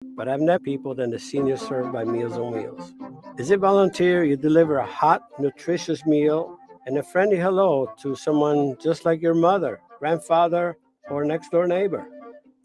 but I've met people than the seniors served by Meals on Wheels. As a volunteer, you deliver a hot, nutritious meal and a friendly hello to someone just like your mother, grandfather, or next door neighbor.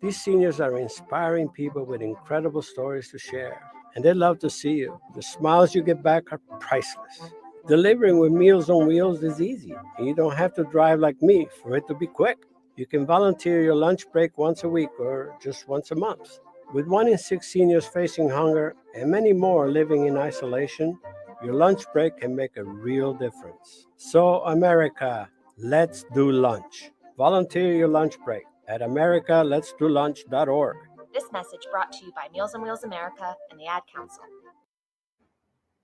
These seniors are inspiring people with incredible stories to share, and they love to see you. The smiles you get back are priceless. Delivering with Meals on Wheels is easy, and you don't have to drive like me for it to be quick. You can volunteer your lunch break once a week or just once a month. With 1 in 6 seniors facing hunger and many more living in isolation, your lunch break can make a real difference. So, America, let's do lunch. Volunteer your lunch break at americaletsdolunch.org. This message brought to you by Meals on Wheels America and the Ad Council.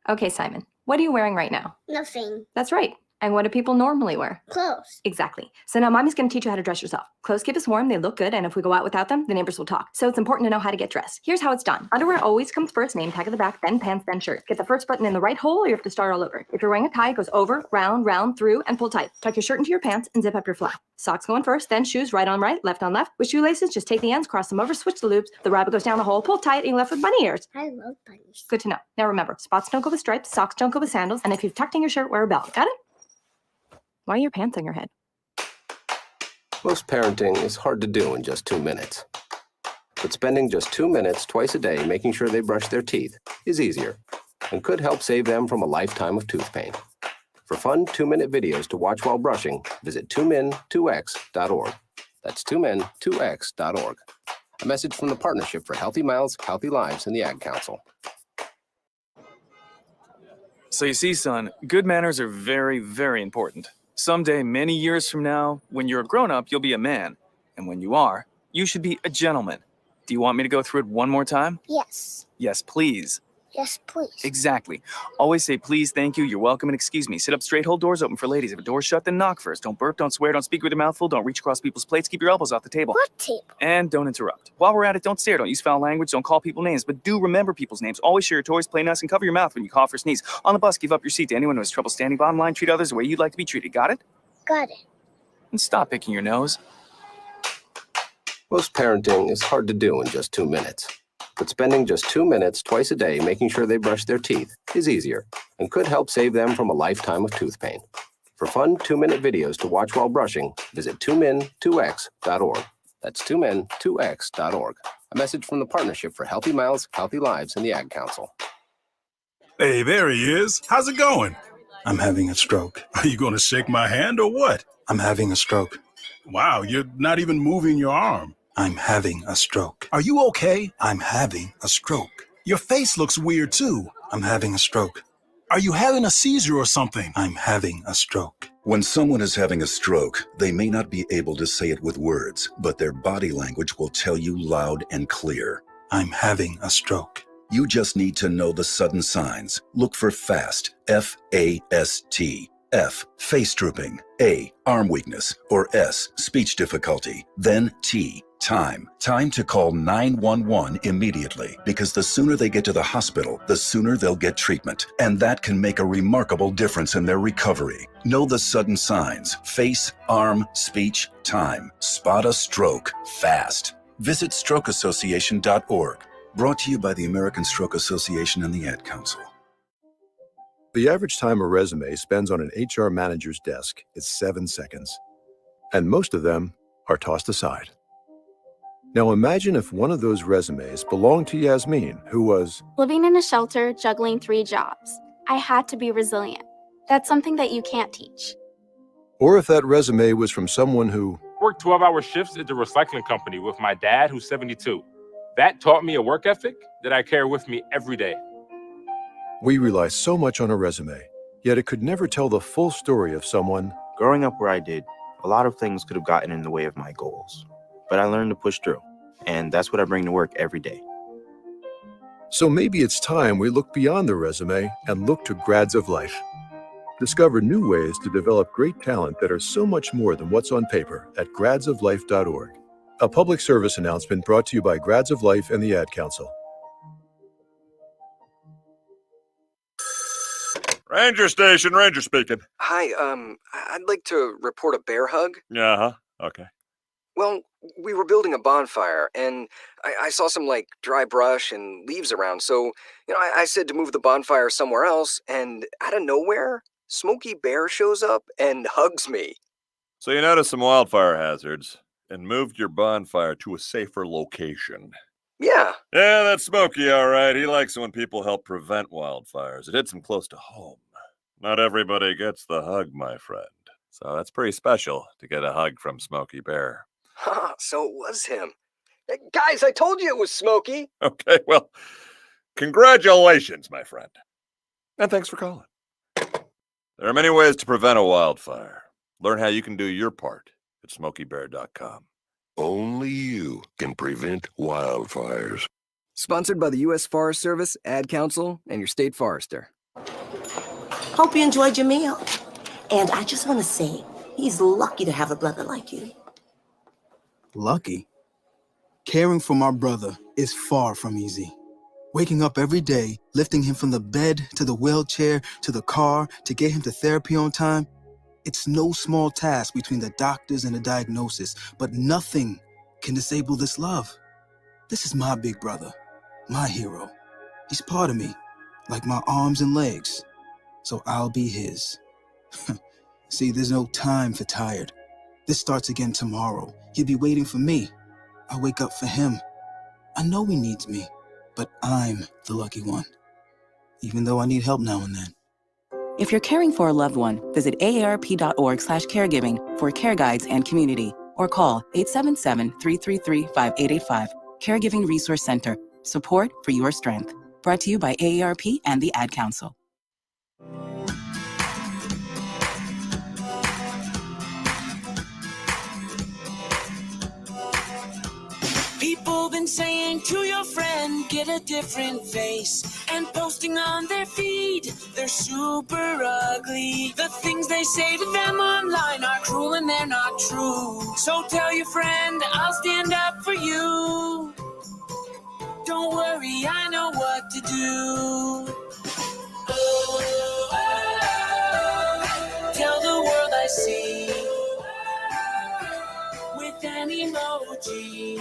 Okay, Simon, what are you wearing right now? Nothing. That's right. And what do people normally wear? Clothes. Exactly. So now Mommy's going to teach you how to dress yourself. Clothes keep us warm, they look good, and if we go out without them, the neighbors will talk. So it's important to know how to get dressed. Here's how it's done. Underwear always comes first, name tag at the back, then pants, then shirt. Get the first button in the right hole or you have to start all over. If you're wearing a tie, it goes over, round, through, and pull tight. Tuck your shirt into your pants and zip up your fly. Socks going first, then shoes right on right, left on left. With shoelaces, just take the ends, cross them over, switch the loops. The rabbit goes down the hole, pull tight, and you're left with bunny ears. I love bunnies. Good to know. Now remember, spots don't go with stripes, socks don't go with sandals, and if you've tucked in your shirt, wear a belt. Got it? Why are your pants on your head? Most parenting is hard to do in just 2 minutes. But spending just 2 minutes twice a day making sure they brush their teeth is easier and could help save them from a lifetime of tooth pain. For fun 2-minute videos to watch while brushing, visit 2min2x.org. That's 2min2x.org. A message from the Partnership for Healthy Mouths, Healthy Lives, and the Ad Council. So you see, son, good manners are very, very important. Someday, many years from now, when you're a grown-up, you'll be a man. And when you are, you should be a gentleman. Do you want me to go through it one more time? Yes. Yes, please. Yes, please. Exactly. Always say please, thank you, you're welcome, and excuse me. Sit up straight, hold doors open for ladies. If a door's shut, then knock first. Don't burp, don't swear, don't speak with your mouth full, don't reach across people's plates, keep your elbows off the table. What table? And don't interrupt. While we're at it, don't stare, don't use foul language, don't call people names, but do remember people's names. Always share your toys, play nice, and cover your mouth when you cough or sneeze. On the bus, give up your seat to anyone who has trouble standing. Bottom line, treat others the way you'd like to be treated. Got it? Got it. And stop picking your nose. Most parenting is hard to do in just 2 minutes. But spending just 2 minutes twice a day making sure they brush their teeth is easier and could help save them from a lifetime of tooth pain. For fun 2-minute videos to watch while brushing, visit 2min2x.org. That's 2min2x.org. A message from the Partnership for Healthy Mouths, Healthy Lives, and the Ad Council. Hey, there he is. How's it going? I'm having a stroke. Are you going to shake my hand or what? I'm having a stroke. Wow, you're not even moving your arm. I'm having a stroke. Are you okay? I'm having a stroke. Your face looks weird, too. I'm having a stroke. Are you having a seizure or something? I'm having a stroke. When someone is having a stroke, they may not be able to say it with words, but their body language will tell you loud and clear. I'm having a stroke. You just need to know the sudden signs. Look for FAST, F-A-S-T. F, face drooping. A, arm weakness. Or S, speech difficulty. Then T, time. Time to call 911 immediately, because the sooner they get to the hospital, the sooner they'll get treatment. And that can make a remarkable difference in their recovery. Know the sudden signs. Face, arm, speech, time. Spot a stroke fast. Visit strokeassociation.org. Brought to you by the American Stroke Association and the Ad Council. The average time a resume spends on an HR manager's desk is 7 seconds. And most of them are tossed aside. Now imagine if one of those resumes belonged to Yasmin, who was living in a shelter, juggling 3 jobs. I had to be resilient. That's something that you can't teach. Or if that resume was from someone who worked 12-hour shifts at the recycling company with my dad, who's 72. That taught me a work ethic that I carry with me every day. We rely so much on a resume, yet it could never tell the full story of someone. Growing up where I did, a lot of things could have gotten in the way of my goals. But I learned to push through, and that's what I bring to work every day. So maybe it's time we look beyond the resume and look to Grads of Life. Discover new ways to develop great talent that are so much more than what's on paper at gradsoflife.org. A public service announcement brought to you by Grads of Life and the Ad Council. Ranger Station, Ranger speaking. Hi, I'd like to report a bear hug. Uh-huh, okay. Well, We were building a bonfire, and I saw some, dry brush and leaves around, so, I said to move the bonfire somewhere else, and out of nowhere, Smokey Bear shows up and hugs me. So you noticed some wildfire hazards and moved your bonfire to a safer location. Yeah. Yeah, that's Smokey, all right. He likes it when people help prevent wildfires. It hits him close to home. Not everybody gets the hug, my friend. So that's pretty special to get a hug from Smokey Bear. So it was him. Guys, I told you it was Smokey. Okay, well, congratulations, my friend. And thanks for calling. There are many ways to prevent a wildfire. Learn how you can do your part at SmokeyBear.com. Only you can prevent wildfires. Sponsored by the U.S. Forest Service, Ad Council, and your state forester. Hope you enjoyed your meal. And I just want to say, he's lucky to have a brother like you. Lucky? Caring for my brother is far from easy. Waking up every day, lifting him from the bed to the wheelchair to the car to get him to therapy on time, it's no small task between the doctors and the diagnosis, but nothing can disable this love. This is my big brother, my hero. He's part of me, like my arms and legs, so I'll be his. See, there's no time for tired. This starts again tomorrow. He'll be waiting for me. I wake up for him. I know he needs me, but I'm the lucky one, even though I need help now and then. If you're caring for a loved one, visit aarp.org/caregiving for care guides and community, or call 877-333-5885. Caregiving Resource Center. Support for your strength. Brought to you by AARP and the Ad Council. People been saying to your friend, get a different face, and posting on their feed, they're super ugly. The things they say to them online are cruel and they're not true. So tell your friend, I'll stand up for you. Don't worry, I know what to do. Tell the world I see with an emoji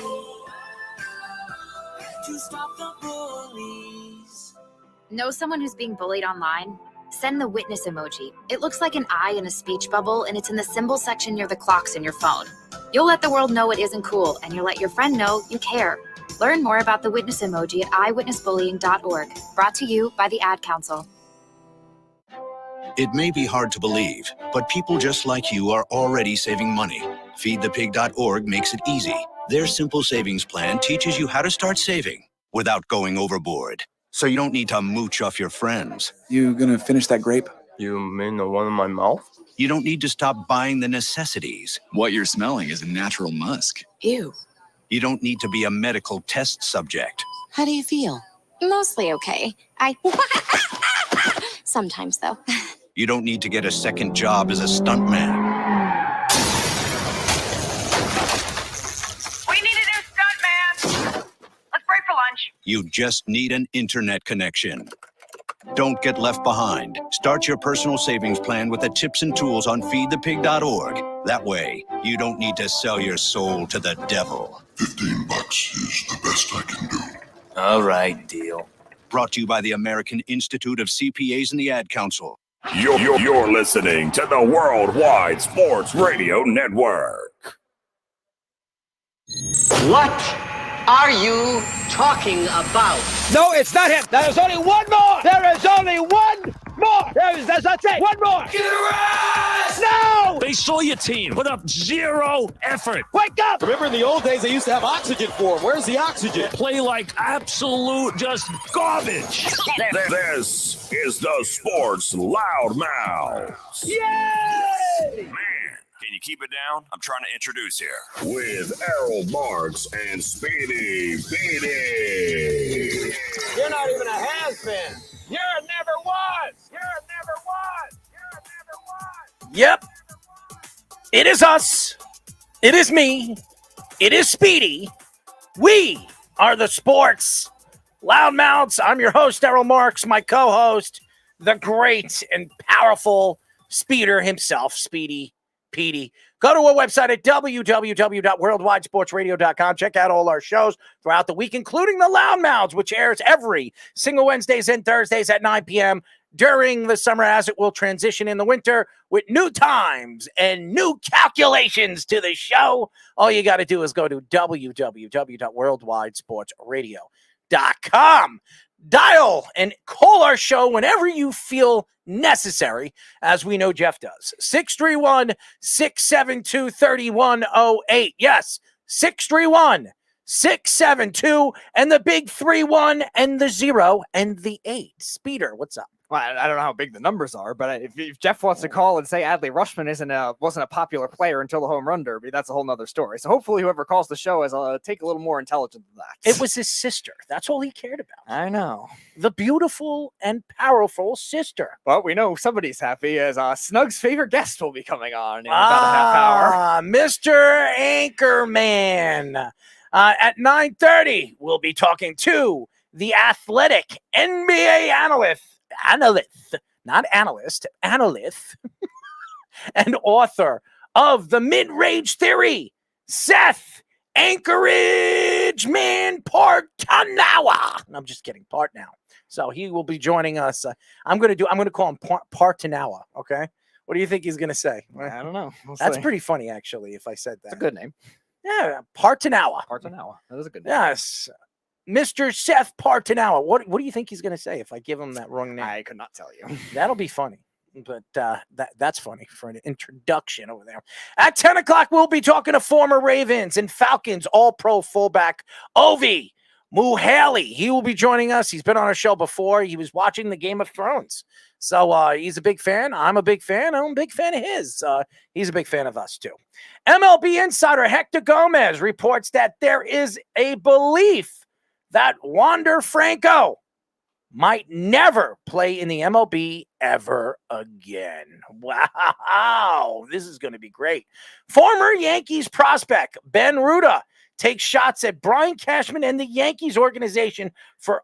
to stop the bullies. Know someone who's being bullied online? Send the witness emoji. It looks like an eye in a speech bubble, and it's in the symbol section near the clocks in your phone. You'll let the world know it isn't cool, and you'll let your friend know you care. Learn more about the witness emoji at eyewitnessbullying.org. Brought to you by the Ad Council. It may be hard to believe, but people just like you are already saving money. Feedthepig.org makes it easy. Their simple savings plan teaches you how to start saving without going overboard. So you don't need to mooch off your friends. You gonna finish that grape? You mean the one in my mouth? You don't need to stop buying the necessities. What you're smelling is a natural musk. Ew. You don't need to be a medical test subject. How do you feel? Mostly okay. Sometimes, though. You don't need to get a second job as a stuntman. We need a new stuntman. Let's break for lunch. You just need an internet connection. Don't get left behind. Start your personal savings plan with the tips and tools on feedthepig.org. That way, you don't need to sell your soul to the devil. $15 is the best I can do. All right, deal. Brought to you by the American Institute of CPAs and the Ad Council. You're listening to the Worldwide Sports Radio Network. What are you talking about? No, it's not him. There is only one more. There is only one more. That's it. One more. Get her ass! No! They saw your team put up zero effort. Wake up! Remember in the old days they used to have oxygen for them. Where's the oxygen? Play like absolute just garbage. This is the Sports Loudmouths. Yay! Can you keep it down? I'm trying to introduce here. With Errol Marks and Speedy Beatty. You're not even a has-been. You're a never was. You're a never was. You're a never was. Yep. It is us. It is me. It is Speedy. We are the Sports Loudmouths. I'm your host, Errol Marks. My co-host, the great and powerful Speeder himself, Speedy Petey. Go to our website at www.worldwidesportsradio.com. Check out all our shows throughout the week, including the Loudmouths, which airs every single Wednesdays and Thursdays at 9 p.m. during the summer, as it will transition in the winter with new times and new calculations to the show. All you got to do is go to www.worldwidesportsradio.com. Dial and call our show whenever you feel necessary, as we know Jeff does. 631-672-3108. Yes, 631-672 and the big 31 and the 0 and the 8. Speeder, what's up? Well, I don't know how big the numbers are, but if Jeff wants to call and say Adley Rutschman wasn't a popular player until the home run derby, that's a whole nother story. So hopefully whoever calls the show is take a little more intelligent than that. It was his sister. That's all he cared about. I know. The beautiful and powerful sister. Well, we know somebody's happy as Snug's favorite guest will be coming on in about a half hour. Mr. Anchorman. At 9:30, we'll be talking to the Athletic NBA Analyst, not analyst, analyst, and author of the Midrange Theory, Seth Anchorage Man Partnow. I'm just kidding, Partnow. So he will be joining us. I'm going to call him Partnow. Okay. What do you think he's going to say? I don't know. That's pretty funny, actually, if I said that. It's a good name. Yeah. Partnow. Partnow. That is a good name. Yes. Mr. Seth Partnow. What do you think he's going to say if I give him that wrong name? I could not tell you. That'll be funny. But that's funny for an introduction over there. At 10 o'clock, we'll be talking to former Ravens and Falcons all-pro fullback Ovie Mughelli. He will be joining us. He's been on our show before. He was watching the Game of Thrones. So he's a big fan. I'm a big fan. I'm a big fan of his. He's a big fan of us, too. MLB insider Hector Gomez reports that there is a belief that Wander Franco might never play in the MLB ever again. Wow, this is going to be great. Former Yankees prospect Ben Ruta takes shots at Brian Cashman and the Yankees organization for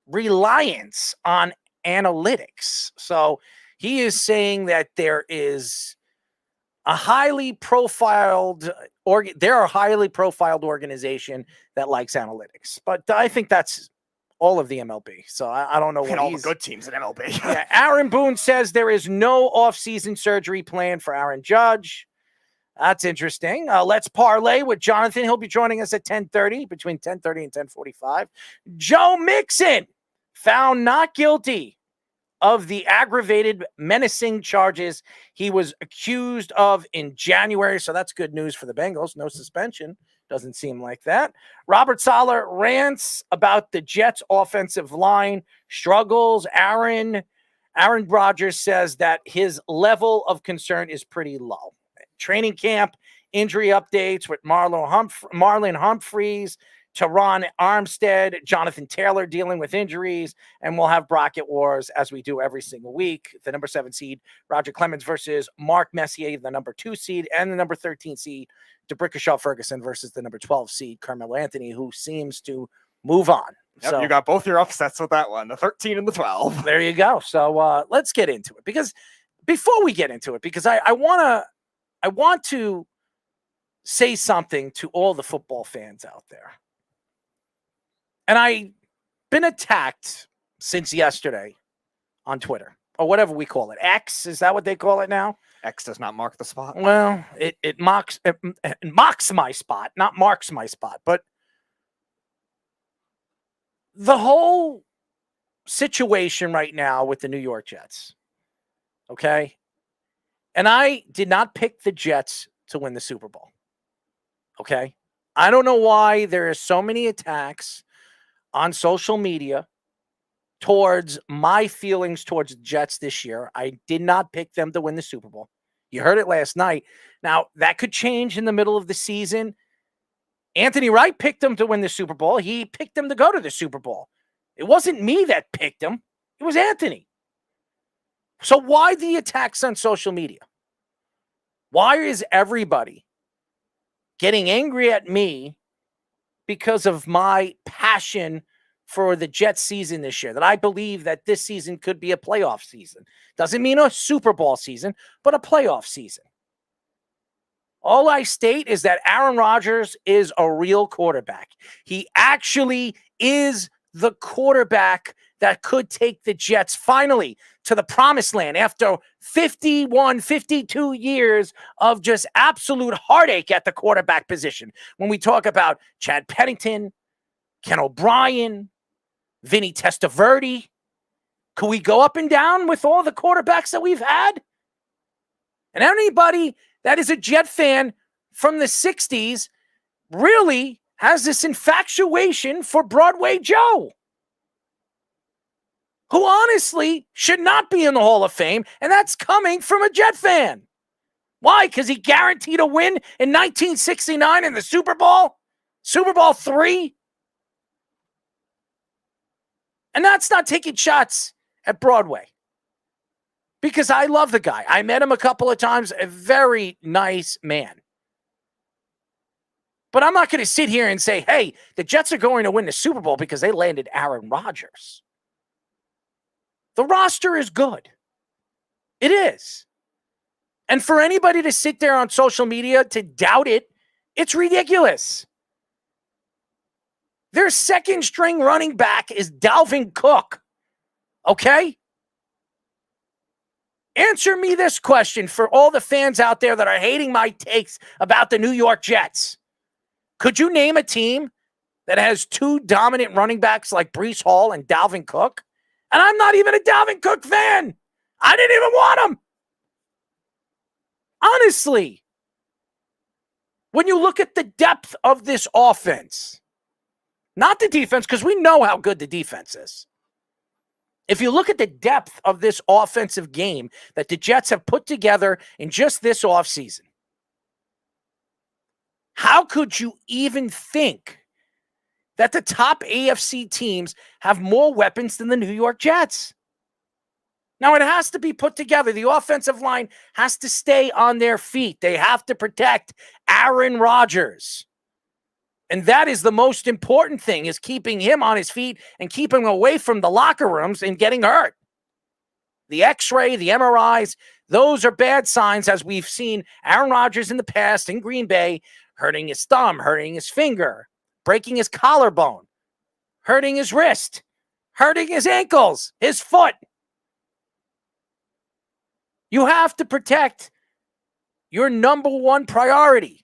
reliance on analytics. So he is saying that there is a highly profiled organization that likes analytics, but I think that's all of the MLB. So I don't know what all the good teams in MLB. Yeah, Aaron Boone says there is no offseason surgery planned for Aaron Judge. That's interesting. Let's parlay with Jonathan. He'll be joining us at 10:30, between 10:30 and 10:45. Joe Mixon found not guilty of the aggravated menacing charges he was accused of in January. So that's good news for the Bengals. No suspension. Doesn't seem like that. Robert Saleh rants about the Jets' offensive line struggles. Aaron Rodgers says that his level of concern is pretty low. Training camp injury updates with Marlon Humphreys, Teron Armstead, Jonathan Taylor dealing with injuries, and we'll have bracket wars as we do every single week. The number 7 seed, Roger Clemens versus Mark Messier, the number 2 seed, and the number 13 seed, DeBrickashaw Ferguson versus the number 12 seed, Carmelo Anthony, who seems to move on. Yep, so you got both your upsets with that one, the 13 and the 12. There you go. So let's get into it. Because before we get into it, because I want to say something to all the football fans out there. And I've been attacked since yesterday on Twitter, or whatever we call it. X, is that what they call it now? X does not mark the spot. Well, it mocks my spot, not marks my spot. But the whole situation right now with the New York Jets, okay? And I did not pick the Jets to win the Super Bowl, okay? I don't know why there are so many attacks on social media towards my feelings towards the Jets this year. I did not pick them to win the Super Bowl. You heard it last night. Now, that could change in the middle of the season. Anthony Wright picked them to win the Super Bowl. He picked them to go to the Super Bowl. It wasn't me that picked them. It was Anthony. So why the attacks on social media? Why is everybody getting angry at me because of my passion for the Jets season this year, that I believe that this season could be a playoff season. Doesn't mean a Super Bowl season, but a playoff season. All I state is that Aaron Rodgers is a real quarterback. He actually is the quarterback that could take the Jets finally to the promised land after 51, 52 years of just absolute heartache at the quarterback position. When we talk about Chad Pennington, Ken O'Brien, Vinny Testaverde, could we go up and down with all the quarterbacks that we've had? And anybody that is a Jet fan from the 60s really has this infatuation for Broadway Joe, who honestly should not be in the Hall of Fame, and that's coming from a Jet fan. Why? Because he guaranteed a win in 1969 in the Super Bowl? Super Bowl III? And that's not taking shots at Broadway, because I love the guy. I met him a couple of times, a very nice man. But I'm not going to sit here and say, hey, the Jets are going to win the Super Bowl because they landed Aaron Rodgers. The roster is good. It is. And for anybody to sit there on social media to doubt it, it's ridiculous. Their second string running back is Dalvin Cook. Okay? Answer me this question for all the fans out there that are hating my takes about the New York Jets. Could you name a team that has two dominant running backs like Breece Hall and Dalvin Cook? And I'm not even a Dalvin Cook fan. I didn't even want him. Honestly, when you look at the depth of this offense, not the defense, because we know how good the defense is. If you look at the depth of this offensive game that the Jets have put together in just this offseason, how could you even think that the top AFC teams have more weapons than the New York Jets? Now, it has to be put together. The offensive line has to stay on their feet. They have to protect Aaron Rodgers. And that is the most important thing, is keeping him on his feet and keeping him away from the locker rooms and getting hurt. The X-ray, the MRIs, those are bad signs, as we've seen Aaron Rodgers in the past in Green Bay hurting his thumb, hurting his finger, breaking his collarbone, hurting his wrist, hurting his ankles, his foot. You have to protect your number one priority.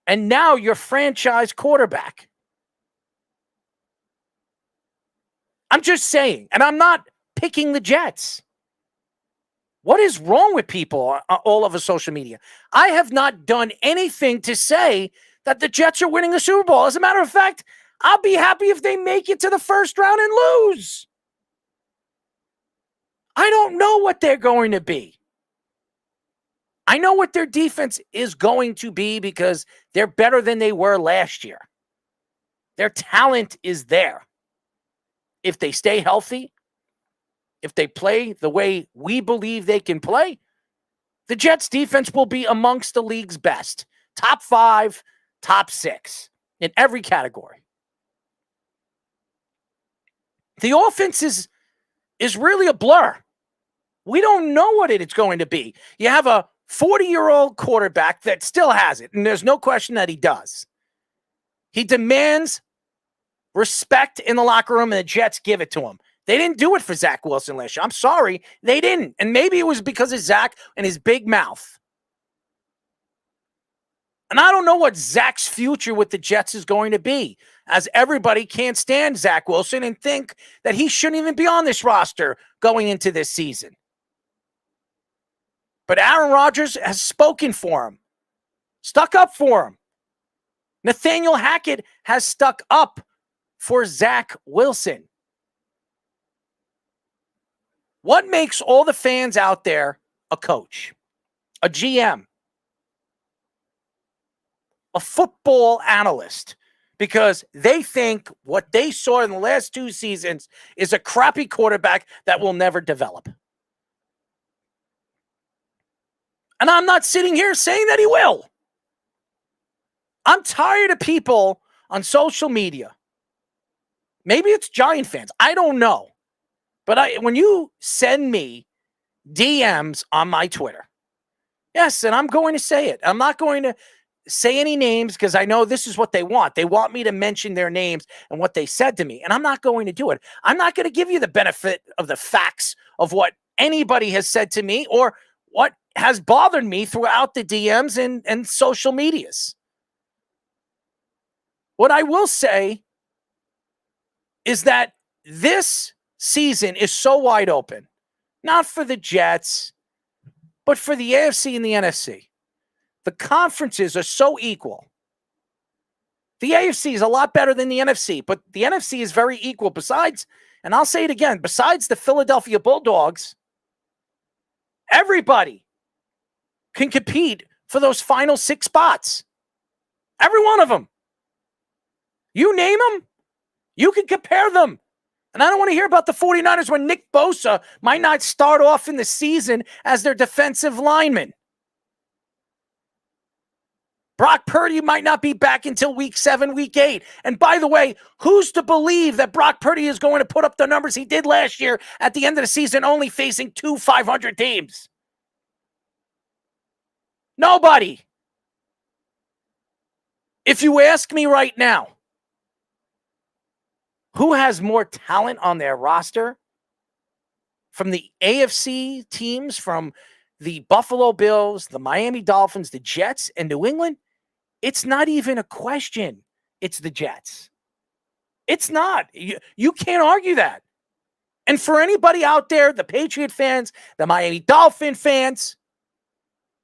And now your franchise quarterback. I'm just saying, and I'm not picking the Jets. What is wrong with people all over social media? I have not done anything to say that the Jets are winning the Super Bowl. As a matter of fact, I'll be happy if they make it to the first round and lose. I don't know what they're going to be. I know what their defense is going to be because they're better than they were last year. Their talent is there. If they stay healthy, if they play the way we believe they can play, the Jets defense will be amongst the league's best. Top 5, top 6 in every category. The offense is really a blur. We don't know what it's going to be. You have a 40-year-old quarterback that still has it, and there's no question that he does. He demands respect in the locker room, and the Jets give it to him. They didn't do it for Zach Wilson last year. I'm sorry, they didn't. And maybe it was because of Zach and his big mouth. And I don't know what Zach's future with the Jets is going to be, as everybody can't stand Zach Wilson and think that he shouldn't even be on this roster going into this season. But Aaron Rodgers has spoken for him, stuck up for him. Nathaniel Hackett has stuck up for Zach Wilson. What makes all the fans out there a coach, a GM, a football analyst? Because they think what they saw in the last 2 seasons is a crappy quarterback that will never develop. And I'm not sitting here saying that he will. I'm tired of people on social media Maybe it's Giant fans. I don't know. But when you send me DMs on my Twitter, yes, and I'm going to say it. I'm not going to say any names because I know this is what they want. They want me to mention their names and what they said to me, and I'm not going to do it. I'm not going to give you the benefit of the facts of what anybody has said to me or what has bothered me throughout the DMs and social medias. What I will say is that this season is so wide open, not for the Jets, but for the AFC and the NFC. The conferences are so equal. The AFC is a lot better than the NFC, but the NFC is very equal. Besides, and I'll say it again, besides the Philadelphia Bulldogs, everybody can compete for those final 6 spots. Every one of them. You name them, you can compare them. And I don't want to hear about the 49ers when Nick Bosa might not start off in the season as their defensive lineman. Brock Purdy might not be back until week 7, week 8. And by the way, who's to believe that Brock Purdy is going to put up the numbers he did last year at the end of the season, only facing 2 500 teams? Nobody. If you ask me right now, who has more talent on their roster from the AFC teams, from the Buffalo Bills, the Miami Dolphins, the Jets, and New England? It's not even a question. It's the Jets. It's not. You can't argue that. And for anybody out there, the Patriot fans, the Miami Dolphin fans,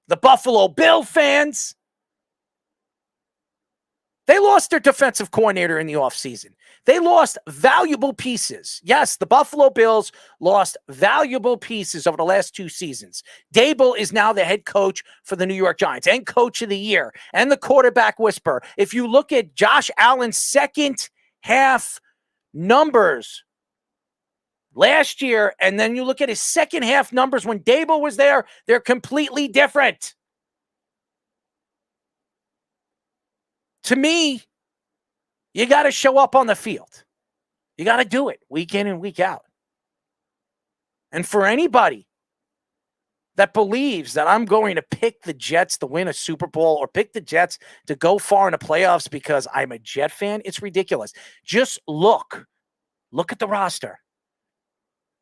the Buffalo Bill fans, they lost their defensive coordinator in the offseason. They lost valuable pieces. Yes, the Buffalo Bills lost valuable pieces over the last 2 seasons. Dable is now the head coach for the New York Giants and coach of the year and the quarterback whisperer. If you look at Josh Allen's second half numbers last year, and then you look at his second half numbers when Dable was there, they're completely different. To me, you got to show up on the field. You got to do it week in and week out. And for anybody that believes that I'm going to pick the Jets to win a Super Bowl or pick the Jets to go far in the playoffs because I'm a Jet fan, it's ridiculous. Just look at the roster.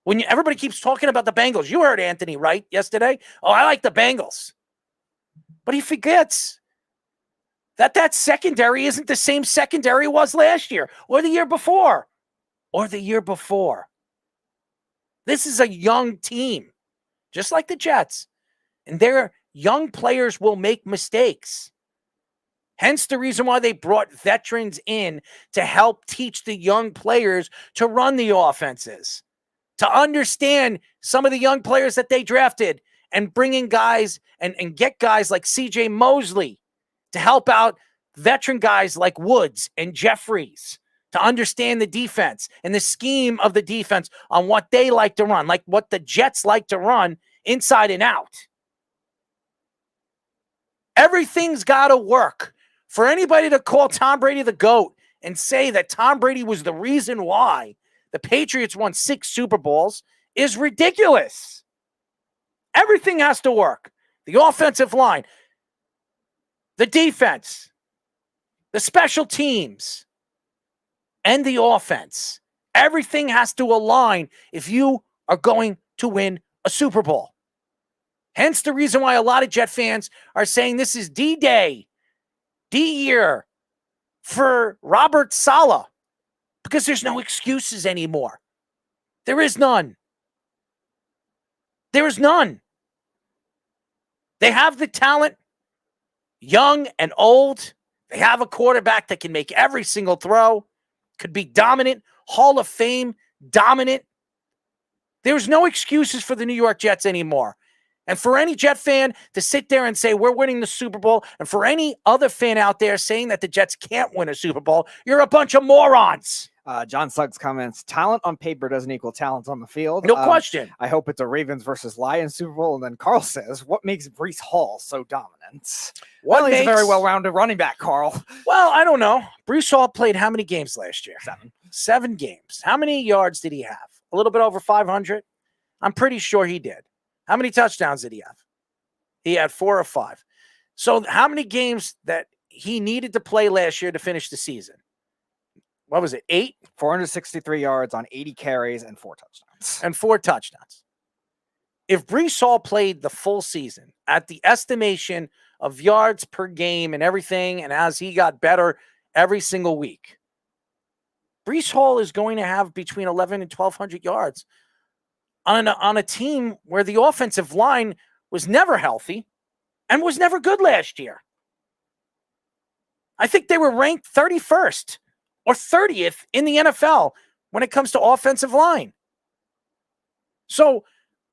When everybody keeps talking about the Bengals, you heard Anthony Wright yesterday. Oh, I like the Bengals. But he forgets that secondary isn't the same secondary it was last year or the year before or the year before. This is a young team, just like the Jets. And their young players will make mistakes. Hence the reason why they brought veterans in to help teach the young players to run the offenses, to understand some of the young players that they drafted and bring in guys and get guys like C.J. Mosley to help out veteran guys like Woods and Jeffries to understand the defense and the scheme of the defense on what they like to run, like what the Jets like to run inside and out. Everything's got to work. For anybody to call Tom Brady the GOAT and say that Tom Brady was the reason why the Patriots won 6 Super Bowls is ridiculous. Everything has to work. The offensive line, the defense, the special teams, and the offense. Everything has to align if you are going to win a Super Bowl. Hence the reason why a lot of Jet fans are saying this is D-Day, D-year for Robert Saleh, because there's no excuses anymore. There is none. There is none. They have the talent, young and old. They have a quarterback that can make every single throw, could be dominant, Hall of Fame dominant. There's no excuses for the New York Jets anymore. And for any Jet fan to sit there and say we're winning the Super Bowl, and for any other fan out there saying that the Jets can't win a Super Bowl, you're a bunch of morons. John Suggs comments, talent on paper doesn't equal talent on the field. No question. I hope it's a Ravens versus Lions Super Bowl. And then Carl says, what makes Breece Hall so dominant? Well, he's a very well-rounded running back, Carl. Well, I don't know. Breece Hall played how many games last year? 7 games. How many yards did he have? A little bit over 500? I'm pretty sure he did. How many touchdowns did he have? He had 4 or 5. So how many games that he needed to play last year to finish the season? What was it, 8? 463 yards on 80 carries and 4 touchdowns. And 4 touchdowns. If Breece Hall played the full season at the estimation of yards per game and everything, and as he got better every single week, Breece Hall is going to have between 11 and 1,200 yards on a team where the offensive line was never healthy and was never good last year. I think they were ranked 31st or 30th in the NFL when it comes to offensive line. So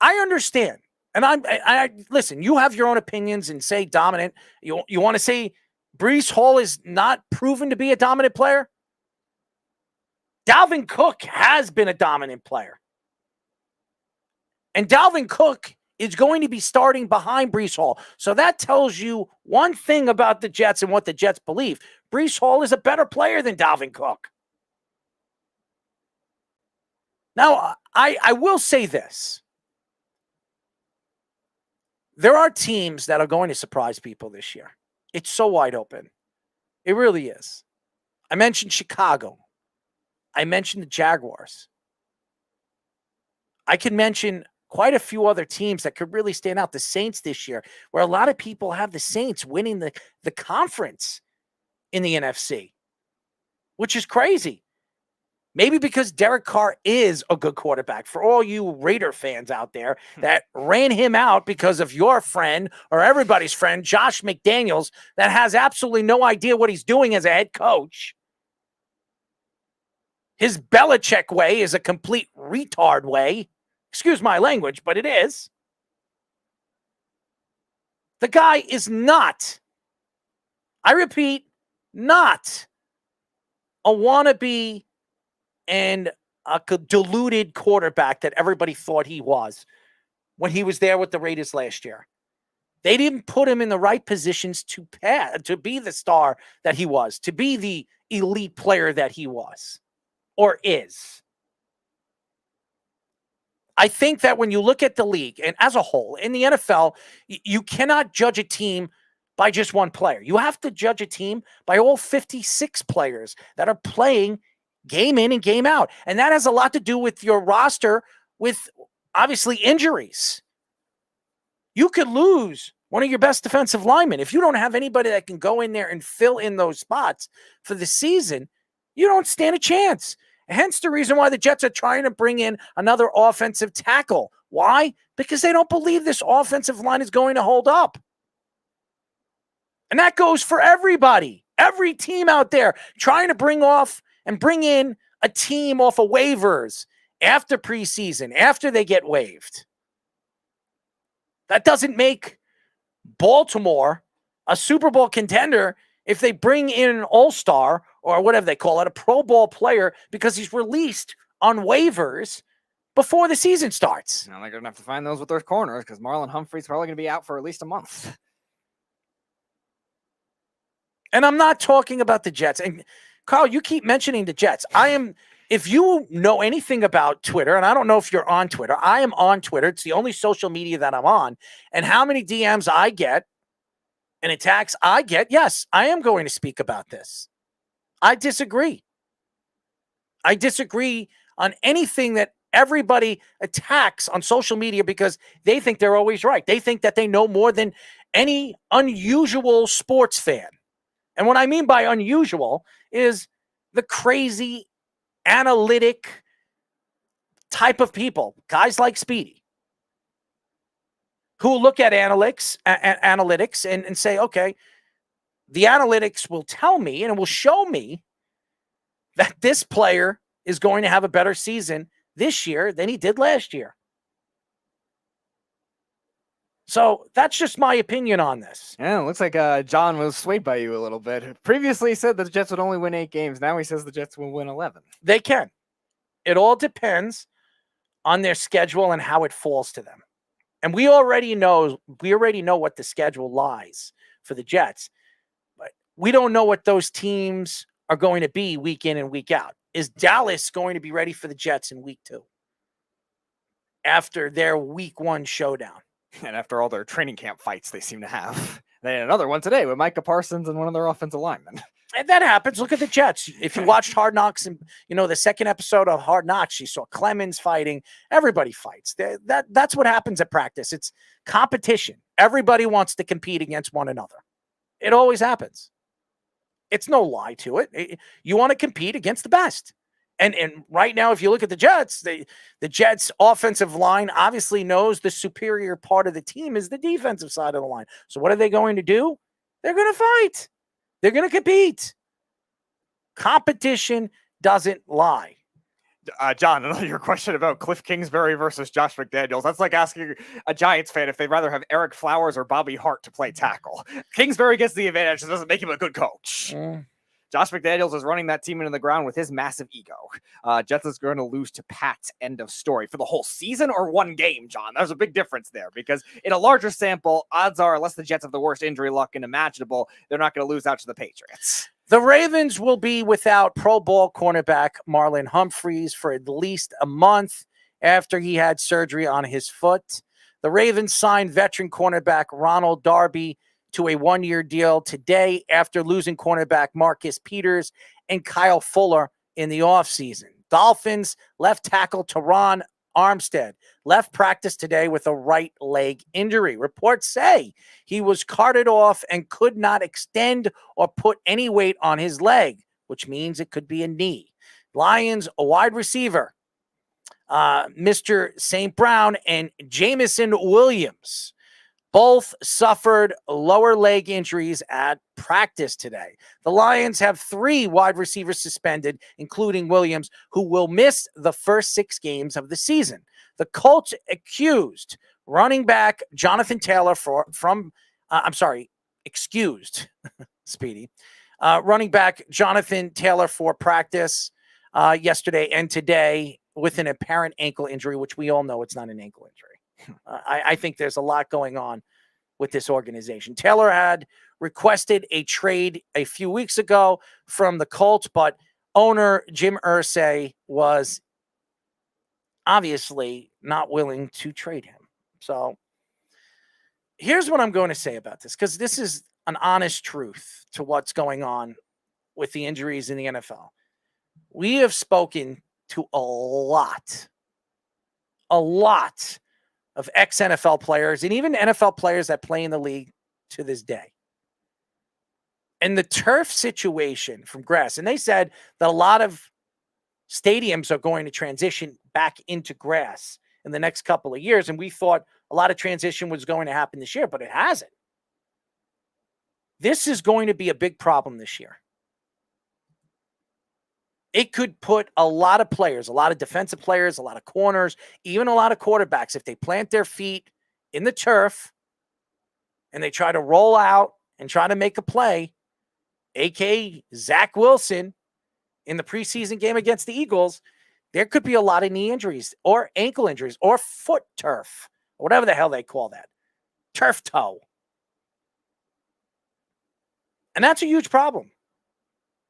I understand. And I listen, you have your own opinions and say dominant. You want to say Breece Hall is not proven to be a dominant player? Dalvin Cook has been a dominant player. And Dalvin Cook is going to be starting behind Breece Hall. So that tells you one thing about the Jets and what the Jets believe. Breece Hall is a better player than Dalvin Cook. Now, I will say this. There are teams that are going to surprise people this year. It's so wide open. It really is. I mentioned Chicago. I mentioned the Jaguars. I can mention quite a few other teams that could really stand out. The Saints this year, where a lot of people have the Saints winning the conference in the NFC, which is crazy. Maybe because Derek Carr is a good quarterback. For all you Raider fans out there that ran him out because of your friend or everybody's friend, Josh McDaniels, that has absolutely no idea what he's doing as a head coach. His Belichick way is a complete retard way. Excuse my language, but it is. The guy is not, I repeat, not a wannabe and a deluded quarterback that everybody thought he was when he was there with the Raiders last year. They didn't put him in the right positions to be the star that he was, to be the elite player that he was or is. I think that when you look at the league and as a whole in the NFL, you cannot judge a team by just one player. You have to judge a team by all 56 players that are playing game in and game out. And that has a lot to do with your roster, with obviously injuries. You could lose one of your best defensive linemen. If you don't have anybody that can go in there and fill in those spots for the season, you don't stand a chance. Hence the reason why the Jets are trying to bring in another offensive tackle. Why? Because they don't believe this offensive line is going to hold up. And that goes for everybody. Every team out there trying to bring in a team off of waivers after preseason, after they get waived. That doesn't make Baltimore a Super Bowl contender if they bring in an all-star or whatever they call it, a Pro Bowl player, because he's released on waivers before the season starts. Now they're going to have to find those with their corners because Marlon Humphrey's probably going to be out for at least a month. And I'm not talking about the Jets. And Carl, you keep mentioning the Jets. If you know anything about Twitter, and I don't know if you're on Twitter, I am on Twitter. It's the only social media that I'm on. And how many DMs I get and attacks I get, yes, I am going to speak about this. I disagree. I disagree on anything that everybody attacks on social media because they think they're always right. They think that they know more than any unusual sports fan. And what I mean by unusual is the crazy analytic type of people, guys like Speedy, who look at analytics and say, okay, the analytics will tell me and it will show me that this player is going to have a better season this year than he did last year. So that's just my opinion on this. Yeah, it looks like John was swayed by you a little bit. Previously, he said the Jets would only win 8 games. Now he says the Jets will win 11. They can. It all depends on their schedule and how it falls to them. And we already know what the schedule lies for the Jets. But we don't know what those teams are going to be week in and week out. Is Dallas going to be ready for the Jets in week 2? After their week 1 showdown. And after all their training camp fights they seem to have. They had another one today with Micah Parsons and one of their offensive linemen. And that happens. Look at the Jets. If you watched Hard Knocks and, the second episode of Hard Knocks, you saw Clemens fighting. Everybody fights. That's what happens at practice. It's competition. Everybody wants to compete against one another. It always happens. It's no lie to it. You want to compete against the best. And right now, if you look at the Jets, the Jets' offensive line obviously knows the superior part of the team is the defensive side of the line. So what are they going to do? They're going to fight. They're going to compete. Competition doesn't lie. John, another your question about Cliff Kingsbury versus Josh McDaniels. That's like asking a Giants fan if they'd rather have Eric Flowers or Bobby Hart to play tackle. Kingsbury gets the advantage. It doesn't make him a good coach. Josh McDaniels is running that team into the ground with his massive ego. Jets is going to lose to Pats, end of story. For the whole season or one game, John? There's a big difference there because in a larger sample, odds are, unless the Jets have the worst injury luck unimaginable, they're not going to lose out to the Patriots. The Ravens will be without Pro Bowl cornerback Marlon Humphreys for at least a month after he had surgery on his foot. The Ravens signed veteran cornerback Ronald Darby to a 1-year deal today after losing cornerback Marcus Peters and Kyle Fuller in the offseason. Dolphins left tackle Teron Armstead left practice today with a right leg injury. Reports say he was carted off and could not extend or put any weight on his leg, which means it could be a knee. Lions, a wide receiver, Mr. St. Brown and Jamison Williams both suffered lower leg injuries at practice today. The Lions have 3 wide receivers suspended, including Williams, who will miss the first 6 games of the season. The Colts accused running back Jonathan Taylor excused, Speedy, running back Jonathan Taylor for practice yesterday and today with an apparent ankle injury, which we all know it's not an ankle injury. I think there's a lot going on with this organization. Taylor had requested a trade a few weeks ago from the Colts, but owner Jim Irsay was obviously not willing to trade him. So here's what I'm going to say about this, because this is an honest truth to what's going on with the injuries in the NFL. We have spoken to a lot of ex-NFL players and even NFL players that play in the league to this day. And the turf situation from grass, and they said that a lot of stadiums are going to transition back into grass in the next couple of years. And we thought a lot of transition was going to happen this year, but it hasn't. This is going to be a big problem this year. It could put a lot of players, a lot of defensive players, a lot of corners, even a lot of quarterbacks, if they plant their feet in the turf and they try to roll out and try to make a play, a.k.a. Zach Wilson in the preseason game against the Eagles, there could be a lot of knee injuries or ankle injuries or foot turf, or whatever the hell they call that, turf toe. And that's a huge problem.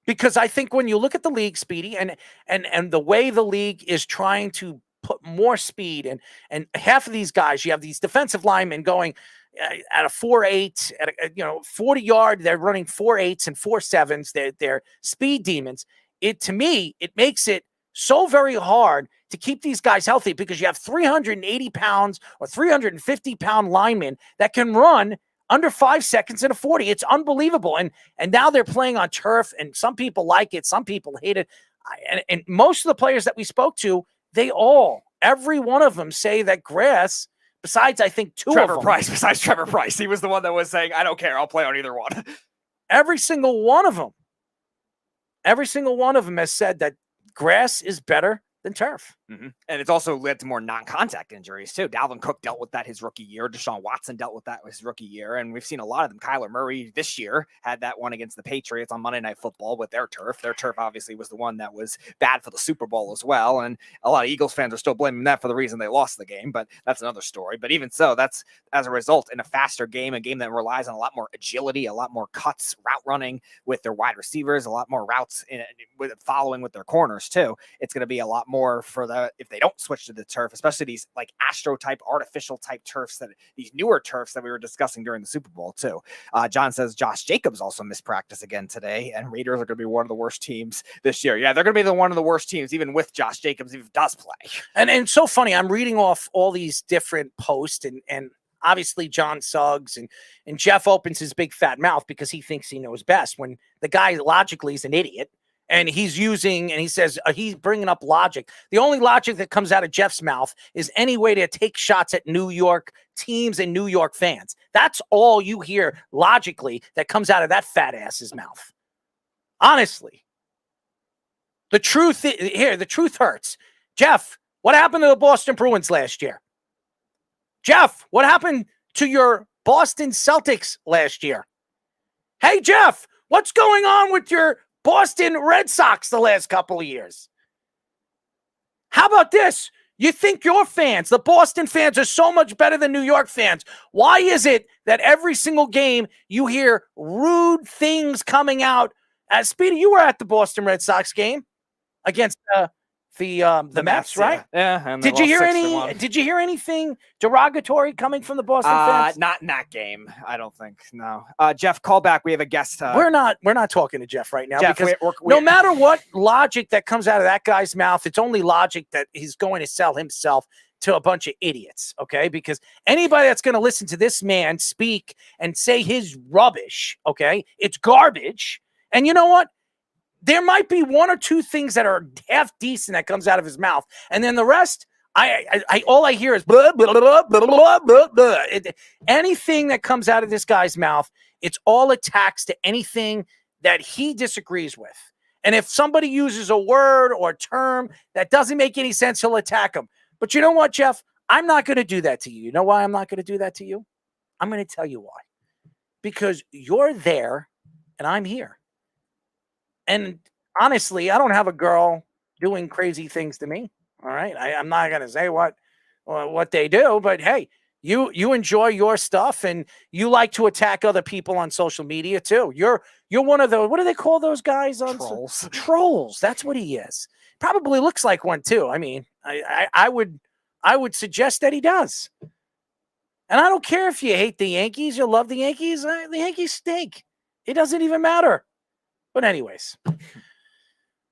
Because I think when you look at the league, Speedy, and the way the league is trying to put more speed, and half of these guys, you have these defensive linemen going at a 4.8, at a 40 yard, they're running 4.8s and 4.7s. They're speed demons. To me, it makes it so very hard to keep these guys healthy because you have 380 pounds or 350 pound linemen that can run under 5 seconds in a 40. It's unbelievable. And now they're playing on turf, and some people like it. Some people hate it. And most of the players that we spoke to, every one of them say that grass, besides I think Besides Trevor Price. He was the one that was saying, I don't care. I'll play on either one. Every single one of them has said that grass is better than turf. Mm-hmm. And it's also led to more non-contact injuries too. Dalvin Cook dealt with that his rookie year. Deshaun Watson dealt with that his rookie year. And we've seen a lot of them. Kyler Murray this year had that one against the Patriots on Monday Night Football with their turf. Their turf obviously was the one that was bad for the Super Bowl as well. And a lot of Eagles fans are still blaming that for the reason they lost the game, but that's another story. But even so, that's as a result in a faster game, a game that relies on a lot more agility, a lot more cuts, route running with their wide receivers, a lot more routes with following with their corners too. It's going to be a lot more for if they don't switch to the turf, especially these like Astro type, artificial type turfs, that these newer turfs that we were discussing during the Super Bowl too. John says Josh Jacobs also missed practice again today, and Raiders are going to be one of the worst teams this year. Yeah, they're going to be one of the worst teams, even with Josh Jacobs, if he does play. And so funny, I'm reading off all these different posts, and obviously John Suggs and Jeff opens his big fat mouth because he thinks he knows best, when the guy logically is an idiot. And he says he's bringing up logic. The only logic that comes out of Jeff's mouth is any way to take shots at New York teams and New York fans. That's all you hear logically that comes out of that fat ass's mouth. Honestly. The truth hurts. Jeff, what happened to the Boston Bruins last year? Jeff, what happened to your Boston Celtics last year? Hey, Jeff, what's going on with your Boston Red Sox the last couple of years? How about this? You think your fans, the Boston fans, are so much better than New York fans. Why is it that every single game you hear rude things coming out? Speedy, you were at the Boston Red Sox game against the Mets, right? Yeah. And Did you hear anything derogatory coming from the Boston fans? Not in that game, I don't think. No. Jeff, call back. We have a guest. We're not talking to Jeff right now, Jeff, because no matter what logic that comes out of that guy's mouth, it's only logic that he's going to sell himself to a bunch of idiots. Okay, because anybody that's going to listen to this man speak and say his rubbish, okay, it's garbage. And you know what? There might be one or two things that are half decent that comes out of his mouth, and then the rest, all I hear is blah, blah, blah, blah, blah, blah, blah. Anything that comes out of this guy's mouth, it's all attacks to anything that he disagrees with. And if somebody uses a word or term that doesn't make any sense, he'll attack them. But you know what, Jeff? I'm not going to do that to you. You know why I'm not going to do that to you? I'm going to tell you why. Because you're there and I'm here. And honestly, I don't have a girl doing crazy things to me. All right. I'm not going to say what they do, but hey, you enjoy your stuff and you like to attack other people on social media too. You're one of those, what do they call those guys on trolls? Trolls. That's what he is. Probably looks like one too. I mean, I would suggest that he does. And I don't care if you hate the Yankees, you love the Yankees. The Yankees stink. It doesn't even matter. But anyways,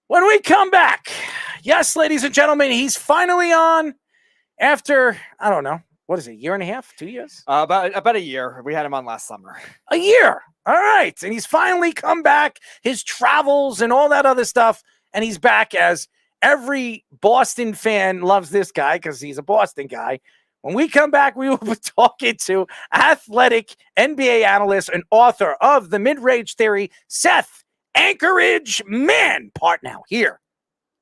when we come back, yes, ladies and gentlemen, he's finally on after, I don't know, what is it, year and a half, 2 years? About a year. We had him on last summer. A year. All right. And he's finally come back, his travels and all that other stuff. And he's back, as every Boston fan loves this guy because he's a Boston guy. When we come back, we will be talking to Athletic NBA Analyst and author of the Midrange Theory, Seth Anchorage Man, Partnow, here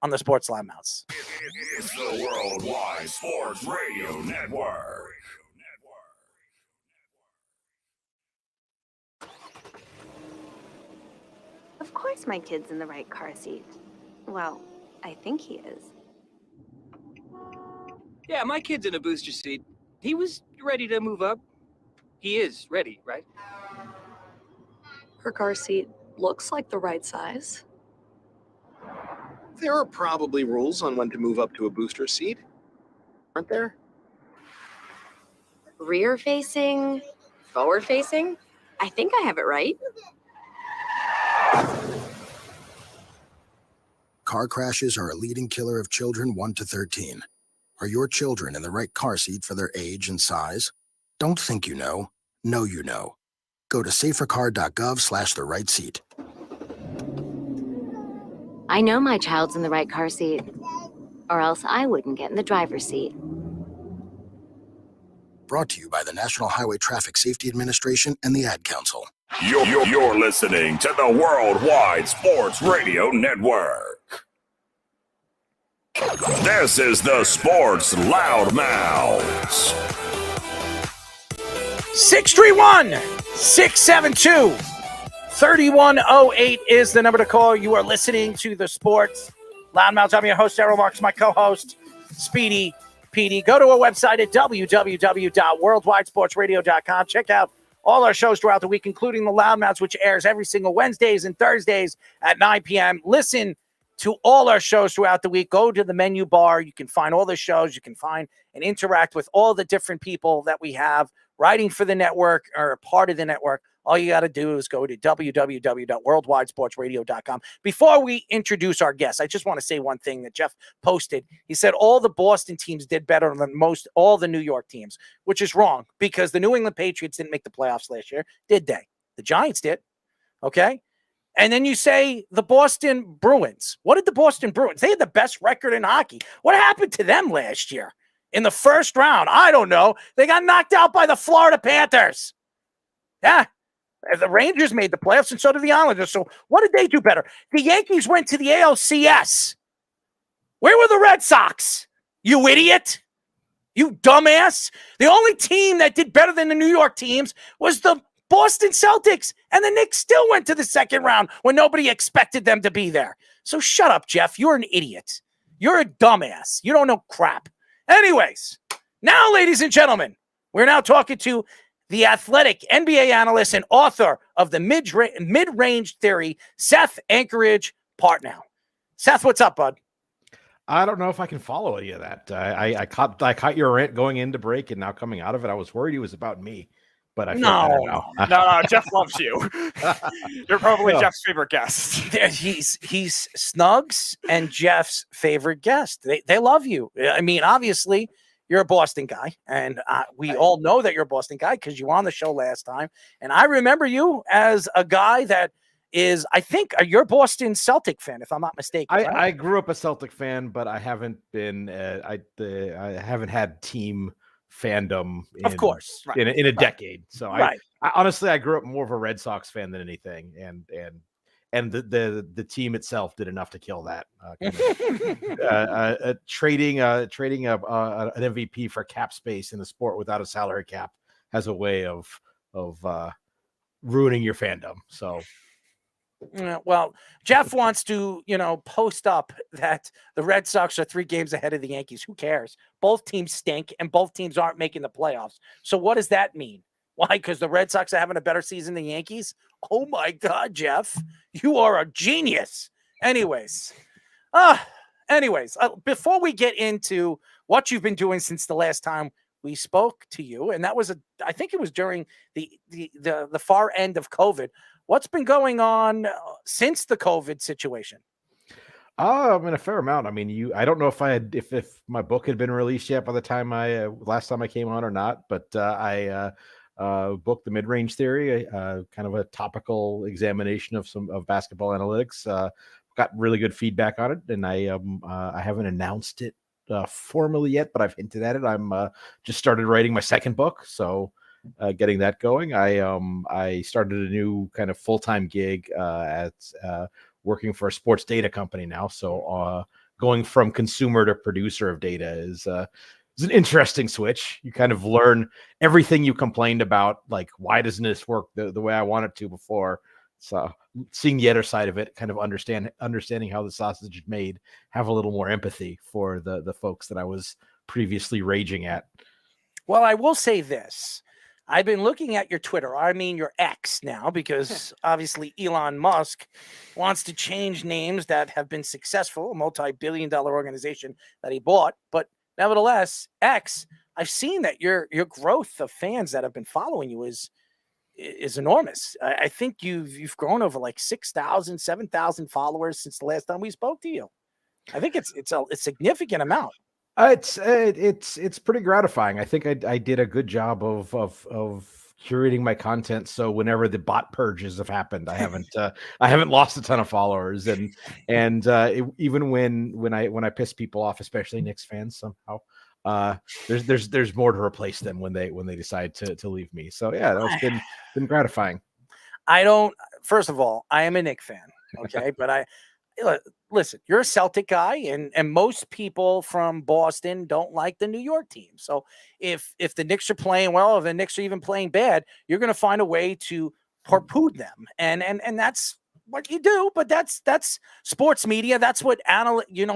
on the Sports Loudmouths. It's the Worldwide Sports Radio Network. Of course my kid's in the right car seat. Well, I think he is. Yeah, my kid's in a booster seat. He was ready to move up. He is ready, right? Her car seat looks like the right size. There are probably rules on when to move up to a booster seat, aren't there? Rear facing, forward facing. I think I have it right. Car crashes are a leading killer of children 1 to 13. Are your children in the right car seat for their age and size? Don't think you know. Know you know. Go to safercar.gov/the right seat. I know my child's in the right car seat, or else I wouldn't get in the driver's seat. Brought to you by the National Highway Traffic Safety Administration and the Ad Council. You're listening to the Worldwide Sports Radio Network. This is the Sports Loudmouths. 631-672-3108 is the number to call. You are listening to the Sports Loudmouths. I'm your host, Errol Marks, my co-host, Speedy PD. Go to our website at www.worldwidesportsradio.com. Check out all our shows throughout the week, including the Loudmouths, which airs every single Wednesdays and Thursdays at 9 p.m. Listen to all our shows throughout the week. Go to the menu bar. You can find all the shows. You can find and interact with all the different people that we have writing for the network or a part of the network. All you got to do is go to www.worldwidesportsradio.com. Before we introduce our guests, I just want to say one thing that Jeff posted. He said all the Boston teams did better than all the New York teams, which is wrong because the New England Patriots didn't make the playoffs last year, did they? The Giants did, okay? And then you say the Boston Bruins. What did the Boston Bruins? They had the best record in hockey. What happened to them last year in the first round? I don't know. They got knocked out by the Florida Panthers. Yeah. The Rangers made the playoffs, and so did the Islanders. So what did they do better? The Yankees went to the ALCS. Where were the Red Sox? You idiot. You dumbass. The only team that did better than the New York teams was the Boston Celtics, and the Knicks still went to the second round when nobody expected them to be there. So shut up, Jeff. You're an idiot. You're a dumbass. You don't know crap. Anyways, now, ladies and gentlemen, we're now talking to the Athletic NBA Analyst and author of the Midrange Theory, Seth Anchorage Partnow. Seth, what's up, bud? I don't know if I can follow any of that. I caught your rant going into break and now coming out of it. I was worried it was about me, but I feel better now. No, Jeff loves you. You're probably Jeff's favorite guest. He's Snugs and Jeff's favorite guest. They love you. I mean, obviously, you're a Boston guy, and we all know that you're a Boston guy because you were on the show last time. And I remember you as a guy that is, I think, you're a Boston Celtic fan, if I'm not mistaken. Right? I grew up a Celtic fan, but I haven't been. I haven't had team fandom, of course, in a decade. So I honestly, I grew up more of a Red Sox fan than anything, and the team itself did enough to kill that. Trading an MVP for cap space in the sport without a salary cap has a way of ruining your fandom. So. Well, Jeff wants to, post up that the Red Sox are 3 games ahead of the Yankees. Who cares? Both teams stink, and both teams aren't making the playoffs. So what does that mean? Why? Because the Red Sox are having a better season than the Yankees? Oh, my God, Jeff. You are a genius. Anyways, before we get into what you've been doing since the last time we spoke to you, and that was, I think it was during the far end of COVID. What's been going on since the COVID situation? I mean, a fair amount. I mean, I don't know if if my book had been released yet by the time last time I came on or not, but I booked the Midrange Theory, kind of a topical examination of basketball analytics. Got really good feedback on it, and I haven't announced it formally yet, but I've hinted at it. I'm just started writing my second book, so. Getting that going. I started a new kind of full-time gig at working for a sports data company now. So going from consumer to producer of data is an interesting switch. You kind of learn everything you complained about, like why doesn't this work the way I want it to before. So seeing the other side of it, kind of understanding how the sausage is made, have a little more empathy for the folks that I was previously raging at. Well, I will say this. I've been looking at your Twitter. I mean, your X now, because obviously Elon Musk wants to change names that have been successful, a multi-billion-dollar organization that he bought. But nevertheless, X, I've seen that your growth of fans that have been following you is enormous. I think you've grown over like 6,000, 7,000 followers since the last time we spoke to you. I think it's a significant amount. It's pretty gratifying. I think I did a good job of curating my content. So whenever the bot purges have happened, I haven't lost a ton of followers. And even when I piss people off, especially Knicks fans somehow, there's more to replace them when they decide to leave me. So yeah, that's been gratifying. First of all, I am a Knicks fan. Okay. But listen, you're a Celtic guy, and most people from Boston don't like the New York team. So if the Knicks are playing well, or the Knicks are even playing bad, you're going to find a way to poo them, and that's what you do. But that's sports media. That's what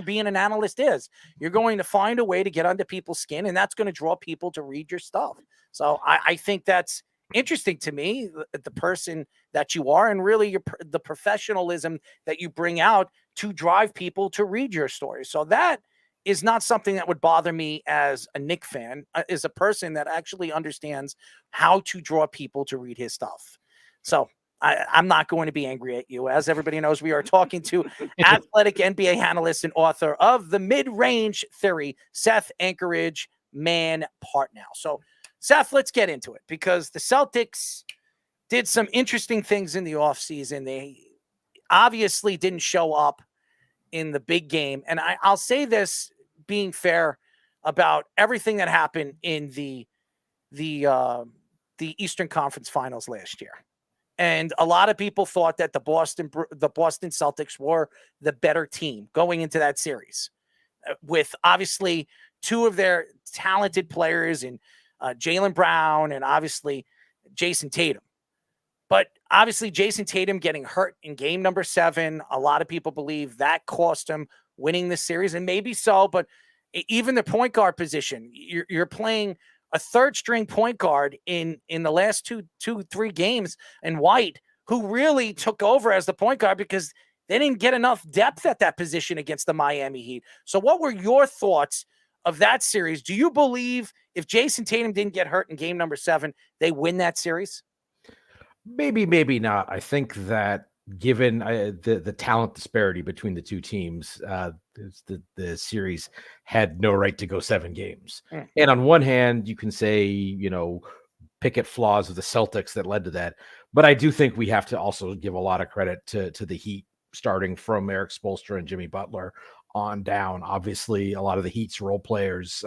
being an analyst is. You're going to find a way to get under people's skin, and that's going to draw people to read your stuff. So I think that's interesting to me, the person that you are, and really the professionalism that you bring out to drive people to read your story. So that is not something that would bother me as a Knick fan, is a person that actually understands how to draw people to read his stuff. So I'm not going to be angry at you. As everybody knows, we are talking to Athletic NBA analyst and author of the Midrange Theory, Seth Anchorage Man Partnow. So Seth, let's get into it, because the Celtics did some interesting things in the offseason. They obviously didn't show up in the big game. And I'll say this, being fair about everything that happened in the Eastern Conference Finals last year. And a lot of people thought that the Boston Celtics were the better team going into that series, with obviously two of their talented players in Jaylen Brown and obviously Jason Tatum. But obviously Jason Tatum getting hurt in game number 7, a lot of people believe that cost him winning the series, and maybe so. But even the point guard position, you're playing a third string point guard in the last 3 games, and White, who really took over as the point guard because they didn't get enough depth at that position against the Miami Heat. So what were your thoughts of that series? Do you believe if Jason Tatum didn't get hurt in game number 7, they win that series? Maybe, maybe not. I think that given the talent disparity between the two teams, the series had no right to go 7 games. And on one hand, you can say, pick at flaws of the Celtics that led to that. But I do think we have to also give a lot of credit to the Heat, starting from Eric Spoelstra and Jimmy Butler on down. Obviously, a lot of the Heat's role players,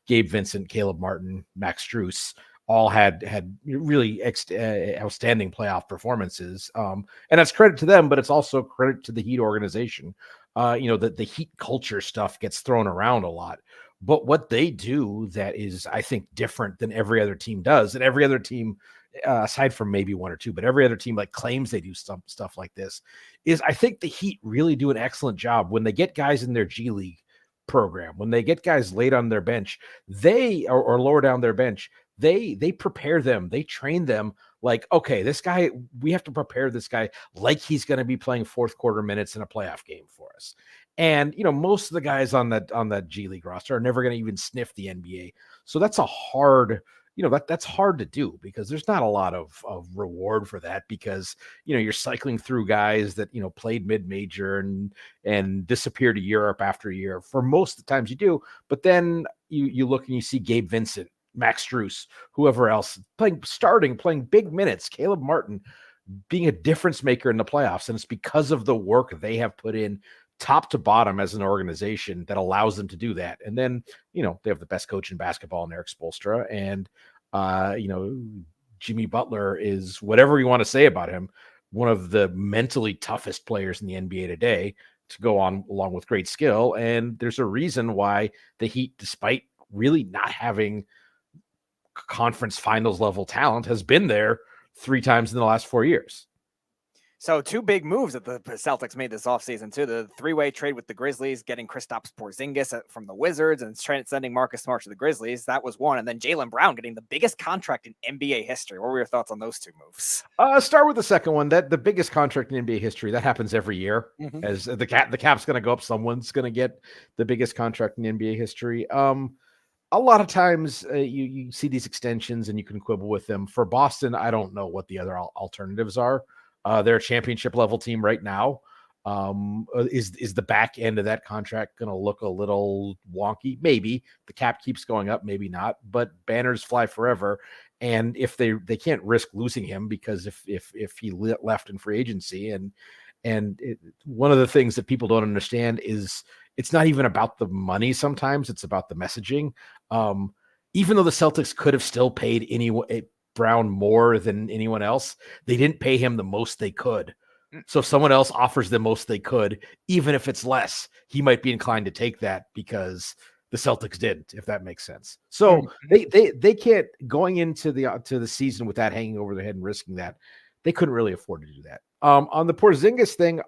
Gabe Vincent, Caleb Martin, Max Strus, all had really outstanding playoff performances. And that's credit to them, but it's also credit to the Heat organization. The Heat culture stuff gets thrown around a lot. But what they do that is, I think, different than every other team does, and every other team, aside from maybe one or two, but every other team claims they do some stuff like this, is I think the Heat really do an excellent job when they get guys in their G League program, when they get guys late on their bench, or lower down their bench, they prepare them, they train them like, okay, this guy, we have to prepare this guy like he's going to be playing fourth quarter minutes in a playoff game for us. And most of the guys on that G League roster are never going to even sniff the NBA. So that's a hard, that's hard to do, because there's not a lot of reward for that, because you're cycling through guys that played mid-major and disappeared to Europe after year. For most of the times you do, but then you look and you see Gabe Vincent, Max Strus, whoever else playing big minutes, Caleb Martin being a difference maker in the playoffs. And it's because of the work they have put in top to bottom as an organization that allows them to do that. And then, they have the best coach in basketball in Eric Spoelstra, and, Jimmy Butler is, whatever you want to say about him, one of the mentally toughest players in the NBA today, to go on along with great skill. And there's a reason why the Heat, despite really not having conference finals level talent, has been there 3 times in the last 4 years. So 2 big moves that the Celtics made this offseason too. The 3-way trade with the Grizzlies, getting Kristaps Porzingis from the Wizards and sending Marcus Smart to the Grizzlies. That was one. And then Jaylen Brown getting the biggest contract in NBA history. What were your thoughts on those 2 moves? Start with the second one. That the biggest contract in NBA history. That happens every year. As the cap's going to go up, someone's going to get the biggest contract in NBA history. A lot of times you see these extensions and you can quibble with them. For Boston, I don't know what the other alternatives are. They're a championship level team right now. Is the back end of that contract going to look a little wonky? Maybe. The cap keeps going up, maybe not. But banners fly forever. And if they can't risk losing him, because if he left in free agency, and one of the things that people don't understand is it's not even about the money. Sometimes it's about the messaging. Even though the Celtics could have still paid Brown more than anyone else, they didn't pay him the most they could So if someone else offers the most they could, even if it's less, he might be inclined to take that because the Celtics didn't, if that makes sense. So they can't, going into the season with that hanging over their head and risking that, they couldn't really afford to do that. On the Porzingis thing,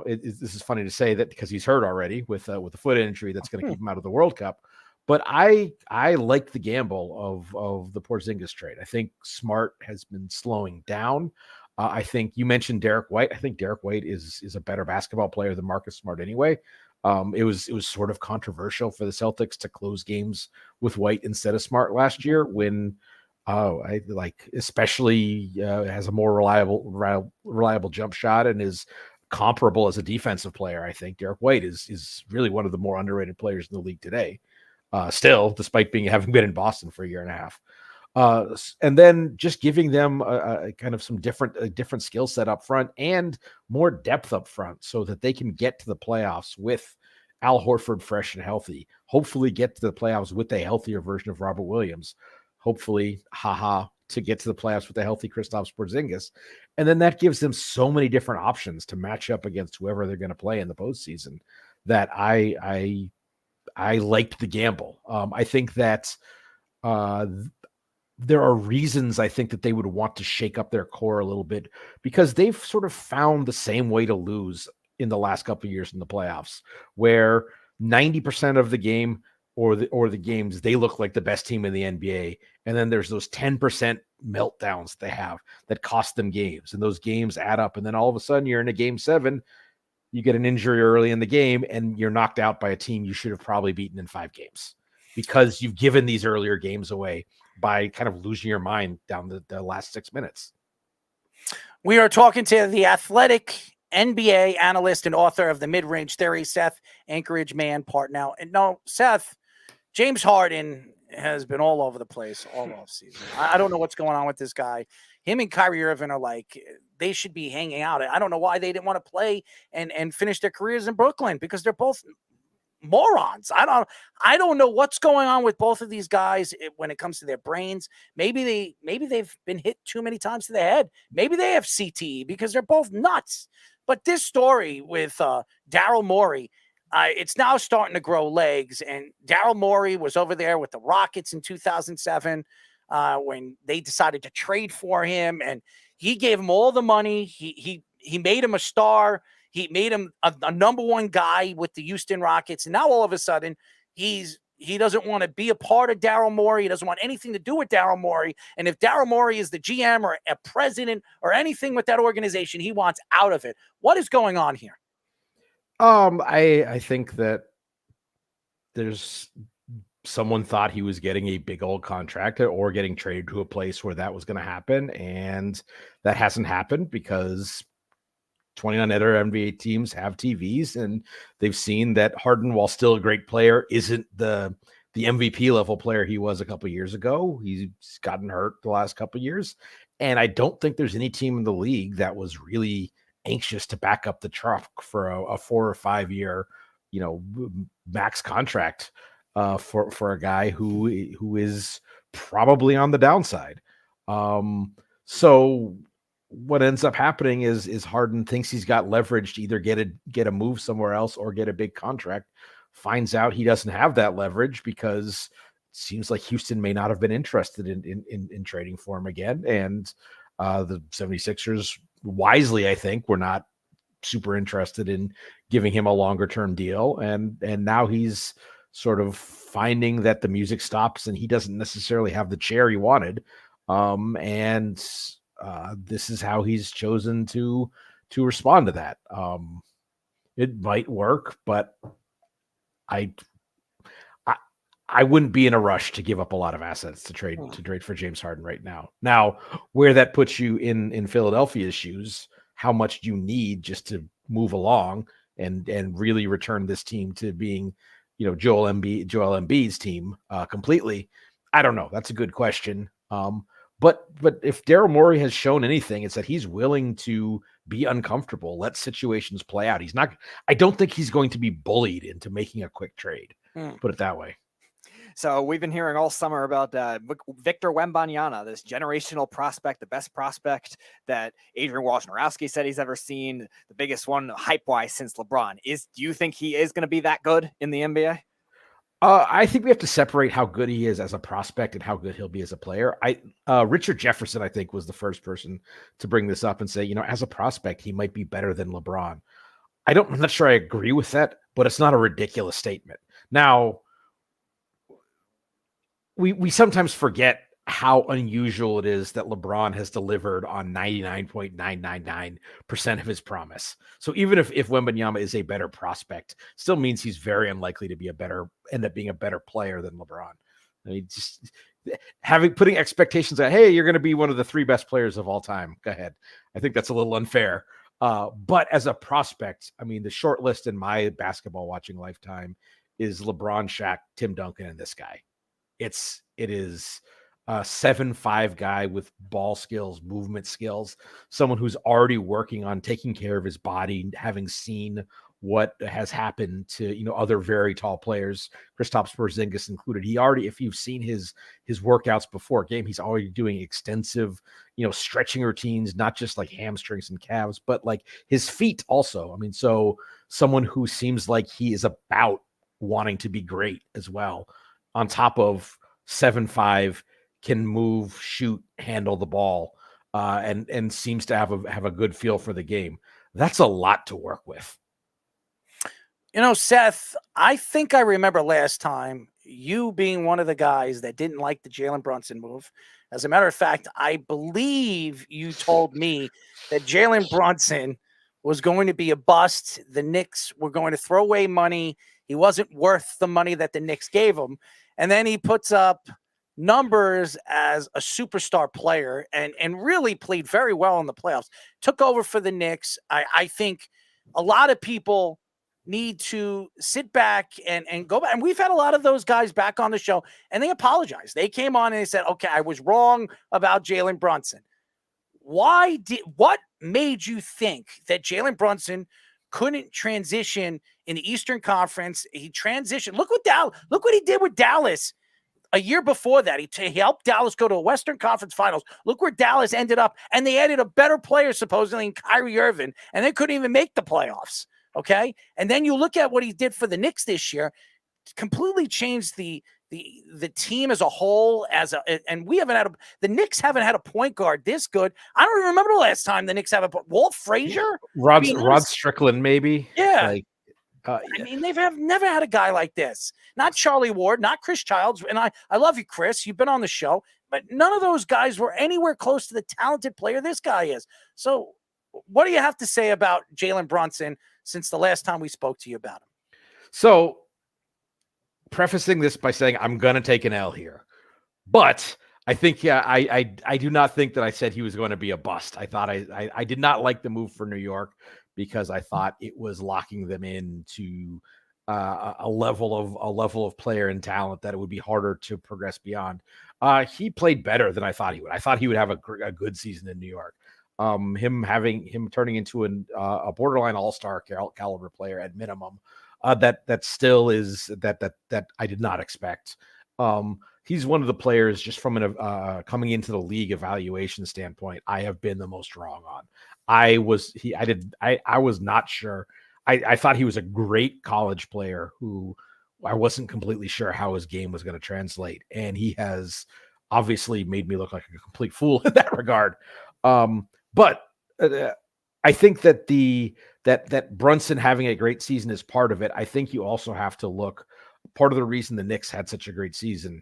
this is funny to say that because he's hurt already with a foot injury that's going to keep him out of the World Cup. But I like the gamble of the Porzingis trade. I think Smart has been slowing down. I think you mentioned Derek White. I think Derek White is a better basketball player than Marcus Smart anyway. It was sort of controversial for the Celtics to close games with White instead of Smart last year when especially has a more reliable jump shot and is comparable as a defensive player. I think Derek White is really one of the more underrated players in the league today. Still, despite having been in Boston for a year and a half. And then just giving them a kind of some different skill set up front and more depth up front so that they can get to the playoffs with Al Horford fresh and healthy. Hopefully get to the playoffs with a healthier version of Robert Williams. Hopefully, to get to the playoffs with a healthy Kristaps Porzingis. And then that gives them so many different options to match up against whoever they're going to play in the postseason that I liked the gamble. I think that there are reasons I think that they would want to shake up their core a little bit because they've sort of found the same way to lose in the last couple of years in the playoffs, where 90% of the game or the games, they look like the best team in the NBA. And then there's those 10% meltdowns they have that cost them games, and those games add up. And then all of a sudden you're in a game 7, you get an injury early in the game and you're knocked out by a team you should have probably beaten in 5 games because you've given these earlier games away by kind of losing your mind down the last 6 minutes. We are talking to the Athletic NBA analyst and author of the Midrange Theory, Seth, Anchorage Man, Partnow. And no, Seth, James Harden has been all over the place all offseason. I don't know what's going on with this guy. Him and Kyrie Irving are like, they should be hanging out. I don't know why they didn't want to play and finish their careers in Brooklyn because they're both morons. I don't know what's going on with both of these guys when it comes to their brains. Maybe they've been hit too many times to the head. Maybe they have CTE because they're both nuts. But this story with Daryl Morey, it's now starting to grow legs. And Daryl Morey was over there with the Rockets in 2007 when they decided to trade for him, and he gave him all the money. He made him a star. He made him a number one guy with the Houston Rockets. And now all of a sudden he doesn't want to be a part of Daryl Morey. He doesn't want anything to do with Daryl Morey. And if Daryl Morey is the GM or a president or anything with that organization, he wants out of it. What is going on here? I think that there's someone thought he was getting a big old contract or getting traded to a place where that was going to happen. And that hasn't happened because 29 other NBA teams have TVs, and they've seen that Harden, while still a great player, isn't the MVP level player he was a couple of years ago. He's gotten hurt the last couple of years. And I don't think there's any team in the league that was really anxious to back up the truck for a 4 or 5 year, max contract for a guy who is probably on the downside. So what ends up happening is Harden thinks he's got leverage to either get a move somewhere else or get a big contract, finds out he doesn't have that leverage because it seems like Houston may not have been interested in trading for him again. And the 76ers wisely, I think, were not super interested in giving him a longer term deal. And now he's sort of finding that the music stops and he doesn't necessarily have the chair he wanted. This is how he's chosen to respond to that. It might work, but I wouldn't be in a rush to give up a lot of assets to trade for James Harden right now. Now, where that puts you in Philadelphia's shoes, how much do you need just to move along and really return this team to being, Joel Embiid's team completely? I don't know. That's a good question. But if Daryl Morey has shown anything, it's that he's willing to be uncomfortable, let situations play out. I don't think he's going to be bullied into making a quick trade. Put it that way. So we've been hearing all summer about Victor Wembanyama, this generational prospect, the best prospect that Adrian Wojnarowski said he's ever seen, the biggest one hype-wise since LeBron. Do you think he is going to be that good in the NBA? I think we have to separate how good he is as a prospect and how good he'll be as a player. Richard Jefferson, I think, was the first person to bring this up and say, as a prospect, he might be better than LeBron. I'm not sure I agree with that, but it's not a ridiculous statement. Now, we sometimes forget how unusual it is that LeBron has delivered on 99.999% of his promise. So even if Wembanyama is a better prospect, still means he's very unlikely to end up being a better player than LeBron. I mean, just putting expectations that, hey, you're going to be one of the 3 best players of all time. Go ahead. I think that's a little unfair. But as a prospect, I mean, the short list in my basketball watching lifetime is LeBron, Shaq, Tim Duncan, and this guy. It is a 7'5" guy with ball skills, movement skills, someone who's already working on taking care of his body, having seen what has happened to, other very tall players, Kristaps Porzingis included. If you've seen his workouts before game, he's already doing extensive, stretching routines, not just like hamstrings and calves, but like his feet also. I mean, so someone who seems like he is about wanting to be great as well, on top of 7'5", can move, shoot, handle the ball, and seems to have a good feel for the game. That's a lot to work with. Seth, I think I remember last time you being one of the guys that didn't like the Jalen Brunson move. As a matter of fact, I believe you told me that Jalen Brunson was going to be a bust. The Knicks were going to throw away money. He wasn't worth the money that the Knicks gave him. And then he puts up numbers as a superstar player and really played very well in the playoffs. Took over for the Knicks. I think a lot of people need to sit back and go back. And we've had a lot of those guys back on the show, and they apologized. They came on and they said, okay, I was wrong about Jalen Brunson. What made you think that Jalen Brunson couldn't transition in the Eastern Conference? He transitioned. Look what he did with Dallas a year before that. He helped Dallas go to a Western Conference Finals. Look where Dallas ended up, and they added a better player supposedly in Kyrie Irving, and they couldn't even make the playoffs. Okay, and then you look at what he did for the Knicks this year, completely changed the team as a whole. And the Knicks haven't had a point guard this good. I don't even remember the last time the Knicks have Walt Frazier, Rod Strickland, maybe. Yeah. I mean, they've never had a guy like this. Not Charlie Ward, not Chris Childs. And I love you, Chris. You've been on the show, but none of those guys were anywhere close to the talented player this guy is. So what do you have to say about Jalen Brunson since the last time we spoke to you about him? So, prefacing this by saying I'm going to take an L here, but I think, I do not think that I said he was going to be a bust. I thought I did not like the move for New York because I thought it was locking them into a level of player and talent that it would be harder to progress beyond. He played better than I thought he would. I thought he would have a good season in New York. Him turning into a borderline all-star caliber player at minimum, that still is that I did not expect. He's one of the players just from an coming into the league evaluation standpoint, I have been the most wrong on. I was not sure. I thought he was a great college player who I wasn't completely sure how his game was going to translate, and he has obviously made me look like a complete fool in that regard. But I think that that Brunson having a great season is part of it. I think you also have to look. Part of the reason the Knicks had such a great season,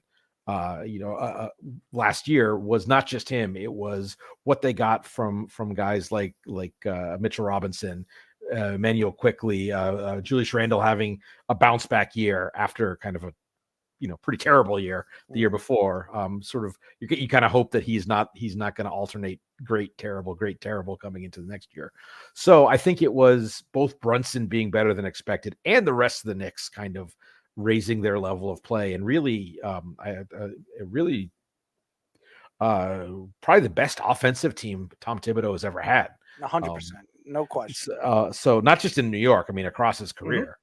last year was not just him. It was what they got from guys like Mitchell Robinson, Emmanuel Quickly, Julius Randle having a bounce back year after kind of a pretty terrible year the year before. You kind of hope that he's not going to alternate great, terrible coming into the next year. So I think it was both Brunson being better than expected and the rest of the Knicks kind of raising their level of play, and really, probably the best offensive team Tom Thibodeau has ever had. 100%, no question. So not just in New York, I mean, across his career.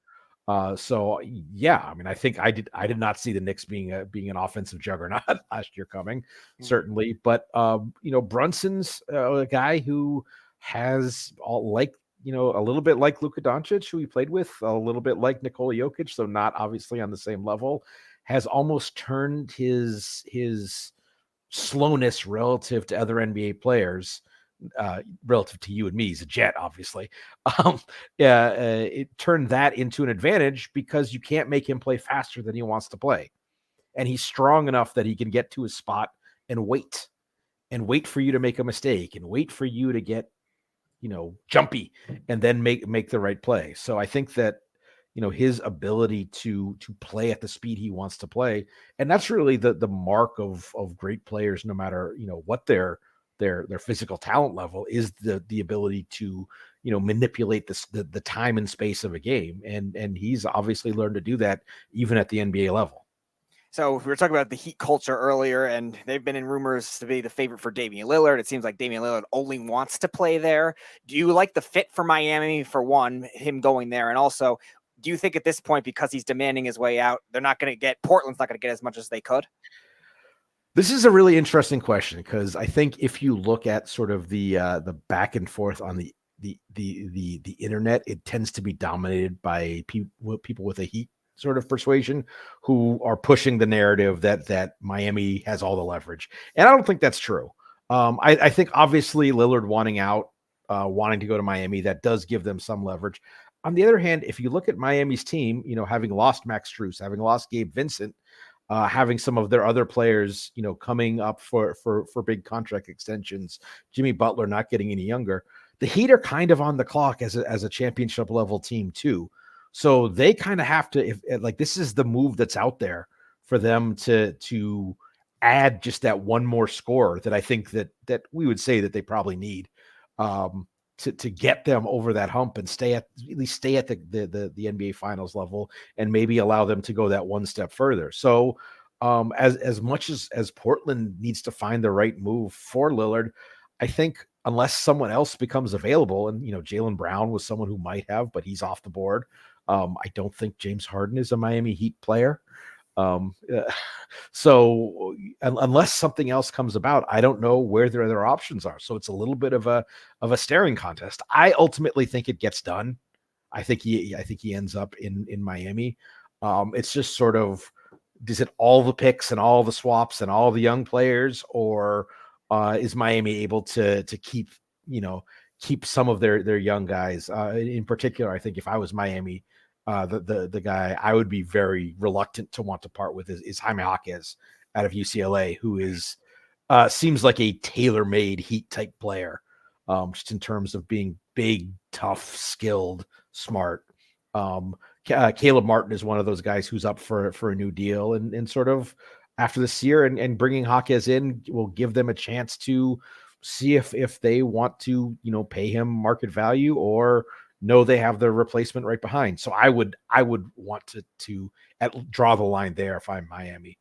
So yeah, I mean, I think I did not see the Knicks being an offensive juggernaut last year coming, certainly. But Brunson's a guy who has a little bit like Luka Doncic, who he played with, a little bit like Nikola Jokic, so not obviously on the same level, has almost turned his slowness relative to other NBA players, relative to you and me. He's a Jet, obviously. It turned that into an advantage because you can't make him play faster than he wants to play. And he's strong enough that he can get to his spot and wait for you to make a mistake and wait for you to get, jumpy and then make the right play. So I think that, his ability to play at the speed he wants to play, and that's really the mark of great players, no matter, what their physical talent level is, the ability to, manipulate the time and space of a game. And he's obviously learned to do that even at the NBA level. So we were talking about the Heat culture earlier, and they've been in rumors to be the favorite for Damian Lillard. It seems like Damian Lillard only wants to play there. Do you like the fit for Miami, for one, him going there? And also, do you think at this point, because he's demanding his way out, Portland's not going to get as much as they could? This is a really interesting question, because I think if you look at sort of the back and forth on the internet, it tends to be dominated by people with a Heat sort of persuasion who are pushing the narrative that Miami has all the leverage. And I don't think that's true. I think obviously Lillard wanting out, wanting to go to Miami, that does give them some leverage. On the other hand, if you look at Miami's team, having lost Max Strus, having lost Gabe Vincent, having some of their other players, coming up for big contract extensions, Jimmy Butler not getting any younger, the Heat are kind of on the clock as a championship level team too. So they kind of have to, if this is the move that's out there for them to add just that one more scorer that I think that we would say that they probably need to get them over that hump and at least stay at the NBA Finals level, and maybe allow them to go that one step further. So as much as Portland needs to find the right move for Lillard, I think unless someone else becomes available, and Jaylen Brown was someone who might have, but he's off the board. I don't think James Harden is a Miami Heat player. So unless something else comes about, I don't know where their other options are. So it's a little bit of a staring contest. I ultimately think it gets done. I think he ends up in Miami. It's just sort of, is it all the picks and all the swaps and all the young players, or is Miami able to keep some of their young guys? In particular, I think if I was Miami, the guy I would be very reluctant to want to part with is Jaime Jaquez out of UCLA, who is seems like a tailor-made Heat type player, just in terms of being big, tough, skilled, smart. Caleb Martin is one of those guys who's up for a new deal, and sort of after this year, and bringing Jaquez in will give them a chance to see if they want to pay him market value, or know they have the replacement right behind. So I would want to draw the line there if I'm Miami.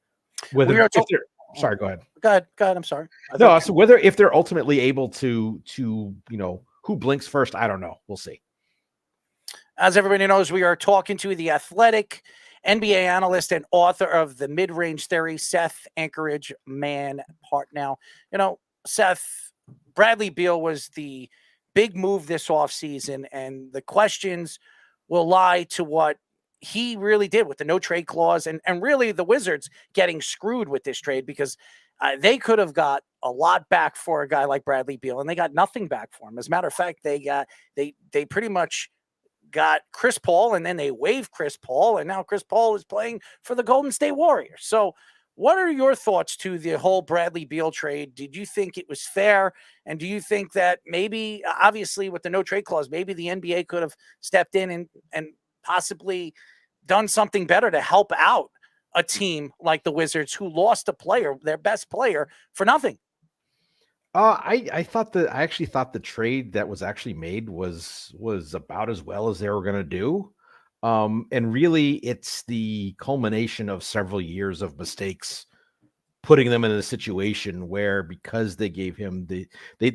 Sorry, go ahead. Go ahead. I'm sorry. So whether if they're ultimately able to who blinks first, I don't know. We'll see. As everybody knows, we are talking to the Athletic NBA analyst and author of the Midrange Theory, Seth Anchorage Man Partnow. Seth, Bradley Beal was the big move this offseason, and the questions will lie to what he really did with the no trade clause, and really the Wizards getting screwed with this trade, because they could have got a lot back for a guy like Bradley Beal, and they got nothing back for him. As a matter of fact, they pretty much got Chris Paul, and then they waived Chris Paul, and now Chris Paul is playing for the Golden State Warriors. So what are your thoughts to the whole Bradley Beal trade? Did you think it was fair? And do you think that maybe, obviously with the no trade clause, maybe the NBA could have stepped in and possibly done something better to help out a team like the Wizards, who lost a player, their best player, for nothing? I actually thought the trade that was actually made was about as well as they were going to do. And really, it's the culmination of several years of mistakes putting them in a situation where, because they gave him they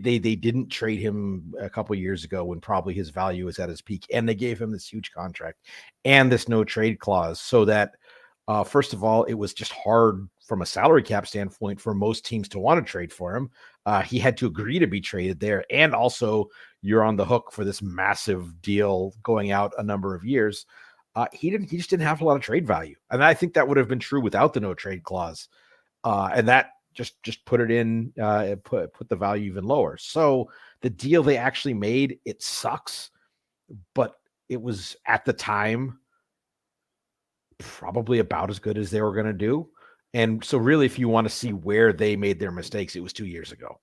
didn't trade him a couple years ago when probably his value was at his peak, and they gave him this huge contract and this no trade clause, so that first of all, it was just hard from a salary cap standpoint for most teams to want to trade for him. He had to agree to be traded there, and also you're on the hook for this massive deal going out a number of years. He just didn't have a lot of trade value, and I think that would have been true without the no trade clause. And that just put it in, put the value even lower. So the deal they actually made, it sucks, but it was at the time probably about as good as they were going to do. And so really, if you want to see where they made their mistakes, it was 2 years ago.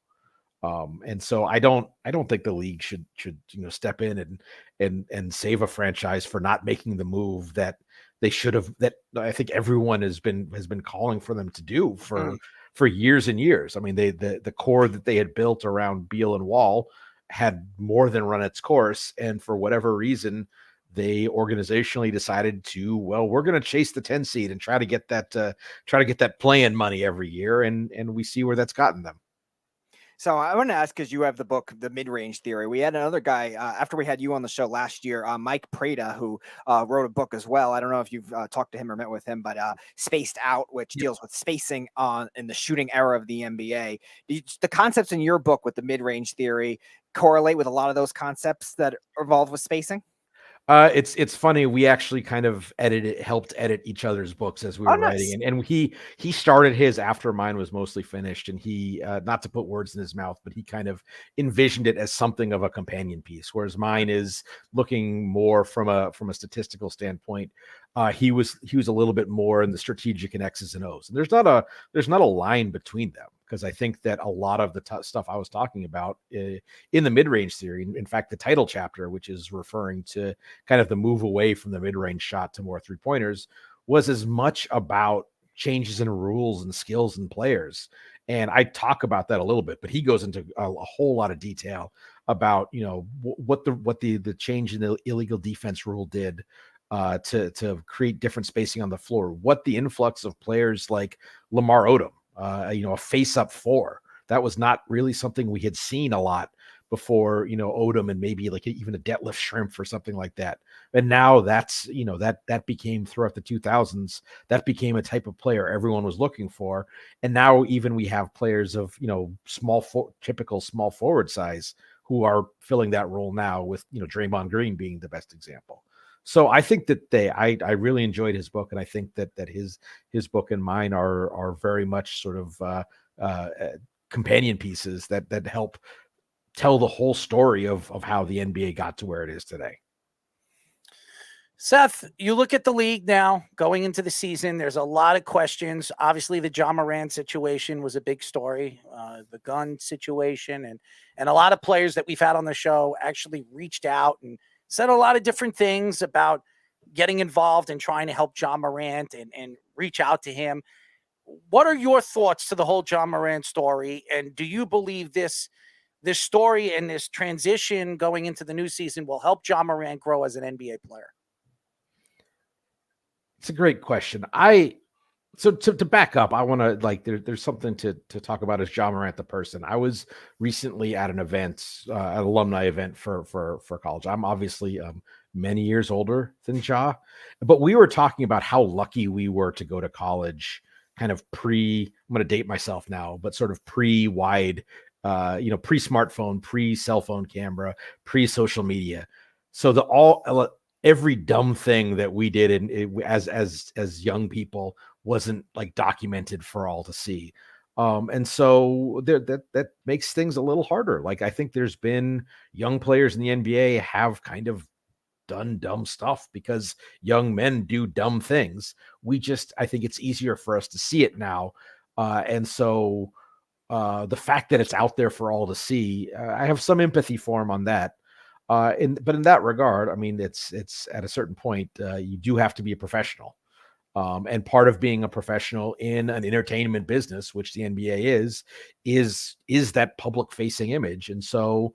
And so I don't think the league should step in and save a franchise for not making the move that they should have, that I think everyone has been calling for them to do for years and years. I mean, the core that they had built around Beal and Wall had more than run its course, and for whatever reason, they organizationally decided to, well, we're going to chase the 10 seed and try to get that play-in money every year, and we see where that's gotten them. So I want to ask, because you have the book, The Midrange Theory. We had another guy after we had you on the show last year, Mike Prada, who wrote a book as well. I don't know if you've talked to him or met with him, but Spaced Out, which deals with spacing in the shooting era of the NBA. The concepts in your book with The Midrange Theory correlate with a lot of those concepts that are involved with spacing? It's funny. We actually kind of helped edit each other's books as we were writing, and he started his after mine was mostly finished, and he not to put words in his mouth, but he kind of envisioned it as something of a companion piece, whereas mine is looking more from a statistical standpoint. He was a little bit more in the strategic and X's and O's, and there's not a line between them, because I think that a lot of the stuff I was talking about in the mid-range theory, in fact, the title chapter, which is referring to kind of the move away from the mid-range shot to more three-pointers, was as much about changes in rules and skills and players. And I talk about that a little bit, but he goes into a whole lot of detail about, what the change in the illegal defense rule did to create different spacing on the floor, what the influx of players like Lamar Odom, a face-up four, that was not really something we had seen a lot before, Odom and maybe like even a deadlift shrimp or something like that. And now that's, that became, throughout the 2000s, that became a type of player everyone was looking for. And now even we have players of, typical small forward size who are filling that role now, with, Draymond Green being the best example. So I think that I really enjoyed his book, and I think that his book and mine are very much sort of companion pieces that help tell the whole story of how the NBA got to where it is today. Seth, you look at the league now going into the season, there's a lot of questions. Obviously, the Ja Morant situation was a big story, the gun situation, and a lot of players that we've had on the show actually reached out and said a lot of different things about getting involved and trying to help Ja Morant and reach out to him. What are your thoughts to the whole Ja Morant story? And do you believe this story and this transition going into the new season will help Ja Morant grow as an NBA player? It's a great question. So to back up, I want to there's something to talk about as Ja Morant the person. I was recently at an event, an alumni event for college. I'm obviously many years older than Ja, but we were talking about how lucky we were to go to college, kind of I'm going to date myself now, but sort of pre-wide, pre-smartphone, pre-cell phone camera, pre-social media. So every dumb thing that we did as young people wasn't like documented for all to see. And so that makes things a little harder. Like, I think there's been young players in the NBA have kind of done dumb stuff because young men do dumb things. I think it's easier for us to see it now. And so the fact that it's out there for all to see, I have some empathy for him on that. But in that regard, I mean, it's at a certain point, you do have to be a professional. And part of being a professional in an entertainment business, which the NBA is that public facing image. And so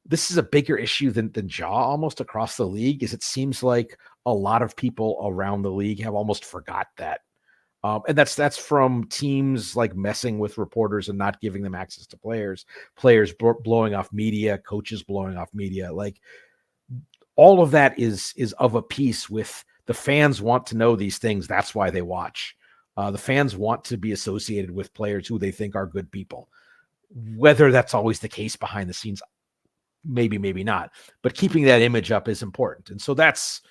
this is a bigger issue than Ja almost across the league, is it seems like a lot of people around the league have almost forgot that. And that's from teams like messing with reporters and not giving them access to players, blowing off media, coaches blowing off media. Like all of that is of a piece with the fans want to know these things. That's why they watch. The fans want to be associated with players who they think are good people. Whether that's always the case behind the scenes, maybe not. But keeping that image up is important. And so that's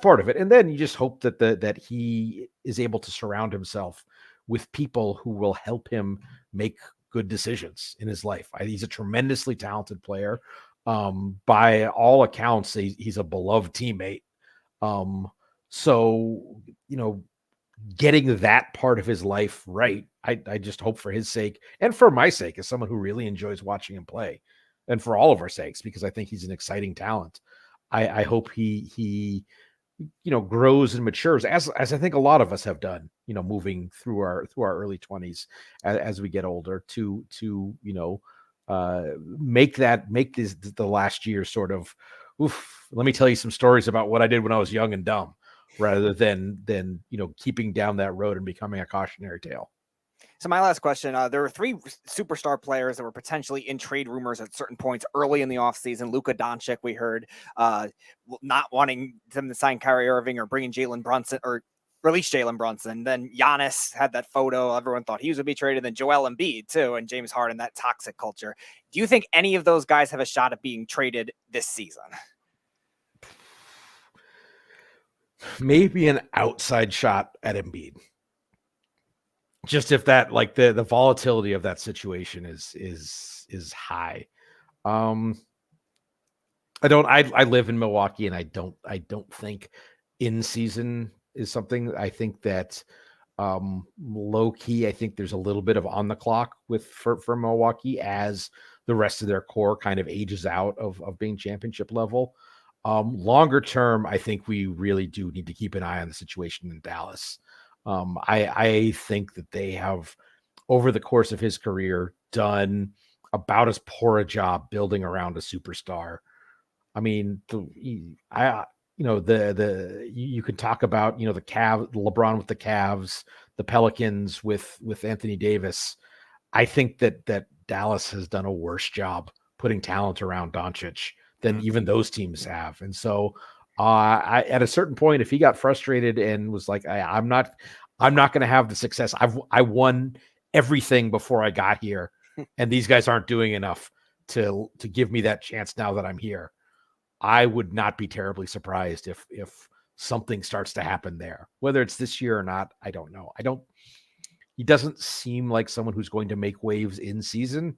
part of it. And then you just hope that he is able to surround himself with people who will help him make good decisions in his life. He's a tremendously talented player. By all accounts, he's a beloved teammate. So, getting that part of his life right, I just hope for his sake and for my sake as someone who really enjoys watching him play, and for all of our sakes, because I think he's an exciting talent. I hope he grows and matures as I think a lot of us have done, moving through our early 20s as we get older to make this the last year sort of, let me tell you some stories about what I did when I was young and dumb, rather than keeping down that road and becoming a cautionary tale. So my last question, there were 3 superstar players that were potentially in trade rumors at certain points early in the offseason. Luka Doncic, we heard, not wanting them to sign Kyrie Irving or bringing Jalen Brunson or release Jalen Brunson. Then Giannis had that photo. Everyone thought he was going to be traded. Then Joel Embiid too, and James Harden, that toxic culture. Do you think any of those guys have a shot at being traded this season? Maybe an outside shot at Embiid. Just if that, like the volatility of that situation is high. I live in Milwaukee, and I don't think in season is something. I think that low key, I think there's a little bit of on the clock for Milwaukee as the rest of their core kind of ages out of being championship level. Longer term, I think we really do need to keep an eye on the situation in Dallas. I think that they have, over the course of his career, done about as poor a job building around a superstar. I mean, you can talk about, the Cavs, LeBron with the Cavs, the Pelicans with Anthony Davis. I think that Dallas has done a worse job putting talent around Doncic than even those teams have. And so at a certain point, if he got frustrated and was like, I'm not going to have the success. I won everything before I got here, and these guys aren't doing enough to give me that chance now that I'm here. I would not be terribly surprised if something starts to happen there. Whether it's this year or not, I don't know. He doesn't seem like someone who's going to make waves in season,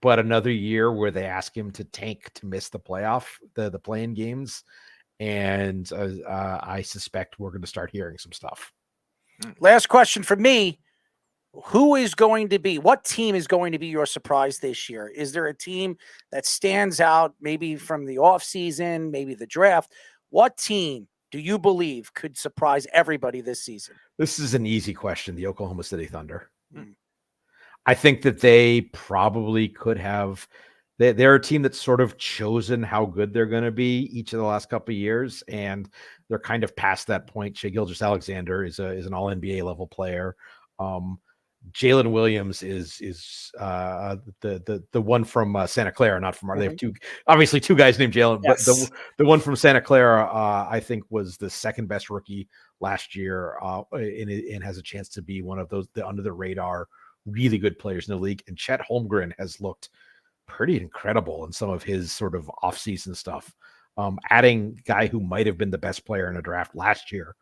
but another year where they ask him to tank to miss the play-in games. And I suspect we're going to start hearing some stuff. Last question for me. What team is going to be your surprise this year? Is there a team that stands out, maybe from the offseason, maybe the draft? What team do you believe could surprise everybody this season? This is an easy question. The Oklahoma City Thunder. I think that they probably could have. They're a team that's sort of chosen how good they're going to be each of the last couple of years, and they're kind of past that point. Shai Gilgeous-Alexander is an All NBA level player. Jalen Williams is the one from Santa Clara, not from. They have two guys named Jalen, yes. But the one from Santa Clara, I think, was the second best rookie last year, and has a chance to be one of those under the radar really good players in the league. And Chet Holmgren has looked pretty incredible in some of his sort of offseason stuff. Adding guy who might have been the best player in a draft last year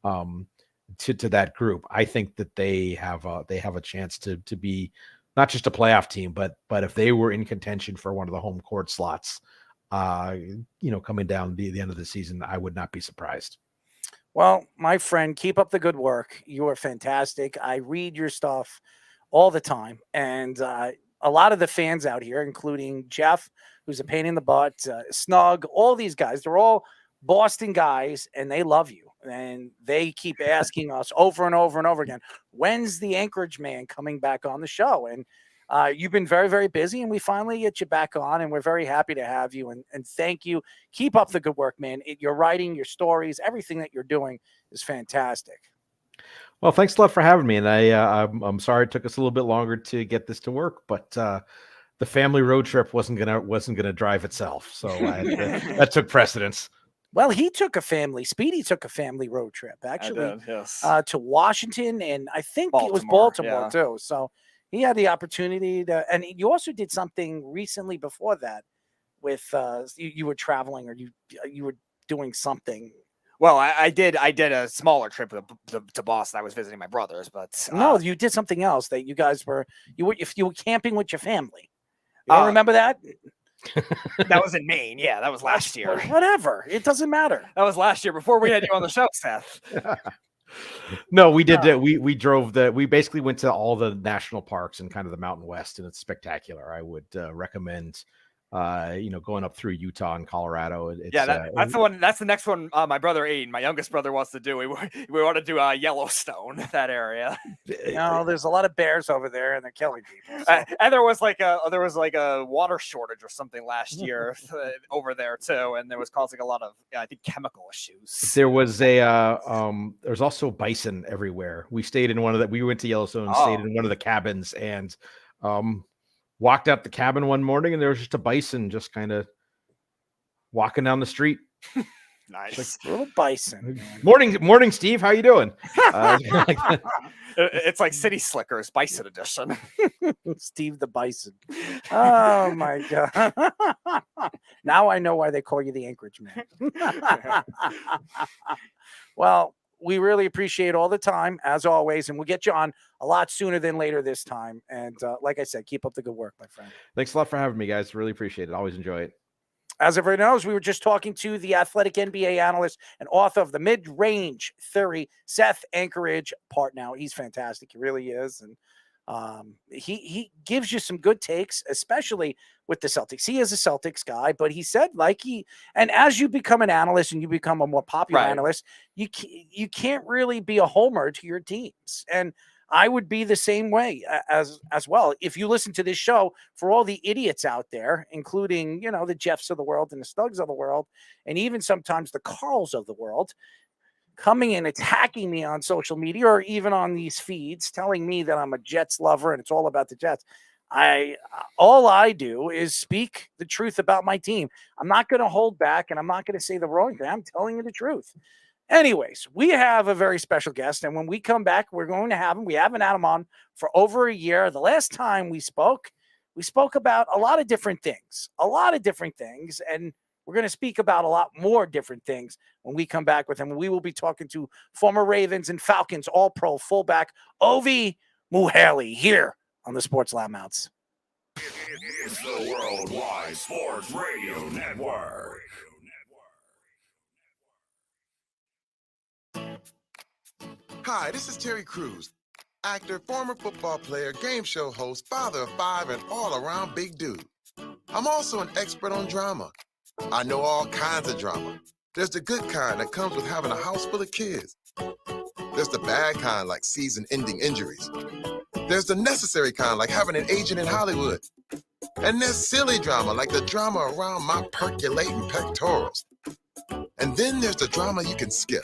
to that group, I think that they have a chance to be not just a playoff team, but if they were in contention for one of the home court slots, coming down the end of the season, I would not be surprised. Well, my friend, keep up the good work. You are fantastic. I read your stuff all the time, and a lot of the fans out here, including Jeff, who's a pain in the butt, Snug, all these guys, they're all Boston guys, and they love you. And they keep asking us over and over and over again, when's the Anchorage Man coming back on the show? And you've been very, very busy, and we finally get you back on, and we're very happy to have you. And thank you. Keep up the good work, man. Your writing, your stories, everything that you're doing is fantastic. Well, thanks a lot for having me, and I'm sorry it took us a little bit longer to get this to work, but the family road trip wasn't gonna drive itself, so that took precedence. Well, Speedy took a family road trip, actually, yes. to Washington, and I think it was Baltimore, Baltimore, too. So he had the opportunity to, and you also did something recently before that with, you were traveling, or you were doing something. Well, I did a smaller trip to Boston. I was visiting my brothers, but No, you did something else that you guys were camping with your family. You don't remember that? That was in Maine. Yeah, that was last year. Whatever. It doesn't matter. That was last year before we had you on the show, Seth. No, we did. We drove we basically went to all the national parks and kind of the Mountain West, and it's spectacular. I would recommend, going up through Utah and Colorado. That's the one. That's the next one. My brother Aiden, my youngest brother, wants to do. We want to do Yellowstone, that area. No, there's a lot of bears over there, and they're killing people. So. And there was like a water shortage or something last year over there too, and there was causing a lot of I think chemical issues. There was there's also bison everywhere. We stayed in we went to Yellowstone and stayed in one of the cabins, and walked out the cabin one morning, and there was just a bison just kind of walking down the street. Nice. Little bison. Morning, Steve. How you doing? It's like City Slickers, Bison Edition. Steve the Bison. Oh, my God. Now I know why they call you the Anchorage Man. Well, we really appreciate all the time, as always, and we'll get you on a lot sooner than later this time. And like I said, keep up the good work, my friend. Thanks a lot for having me, guys. Really appreciate it. Always enjoy it. As everyone knows, we were just talking to the Athletic NBA Analyst and author of the Midrange Theory, Seth Anchorage Partnow. He's fantastic. He really is. And he gives you some good takes, especially with the Celtics. He is a Celtics guy, but he said and as you become an analyst and you become a more popular analyst, you can't really be a homer to your teams. And I would be the same way as well. If you listen to this show, for all the idiots out there, including, the Jeffs of the world and the Stugs of the world, and even sometimes the Carls of the world, coming and attacking me on social media or even on these feeds, telling me that I'm a Jets lover and it's all about the Jets. All I do is speak the truth about my team. I'm not going to hold back, and I'm not going to say the wrong thing. I'm telling you the truth. Anyways, we have a very special guest, and when we come back, we're going to have him. We haven't had him on for over a year. The last time we spoke about a lot of different things, and we're going to speak about a lot more different things when we come back with him. We will be talking to former Ravens and Falcons All-Pro fullback Ovie Mughelli here on the Sports Loudmouths. It's the Worldwide Sports Radio Network. Hi, this is Terry Crews, actor, former football player, game show host, father of 5, and all-around big dude. I'm also an expert on drama. I know all kinds of drama. There's the good kind that comes with having a house full of kids. There's the bad kind, like season-ending injuries. There's the necessary kind, like having an agent in Hollywood. And there's silly drama, like the drama around my percolating pectorals. And then there's the drama you can skip.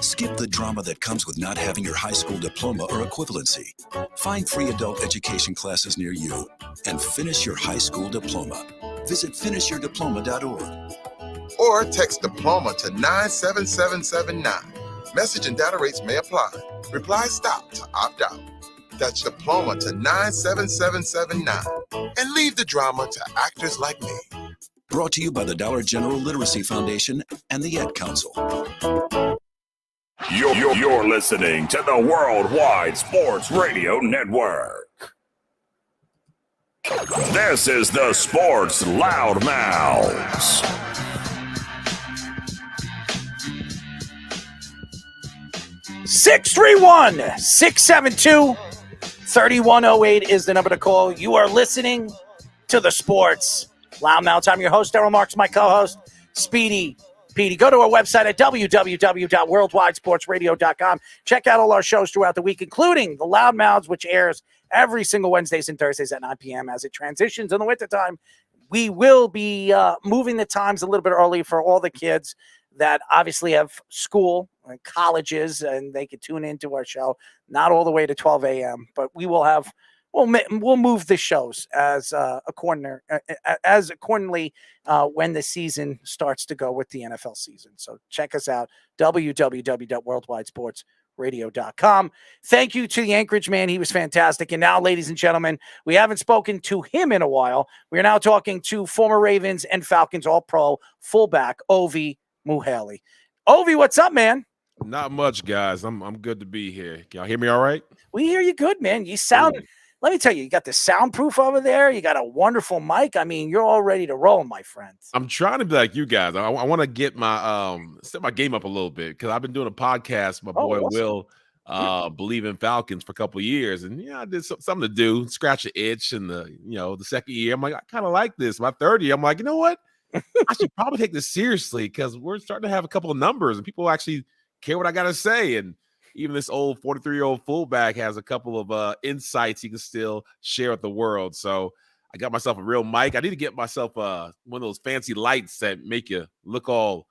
Skip the drama that comes with not having your high school diploma or equivalency. Find free adult education classes near you and finish your high school diploma. Visit finishyourdiploma.org. Or text diploma to 97779. Message and data rates may apply. Reply STOP to opt out. That's diploma to 97779. And leave the drama to actors like me. Brought to you by the Dollar General Literacy Foundation and the Ad Council. You're listening to the Worldwide Sports Radio Network. This is the Sports Loudmouths. (631-672-3108) is the number to call. You are listening to the Sports Loudmouths. I'm your host, Errol Marks, my co-host, Speedy Petey. Go to our website at www.worldwidesportsradio.com. Check out all our shows throughout the week, including the Loudmouths, which airs every single Wednesdays and Thursdays at 9 p.m. As it transitions in the wintertime, we will be moving the times a little bit early for all the kids that obviously have school colleges, and they can tune into our show, not all the way to 12 a.m., but we will have. We'll move the shows as accordingly when the season starts to go with the NFL season. So check us out, www.worldwidesportsradio.com. Thank you to the Anchorage Man. He was fantastic. And now, ladies and gentlemen, we haven't spoken to him in a while. We are now talking to former Ravens and Falcons All-Pro fullback Ovie Mughelli. Ovie, what's up, man? Not much, guys. I'm good to be here. Can y'all hear me all right? We hear you good, man. You sound... Ooh. Let me tell you, you got the soundproof over there. You got a wonderful mic. I mean, you're all ready to roll, my friends. I'm trying to be like you guys. I want to get my set my game up a little bit because I've been doing a podcast. My boy awesome. Will believe in Falcons for a couple of years, and I did something to do, scratch an itch. And the second year, I'm like, I kind of like this. My third year, I'm like, you know what? I should probably take this seriously because we're starting to have a couple of numbers, and people actually care what I got to say. And even this old 43-year-old fullback has a couple of insights he can still share with the world. So I got myself a real mic. I need to get myself one of those fancy lights that make you look all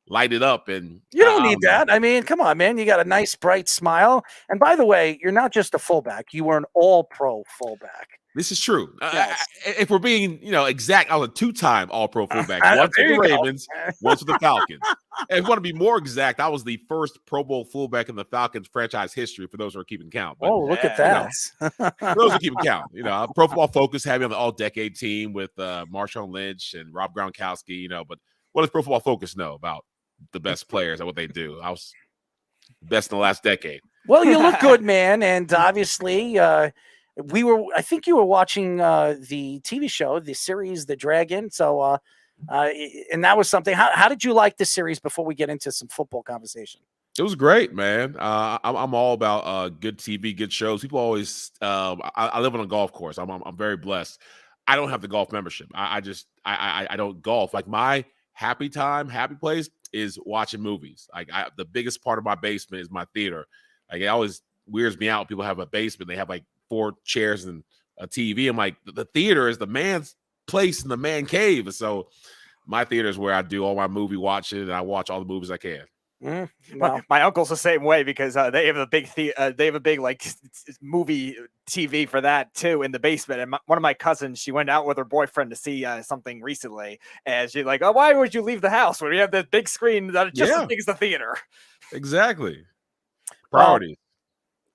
lighted up. And you don't need that. I mean, come on, man. You got a nice, bright smile. And by the way, you're not just a fullback. You were an all-pro fullback. This is true. Yes. If we're being, exact, I was a two-time All-Pro fullback. Once with the Ravens, once with the Falcons. And if you want to be more exact, I was the first Pro Bowl fullback in the Falcons franchise history for those who are keeping count. But, look at that. For those who are keeping count. Pro Football Focus had me on the all-decade team with Marshawn Lynch and Rob Gronkowski, but what does Pro Football Focus know about the best players and what they do? I was best in the last decade. Well, you look good, man. And obviously, I think you were watching the TV show, the series, The Dragon. So, and that was something. How did you like the series before we get into some football conversation? It was great, man. I'm all about good TV, good shows. People always, I live on a golf course. I'm very blessed. I don't have the golf membership. I don't golf. Like my happy place is watching movies. Like the biggest part of my basement is my theater. Like it always weirds me out. People have a basement. They have like 4 chairs and a TV. I'm like, the theater is the man's place in the man cave. So my theater is where I do all my movie watching, and I watch all the movies I can. My uncle's the same way because they have a big like movie TV for that too in the basement. And one of my cousins, she went out with her boyfriend to see something recently, and she's like, "Oh, why would you leave the house when we have that big screen that just as big as the theater?" Exactly. Priorities.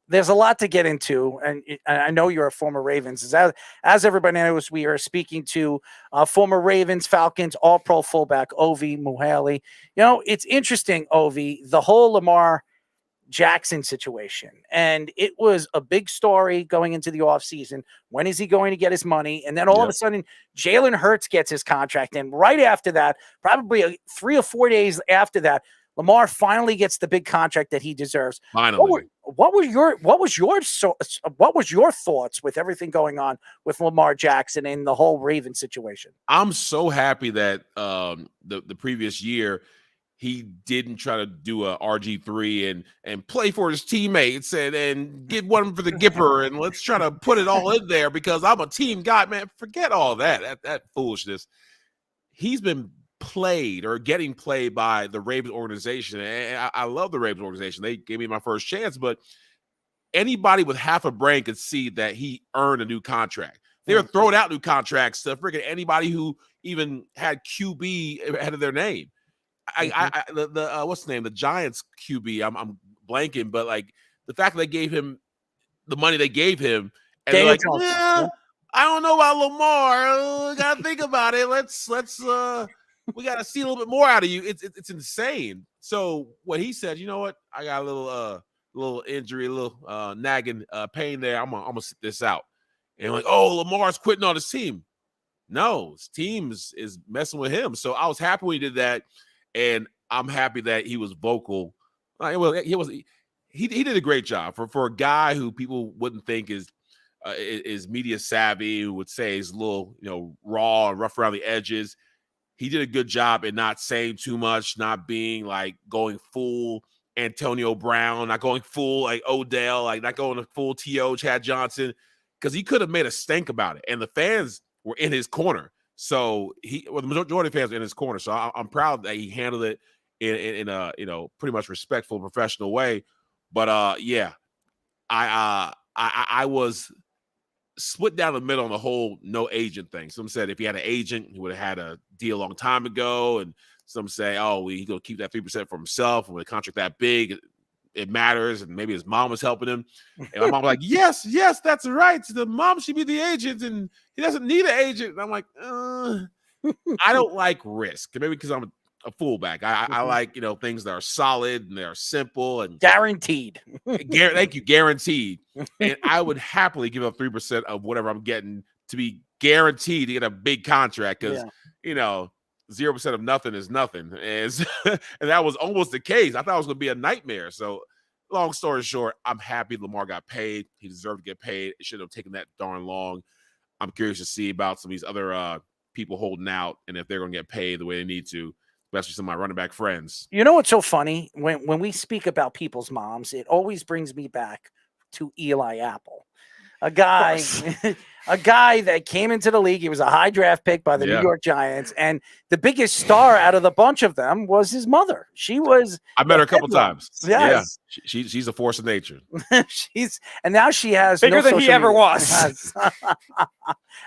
There's a lot to get into, and I know you're a former Ravens. As everybody knows, we are speaking to former Ravens, Falcons, All-Pro fullback Ovie Mughelli. It's interesting, Ovie, the whole Lamar Jackson situation, and it was a big story going into the offseason. When is he going to get his money? And then all of a sudden, Jalen Hurts gets his contract, and right after that, probably 3 or 4 days after that, Lamar finally gets the big contract that he deserves. Finally. What was your thoughts with everything going on with Lamar Jackson and the whole Ravens situation? I'm so happy that the previous year he didn't try to do a RG3 and play for his teammates and get one for the Gipper and let's try to put it all in there because I'm a team guy, man. Forget all that foolishness. He's been played or getting played by the Ravens organization. And I love the Ravens organization. They gave me my first chance, but anybody with half a brain could see that he earned a new contract. They're throwing out new contracts to freaking anybody who even had QB ahead of their name. What's the name? The Giants QB. I'm blanking, but like the fact that they gave him the money they gave him, and they're like, I don't know about Lamar. Gotta think about it. Let's we got to see a little bit more out of you. It's insane. So what he said, you know what? I got a little injury, a little nagging pain there. I'm gonna sit this out. And like, oh, Lamar's quitting on his team. No, his team is messing with him. So I was happy when he did that, and I'm happy that he was vocal. He did a great job for a guy who people wouldn't think is media savvy, who would say he's a little raw and rough around the edges. He did a good job in not saying too much, not being like going full Antonio Brown, not going full like Odell, like not going full T.O. Chad Johnson, because he could have made a stink about it. And the fans were in his corner. So the majority of fans were in his corner. So I'm proud that he handled it in a pretty much respectful, professional way. But I was split down the middle on the whole no agent thing. Some said if he had an agent, he would have had a deal a long time ago, and some say, oh, he's going to keep that 3% for himself. And with a contract that big, it matters, and maybe his mom was helping him. And my mom was like, yes, that's right. The mom should be the agent, and he doesn't need an agent. And I'm like, I don't like risk. Maybe because I'm a fullback. I like, things that are solid and they're simple and guaranteed. Thank you, guaranteed. And I would happily give up 3% of whatever I'm getting to be guaranteed to get a big contract because, 0% of nothing is nothing. And that was almost the case. I thought it was going to be a nightmare. So long story short, I'm happy Lamar got paid. He deserved to get paid. It shouldn't have taken that darn long. I'm curious to see about some of these other people holding out and if they're going to get paid the way they need to, especially some of my running back friends. You know what's so funny? When we speak about people's moms, it always brings me back to Eli Apple, a guy that came into the league. He was a high draft pick by the New York Giants, and the biggest star out of the bunch of them was his mother. She was. I met her a couple times. Yes. Yeah, she's a force of nature. And now she has bigger no than he ever was.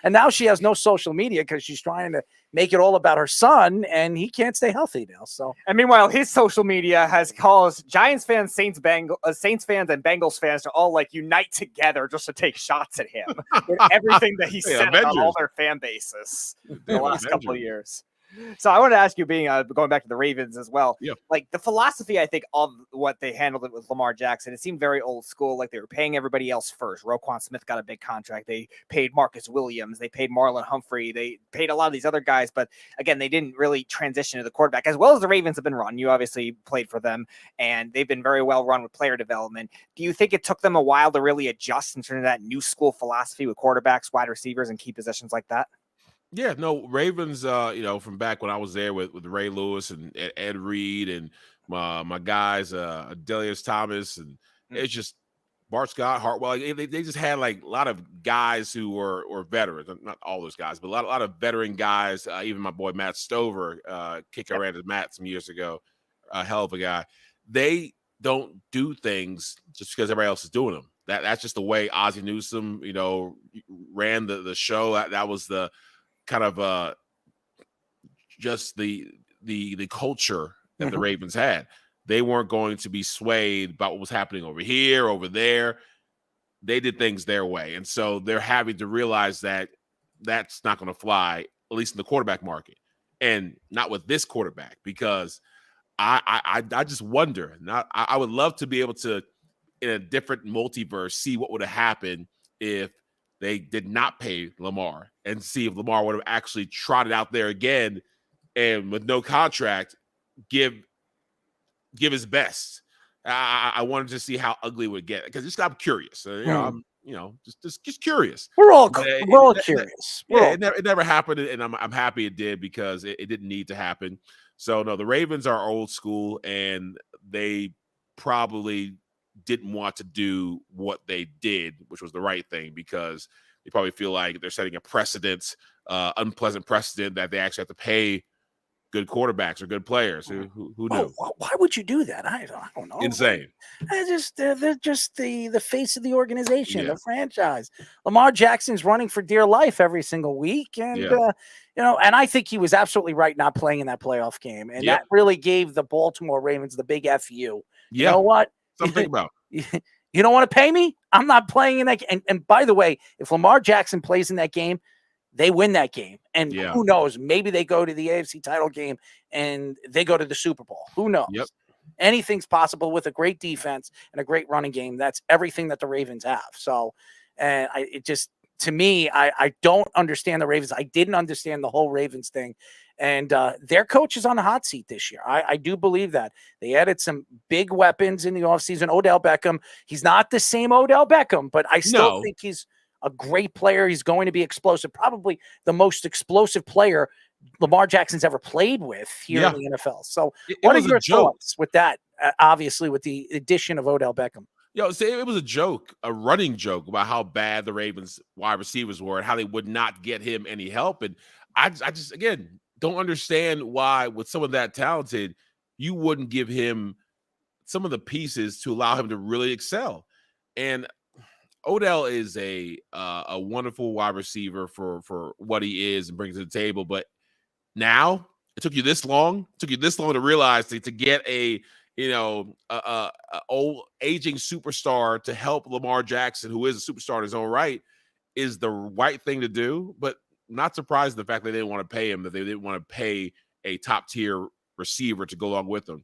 And now she has no social media because she's trying to make it all about her son, and he can't stay healthy now. So, and meanwhile, his social media has caused Giants fans, Saints fans, and Bengals fans to all unite together just to take shots at him with everything that he said about all their fan bases in the last couple of years. So I want to ask you, being going back to the Ravens as well, like the philosophy, I think, of what they handled it with Lamar Jackson, it seemed very old school. Like they were paying everybody else first. Roquan Smith got a big contract. They paid Marcus Williams. They paid Marlon Humphrey. They paid a lot of these other guys. But again, they didn't really transition to the quarterback as well as the Ravens have been run. You obviously played for them, and they've been very well run with player development. Do you think it took them a while to really adjust in terms of that new school philosophy with quarterbacks, wide receivers, and key positions like that? Yeah, no, Ravens, from back when I was there with Ray Lewis and Ed Reed and my guys, Delius Thomas, and it's just Bart Scott, Hartwell. They just had a lot of guys who were veterans. Not all those guys, but a lot of veteran guys. Even my boy Matt Stover, kicker ran at Matt some years ago, a hell of a guy. They don't do things just because everybody else is doing them. That's just the way Ozzie Newsome, ran the show. That was the kind of just the culture that the Ravens had. They weren't going to be swayed about what was happening over here, over there. They did things their way. And so they're having to realize that that's not going to fly, at least in the quarterback market, and not with this quarterback, because I just wonder. I would love to be able to, in a different multiverse, see what would have happened if they did not pay Lamar, and see if Lamar would have actually trotted out there again and with no contract, give his best. I wanted to see how ugly it would get, because I'm curious. I'm just curious. We're all curious. It never happened, and I'm happy it did, because it didn't need to happen. So no, the Ravens are old school, and they probably didn't want to do what they did, which was the right thing, because they probably feel like they're setting a precedent, unpleasant precedent, that they actually have to pay good quarterbacks or good players. Who knew? Why would you do that? I don't know. Insane. They're just the face of the organization, the franchise. Lamar Jackson's running for dear life every single week, and and I think he was absolutely right not playing in that playoff game, and that really gave the Baltimore Ravens the big F you. You know what? Something about. You don't want to pay me? I'm not playing in that game. And by the way, if Lamar Jackson plays in that game, they win that game. And who knows? Maybe they go to the AFC title game and they go to the Super Bowl. Who knows? Yep. Anything's possible with a great defense and a great running game. That's everything that the Ravens have. So, to me, I don't understand the Ravens. I didn't understand the whole Ravens thing. And their coach is on the hot seat this year. I do believe that. They added some big weapons in the offseason. Odell Beckham. He's not the same Odell Beckham, but I still think he's a great player. He's going to be explosive. Probably the most explosive player Lamar Jackson's ever played with here in the NFL. So what are your thoughts with that, obviously, with the addition of Odell Beckham? It was a joke, a running joke about how bad the Ravens wide receivers were and how they would not get him any help. And I just, again, don't understand why, with someone that talented, you wouldn't give him some of the pieces to allow him to really excel. And Odell is a wonderful wide receiver for what he is and brings to the table. But now it took you this long. It took you this long to realize to get a old aging superstar to help Lamar Jackson, who is a superstar in his own right, is the right thing to do. But not surprised at the fact that they didn't want to pay him, that they didn't want to pay a top tier receiver to go along with him.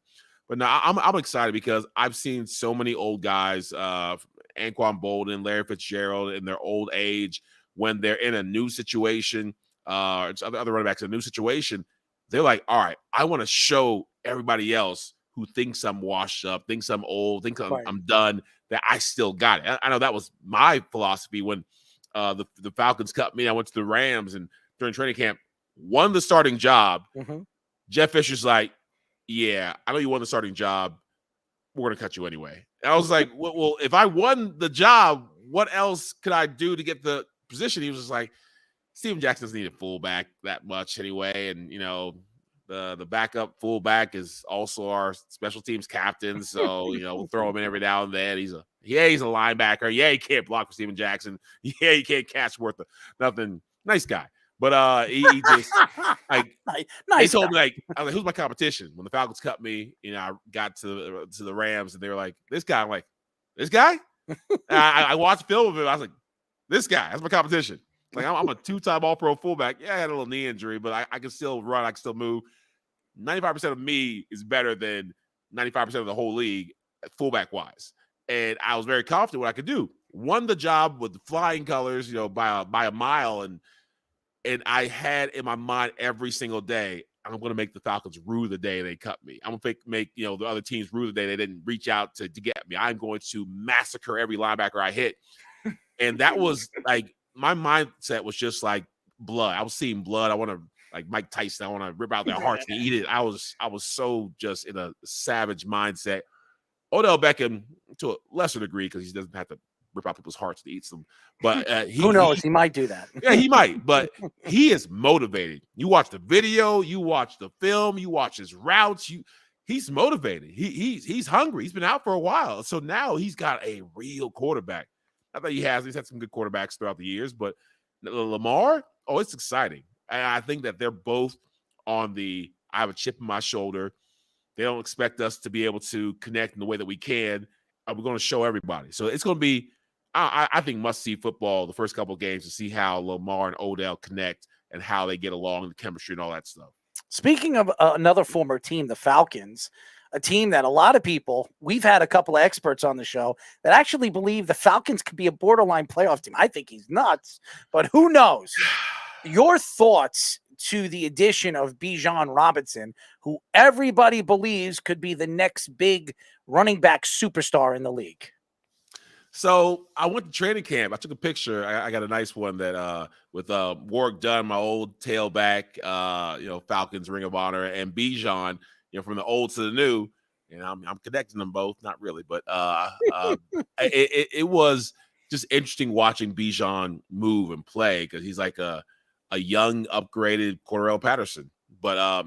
But now I'm excited because I've seen so many old guys, Anquan Bolden, Larry Fitzgerald, in their old age, when they're in a new situation, it's other running backs in a new situation, they're like, all right, I want to show everybody else who thinks I'm washed up, thinks I'm old, thinks I'm done, that I still got it. I know that was my philosophy when the Falcons cut me. I went to the Rams and during training camp, won the starting job. Jeff Fisher's like, yeah, I know you won the starting job. We're going to cut you anyway. And I was like, well, if I won the job, what else could I do to get the position? He was just like, Steven Jackson doesn't need a fullback that much anyway. And, the backup fullback is also our special teams captain. So, we'll throw him in every now and then. He's a linebacker. Yeah, he can't block for Steven Jackson. Yeah, he can't catch worth of nothing. Nice guy. But he just like they told me I was like, who's my competition? When the Falcons cut me, I got to the Rams and they were like, this guy. I'm like, this guy? I watched film of him. I was like, this guy, that's my competition. Like I'm a 2-time All-Pro fullback. Yeah, I had a little knee injury, but I can still run. I can still move. 95% of me is better than 95% of the whole league, fullback wise. And I was very confident what I could do. Won the job with the flying colors, by a mile. And I had in my mind every single day, I'm going to make the Falcons rue the day they cut me. I'm going to make the other teams rue the day they didn't reach out to get me. I'm going to massacre every linebacker I hit. And that was like, my mindset was just like blood. I was seeing blood. I want to, like Mike Tyson, I want to rip out their hearts and eat it. I was so just in a savage mindset. Odell Beckham, to a lesser degree, because he doesn't have to rip out people's hearts to eat them. But who knows? He might do that. Yeah, he might. But he is motivated. You watch the video, you watch the film, you watch his routes. He's motivated. He's hungry. He's been out for a while. So now he's got a real quarterback. Not that he's had some good quarterbacks throughout the years, but Lamar, it's exciting. And I think that they're both on I have a chip in my shoulder. They don't expect us to be able to connect in the way that we can. We're going to show everybody. So it's going to be, I think, must-see football the first couple of games to see how Lamar and Odell connect and how they get along, the chemistry and all that stuff. Speaking of another former team, the Falcons, a team that a lot of people, we've had a couple of experts on the show that actually believe the Falcons could be a borderline playoff team. I think he's nuts, but who knows? Your thoughts to the addition of Bijan Robinson, who everybody believes could be the next big running back superstar in the league. So I went to training camp. I took a picture. I got a nice one that with Warwick Dunn, my old tailback, Falcons Ring of Honor, and Bijan, from the old to the new. And I'm connecting them both, not really, but it was just interesting watching Bijan move and play because he's like a young, upgraded Cordarrelle Patterson. But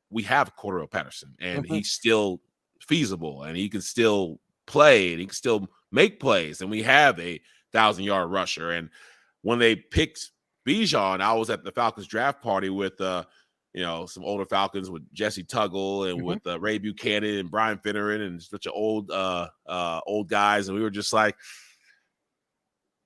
we have Cordarrelle Patterson, and he's still feasible, and he can still play, and he can still make plays. And we have a 1,000-yard rusher. And when they picked Bijan, I was at the Falcons draft party with some older Falcons with Jesse Tuggle and with Ray Buchanan and Brian Finneran and such old guys. And we were just like,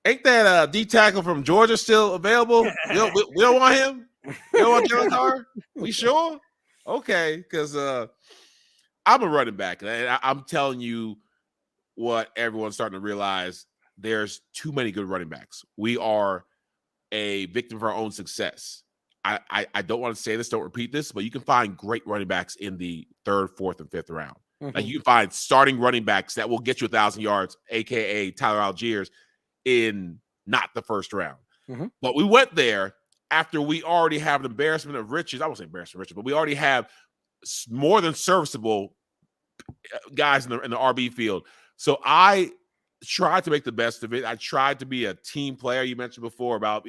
ain't that D tackle from Georgia still available? We don't want him? We don't want Jalen Carr? We sure? Okay, because I'm a running back. And I'm telling you what everyone's starting to realize. There's too many good running backs. We are a victim of our own success. I don't want to say this, don't repeat this, but you can find great running backs in the 3rd, 4th, and 5th round. Like you can find starting running backs that will get you 1,000 yards, aka Tyler Algiers, in not the 1st round. But we went there after we already have an embarrassment of riches. I won't say embarrassment of riches, but we already have more than serviceable guys in the RB field. So I tried to make the best of it. I tried to be a team player. You mentioned before about,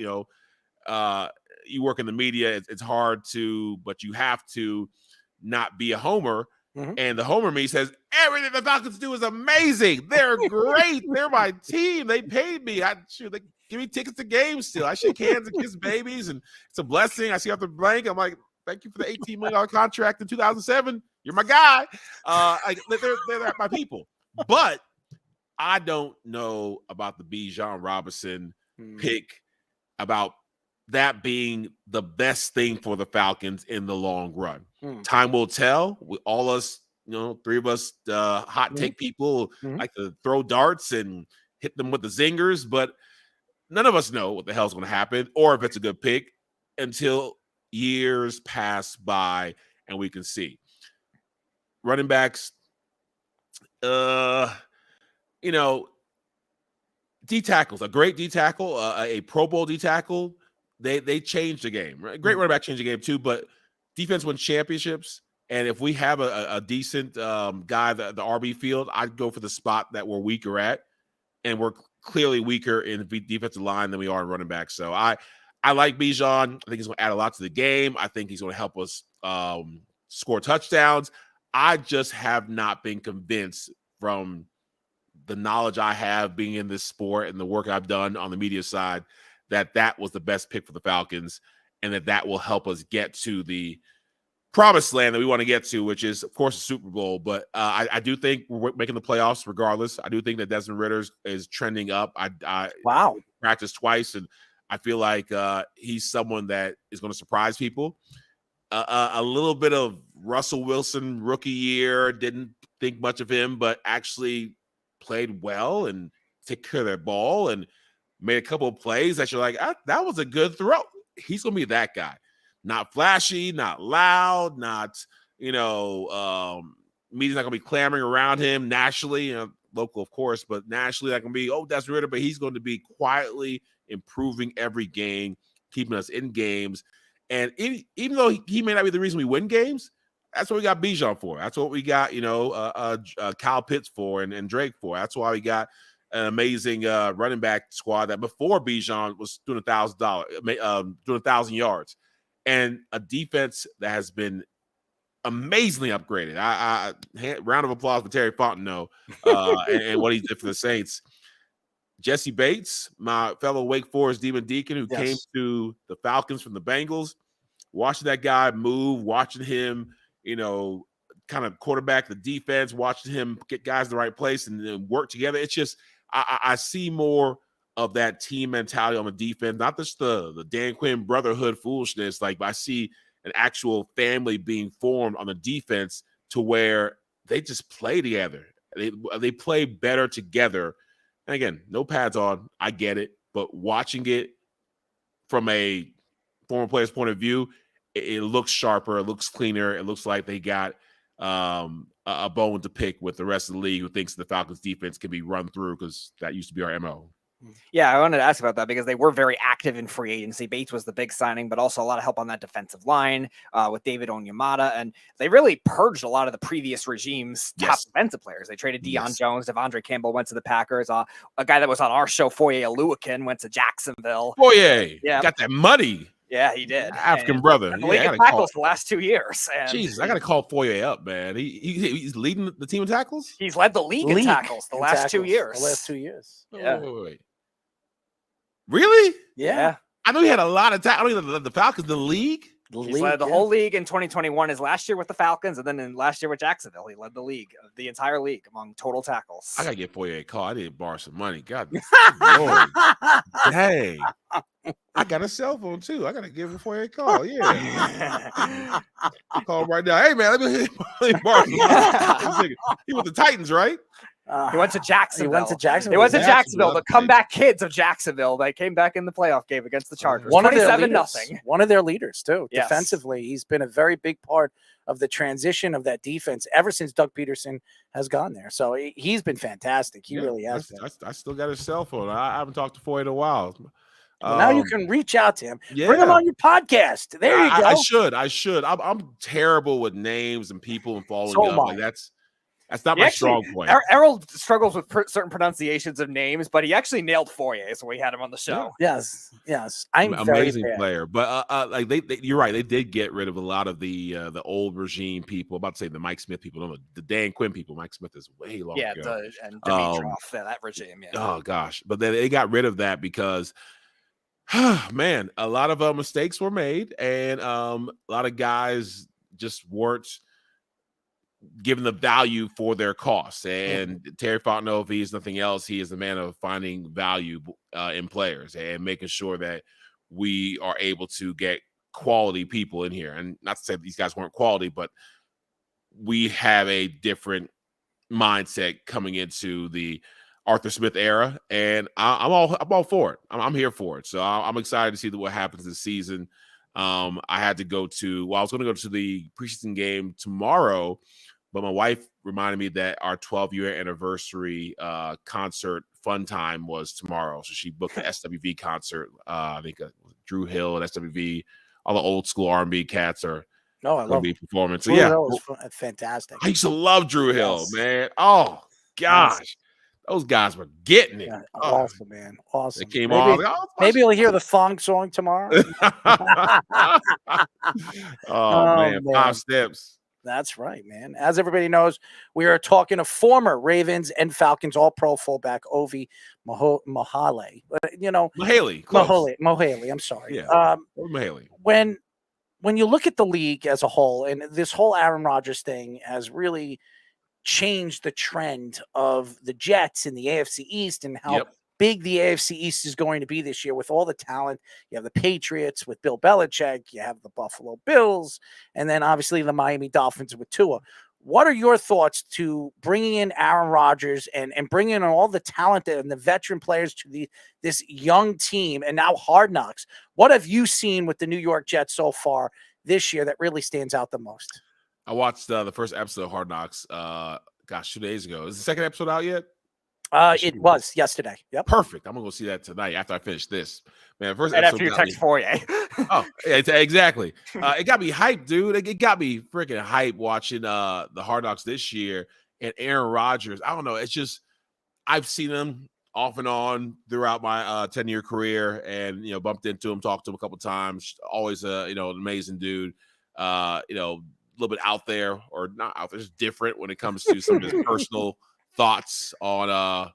you work in the media. It's hard to, but you have to not be a homer. And the homer me says, everything the Falcons do is amazing. They're great. They're my team. They paid me. They give me tickets to games still. I shake hands and kiss babies, and it's a blessing. I see off the blank. I'm like, thank you for the $18 million contract in 2007. You're my guy. They're my people. But I don't know about the Bijan Robinson pick, about that being the best thing for the Falcons in the long run. Time will tell. All us, three of us hot take people like to throw darts and hit them with the zingers, but none of us know what the hell's going to happen or if it's a good pick until years pass by and we can see. Running backs, D tackles, a great D tackle, a Pro Bowl D tackle. They changed the game. Right? Great running back changed the game too, but defense wins championships. And if we have a decent guy, the RB field, I'd go for the spot that we're weaker at, and we're clearly weaker in the defensive line than we are in running back. So I like Bijan. I think he's going to add a lot to the game. I think he's going to help us score touchdowns. I just have not been convinced from the knowledge I have being in this sport and the work I've done on the media side that was the best pick for the Falcons, and that will help us get to the promised land that we want to get to, which is, of course, the Super Bowl. But I do think we're making the playoffs regardless. I do think that Desmond Ridder is trending up. I practiced twice, and I feel like he's someone that is going to surprise people. A little bit of Russell Wilson rookie year, didn't think much of him, but actually played well and took care of their ball and made a couple of plays that you're like, that was a good throw. He's going to be that guy. Not flashy, not loud, not, media's not going to be clamoring around him nationally, local, of course, but nationally, that can be, that's Ritter, but he's going to be quietly improving every game, keeping us in games. And even though he may not be the reason we win games, that's what we got Bijan for. That's what we got, Kyle Pitts for and Drake for. That's why we got an amazing running back squad that before Bijan was doing 1,000 yards, and a defense that has been amazingly upgraded. Round of applause for Terry Partnow and what he did for the Saints. Jesse Bates, my fellow Wake Forest Demon Deacon, who came to the Falcons from the Bengals, watching that guy move, watching him, kind of quarterback the defense, watching him get guys in the right place and then work together. It's just, I see more of that team mentality on the defense, not just the Dan Quinn brotherhood foolishness. Like, I see an actual family being formed on the defense to where they just play together. They play better together. And again, no pads on. I get it. But watching it from a former player's point of view, it looks sharper. It looks cleaner. It looks like they got a bone to pick with the rest of the league who thinks the Falcons defense can be run through, because that used to be our MO. Yeah, I wanted to ask about that because they were very active in free agency. Bates was the big signing, but also a lot of help on that defensive line with David Onyemata. And they really purged a lot of the previous regime's top defensive players. They traded Deion Jones. Devondre Campbell went to the Packers. A guy that was on our show, Foye Oluwakin, went to Jacksonville. Foye, got that money. Yeah, he did. African brother. The league in tackles the last 2 years. Jesus, I got to call Foye up, man. He's leading the team in tackles? He's led the league in tackles the last 2 years. The last 2 years. Yeah. Wait. Really? Yeah. I know he had a lot of tackles. I know the Falcons, the league. He's led the whole league in 2021. His last year with the Falcons, and then in last year with Jacksonville, he led the league, the entire league among total tackles. I gotta get Foye a call. I need to borrow some money. God, Lord. Hey, I got a cell phone too. I gotta give Foye a call. Yeah, call him right now. Hey man, let me borrow some money. He with the Titans, right? He went to Jacksonville. He went to Jacksonville. They went to Jacksonville. The comeback kids of Jacksonville. They came back in the playoff game against the Chargers. 27-0. One of their leaders, too. Yes. Defensively, he's been a very big part of the transition of that defense ever since Doug Peterson has gone there. So he's been fantastic. He really has been. I still got his cell phone. I haven't talked to Foye in a while. Well, now you can reach out to him. Yeah. Bring him on your podcast. There you go. I should. I'm terrible with names and people and following up. Like That's not He my actually- strong point. Errol struggles with certain pronunciations of names, but he actually nailed Foye, so we had him on the show. Yes. I'm Amazing very bad. player, but like they, you're right. They did get rid of a lot of the old regime people. I'm about to say the Mike Smith people, no, the Dan Quinn people. Mike Smith is way long Yeah, ago. and Dimitrov, that regime. Yeah. Oh gosh, but then they got rid of that because, man, a lot of mistakes were made, and a lot of guys just weren't given the value for their costs. And Terry Partnow, if he is nothing else, he is the man of finding value in players and making sure that we are able to get quality people in here. And not to say these guys weren't quality, but we have a different mindset coming into the Arthur Smith era, and I'm all for it. I'm here for it. So I'm excited to see what happens this season. I had to go to, I was going to go to the preseason game tomorrow, but my wife reminded me that our 12-year anniversary concert fun time was tomorrow. So she booked the SWV concert. I think Drew Hill and SWV, all the old school R&B cats are going to be performing. So Drew yeah, Hill is fantastic. I used to love Drew Hill, man. Oh gosh, those guys were getting it. Yeah, awesome, man. Awesome. They came maybe, on. Like, maybe you'll hear the thong song tomorrow. Oh man, 5 steps. That's right, man. As everybody knows, we are talking to former Ravens and Falcons All-Pro fullback Ovie Mughelli. Mughelli. I'm sorry. Yeah, Mughelli. When you look at the league as a whole, and this whole Aaron Rodgers thing has really changed the trend of the Jets in the AFC East and how big the AFC East is going to be this year with all the talent. You have the Patriots with Bill Belichick, you have the Buffalo Bills, and then obviously the Miami Dolphins with Tua. What are your thoughts to bringing in Aaron Rodgers and bringing in all the talent and the veteran players to this young team and now Hard Knocks? What have you seen with the New York Jets so far this year that really stands out the most? I watched the first episode of Hard Knocks, 2 days ago. Is the second episode out yet? It was yesterday. Yep. Perfect. I'm gonna go see that tonight after I finish this. Man, first And episode after you got text me- Foye. Oh, yeah, exactly. It got me hyped, dude. It got me freaking hyped watching the Hard Knocks this year and Aaron Rodgers. I don't know. It's just I've seen him off and on throughout my 10-year career, and bumped into him, talked to him a couple times. Always an amazing dude. A little bit out there, or not out there, just different when it comes to some of his personal thoughts on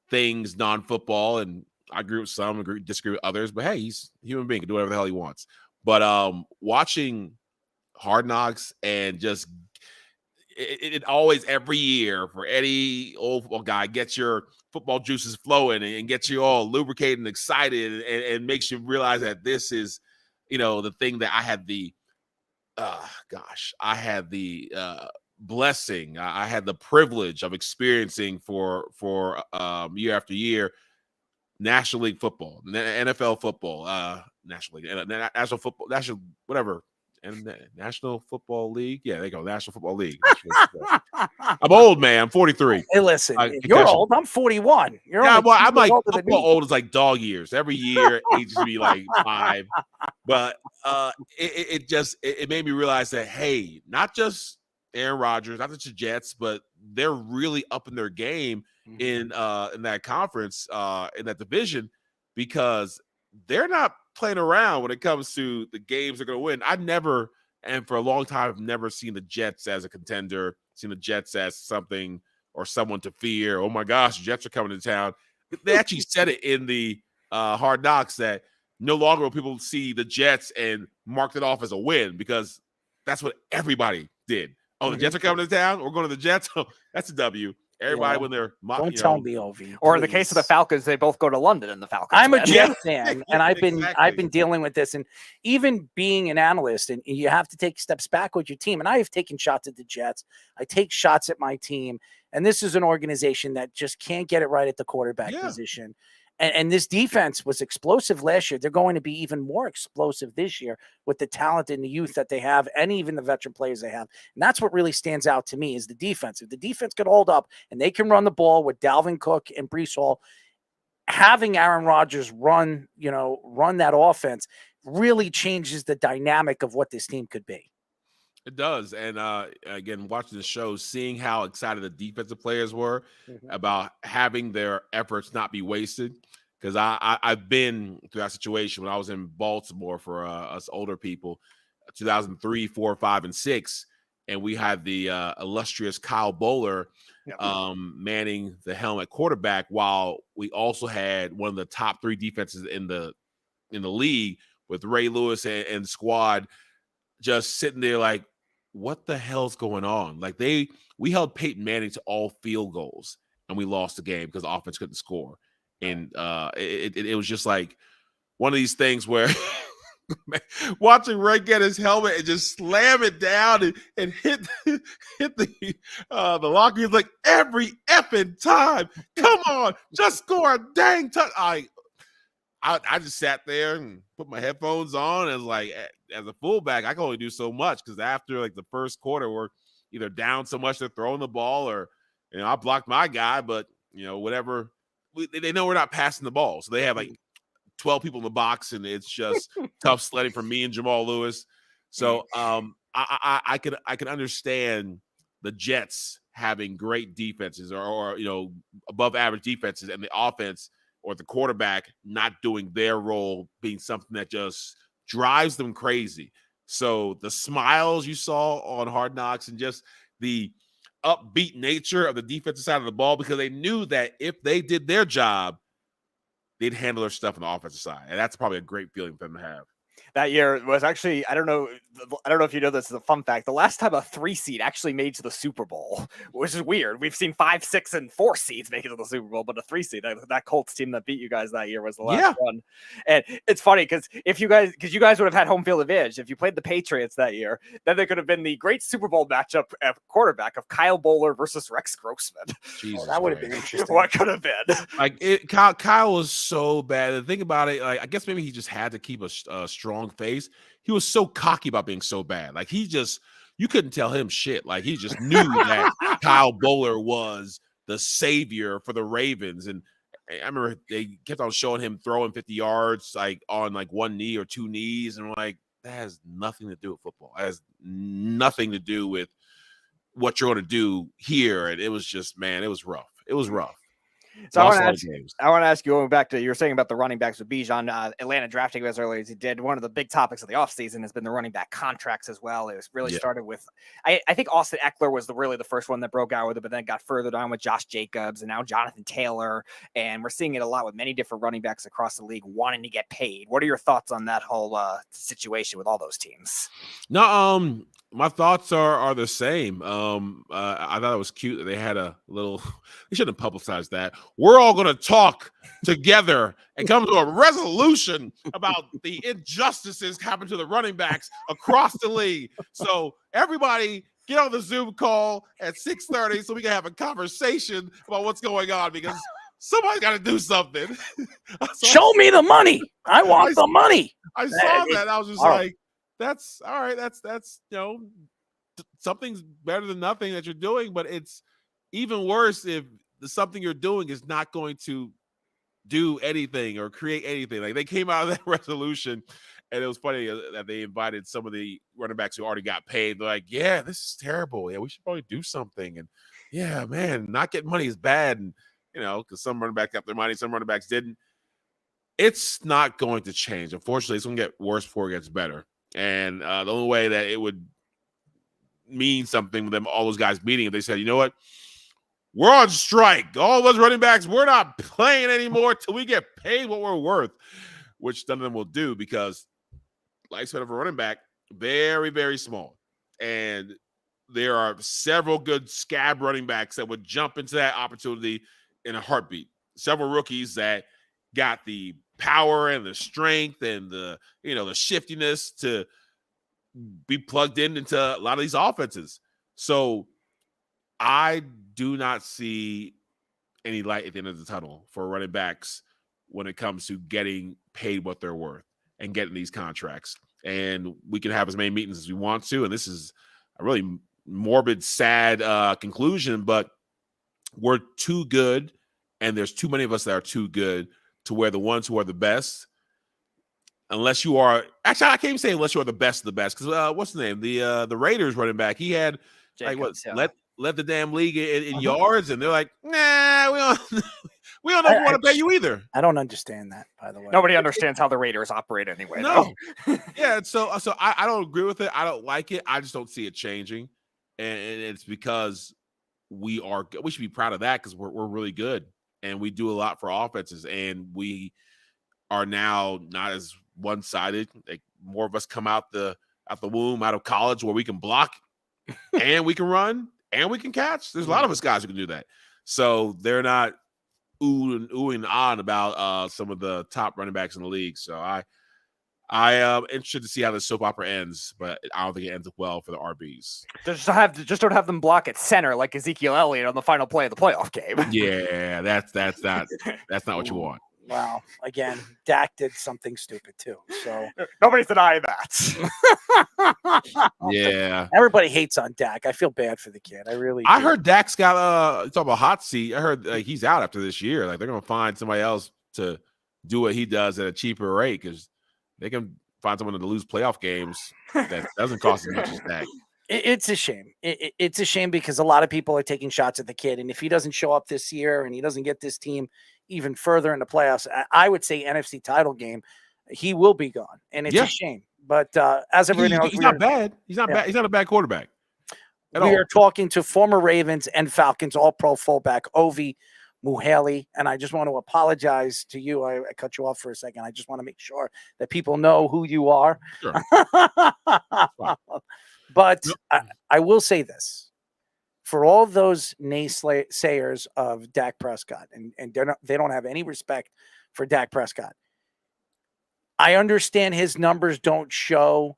things non-football. And I agree with some, disagree with others, but hey, he's a human being, can do whatever the hell he wants. But watching Hard Knocks and just it always, every year, for any old football guy, gets your football juices flowing and gets you all lubricated and excited, and makes you realize that this is the thing that I had the blessing, I had the privilege of experiencing for year after year. National League football, NFL football, National League, National Football, National whatever, and National Football League. Yeah, there you go, National Football League. I'm old, man. I'm 43. Hey, listen, you're old. I'm 41. You're I'm like older than me. football old is like dog years. Every year ages me like 5. But it made me realize that, hey, not just Aaron Rodgers, not just the Jets, but they're really upping their game in that conference, in that division, because they're not playing around when it comes to the games they're going to win. I never, and for a long time, have never seen the Jets as a contender, seen the Jets as something or someone to fear. Oh my gosh, the Jets are coming to town. They actually said it in the Hard Knocks that no longer will people see the Jets and marked it off as a win, because that's what everybody did. Oh, the Jets are coming to town. We're going to the Jets. Oh, that's a W. Everybody when they're don't tell me, Ovie. Or in the case of the Falcons, they both go to London in the Falcons. I'm a win. Jet fan, and I've been dealing with this, and even being an analyst, and you have to take steps back with your team. And I have taken shots at the Jets. I take shots at my team, and this is an organization that just can't get it right at the quarterback position. And this defense was explosive last year. They're going to be even more explosive this year with the talent and the youth that they have, and even the veteran players they have. And that's what really stands out to me is the defense. If the defense could hold up and they can run the ball with Dalvin Cook and Breece Hall, having Aaron Rodgers run that offense really changes the dynamic of what this team could be. It does. And again, watching the show, seeing how excited the defensive players were about having their efforts not be wasted. Because I've been through that situation when I was in Baltimore for us older people, 2003, 4, 5, and 6. And we had the illustrious Kyle Bowler manning the helm at quarterback, while we also had one of the top 3 defenses in the league with Ray Lewis and squad just sitting there like, what the hell's going on? Like we held Peyton Manning to all field goals and we lost the game because the offense couldn't score. And it was just like one of these things where watching Ray get his helmet and just slam it down and hit the locker. He's like, every effing time, come on, just score a dang touch. I just sat there and put my headphones on and was like, as a fullback, I can only do so much because after like the first quarter, we're either down so much they're throwing the ball or, I blocked my guy, but whatever. They know we're not passing the ball. So they have like 12 people in the box and it's just tough sledding for me and Jamal Lewis. So I can understand the Jets having great defenses or above average defenses, and the offense or the quarterback not doing their role being something that just drives them crazy. So the smiles you saw on Hard Knocks and just the upbeat nature of the defensive side of the ball, because they knew that if they did their job, they'd handle their stuff on the offensive side. And that's probably a great feeling for them to have. That year was actually, I don't know if you know this is a fun fact. The last time a 3 seed actually made to the Super Bowl, which is weird. We've seen 5, 6, and 4 seeds make it to the Super Bowl, but a 3 seed, that Colts team that beat you guys that year was the last one. And it's funny because you guys would have had home field advantage if you played the Patriots that year. Then there could have been the great Super Bowl matchup at quarterback of Kyle Bowler versus Rex Grossman. Jesus, that would have been interesting. What could have been? Like Kyle was so bad. The thing about it, like I guess maybe he just had to keep a strong face. He was so cocky about being so bad. Like you couldn't tell him shit. Like he just knew that Kyle Bowler was the savior for the Ravens. And I remember they kept on showing him throwing 50 yards like on like one knee or two knees. And we're like, that has nothing to do with football. It has nothing to do with what you're going to do here. And it was just, man, it was rough. It was rough. So I want to ask you, going back to you were saying about the running backs with Bijan, Atlanta drafting as early as he did. One of the big topics of the offseason has been the running back contracts as well. It was really started with, I think Austin Eckler was really the first one that broke out with it, but then got further down with Josh Jacobs and now Jonathan Taylor. And we're seeing it a lot with many different running backs across the league wanting to get paid. What are your thoughts on that whole situation with all those teams? No, my thoughts are the same. I thought it was cute that they had a little. They shouldn't have publicized that. We're all going to talk together and come to a resolution about the injustices happening to the running backs across the league. So everybody, get on the Zoom call at 6:30 so we can have a conversation about what's going on, because somebody's got to do something. Show me the money. I want the money. I saw that. I was just like, that's all right. That's something's better than nothing that you're doing, but it's even worse if something you're doing is not going to do anything or create anything. Like they came out of that resolution, and it was funny that they invited some of the running backs who already got paid. They're like, "Yeah, this is terrible. Yeah, we should probably do something." And yeah, man, not getting money is bad. And because some running backs got their money, some running backs didn't. It's not going to change. Unfortunately, it's going to get worse before it gets better. And the only way that it would mean something with them, all those guys meeting, if they said, you know what, we're on strike. All those running backs, we're not playing anymore till we get paid what we're worth, which none of them will do, because lifespan of a running back, very, very small. And there are several good scab running backs that would jump into that opportunity in a heartbeat. Several rookies that got the power and the strength and the shiftiness to be plugged into a lot of these offenses. So I do not see any light at the end of the tunnel for running backs when it comes to getting paid what they're worth and getting these contracts. And we can have as many meetings as we want to. And this is a really morbid, sad conclusion, but we're too good. And there's too many of us that are too good to where the ones who are the best unless you are actually, I can't even say unless you are the best of the best, because what's the name? The Raiders running back, he had Jacobs, led the damn league in yards, and they're like, nah, we don't know if we want to pay you either. I don't understand that, by the way. Nobody understands how the Raiders operate anyway. No, yeah. So I don't agree with it. I don't like it. I just don't see it changing, and it's because we should be proud of that because we're really good and we do a lot for offenses, and we are now not as one-sided. Like more of us come out the womb, out of college, where we can block and we can run and we can catch. There's a lot of us guys who can do that. So they're not oohing and on about some of the top running backs in the league. So I am interested to see how the soap opera ends, but I don't think it ends up well for the RBs. Just don't have them block at center like Ezekiel Elliott on the final play of the playoff game. Yeah, that's not what you want. Wow. Again, Dak did something stupid too. So nobody's denying that. Yeah. Everybody hates on Dak. I feel bad for the kid. I really do. heard Dak's got talk about hot seat. I heard he's out after this year. Like they're gonna find somebody else to do what he does at a cheaper rate because they can find someone to lose playoff games that doesn't cost as much as Dak. It's a shame. It's a shame because a lot of people are taking shots at the kid. And if he doesn't show up this year and he doesn't get this team even further in the playoffs, I would say NFC title game, he will be gone. And it's a shame. But as everybody knows, he's not bad. He's not bad. He's not a bad quarterback. We are talking to former Ravens and Falcons All-Pro fullback Ovie Mughelli, and I just want to apologize to you. I cut you off for a second. I just want to make sure that people know who you are. Sure. But I will say this. For all those naysayers of Dak Prescott, and they don't have any respect for Dak Prescott, I understand his numbers don't show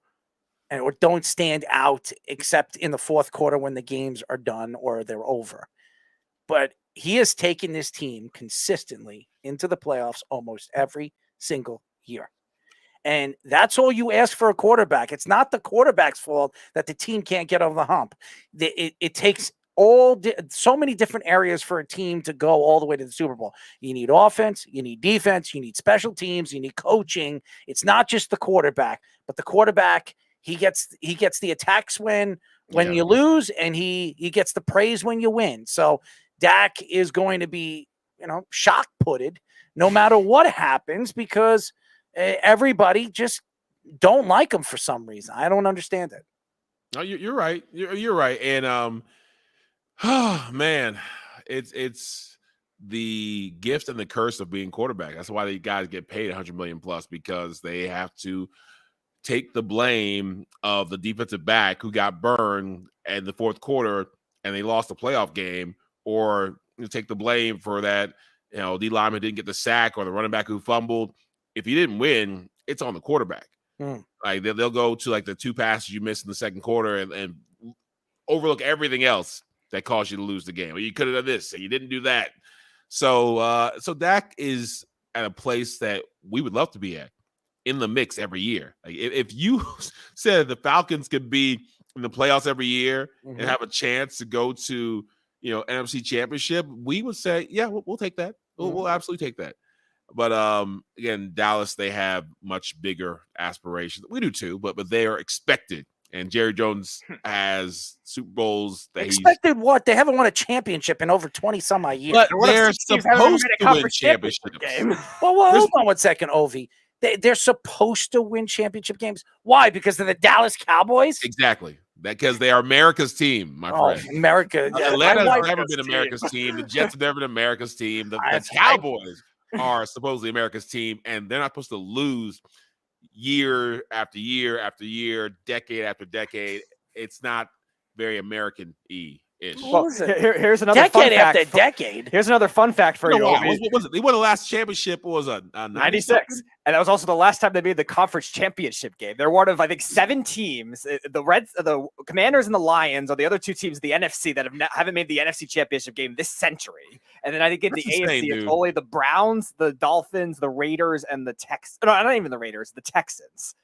or don't stand out except in the fourth quarter when the games are done or they're over. But he has taken this team consistently into the playoffs almost every single year. And that's all you ask for a quarterback. It's not the quarterback's fault that the team can't get over the hump. It takes so many different areas for a team to go all the way to the Super Bowl. You need offense, you need defense, you need special teams, you need coaching. It's not just the quarterback, but the quarterback, he gets the attacks when you lose, and he gets the praise when you win. So Dak is going to be, shock-putted no matter what happens because everybody just don't like him for some reason. I don't understand it. No, you're right. You're right. And oh man, it's the gift and the curse of being quarterback. That's why these guys get paid $100 million plus, because they have to take the blame of the defensive back who got burned in the fourth quarter and they lost the playoff game, or take the blame for that, D lineman didn't get the sack or the running back who fumbled. If you didn't win, it's on the quarterback. Like they'll go to like the two passes you missed in the second quarter and overlook everything else that caused you to lose the game. Or you could have done this and you didn't do that. So Dak is at a place that we would love to be at, in the mix every year. Like if you said the Falcons could be in the playoffs every year and have a chance to go to NFC Championship, we would say, yeah, we'll take that. We'll absolutely take that. But again, Dallas, they have much bigger aspirations. We do too, but they are expected. And Jerry Jones has Super Bowls that expected. What? They haven't won a championship in over 20 some odd years. But they're supposed to win championships. Well, hold on one second, Ovie. They're supposed to win championship games. Why? Because they're the Dallas Cowboys? Exactly. Because they are America's team, my friend. America. Atlanta's never been America's team. The Jets have never been America's team. The Cowboys are supposedly America's team, and they're not supposed to lose year after year after year, decade after decade. It's not very American-y. Well, here's another decade fun fact. After decade. Here's another fun fact for you. What was it? They won the last championship. What was it? 96. And that was also the last time they made the conference championship game. They're one of, I think, 7 teams. The Commanders and the Lions are the other 2 teams of the NFC that haven't made the NFC championship game this century. And then I think in the AFC, it's only the Browns, the Dolphins, the Raiders, and the Texans. No, not even the Raiders, the Texans.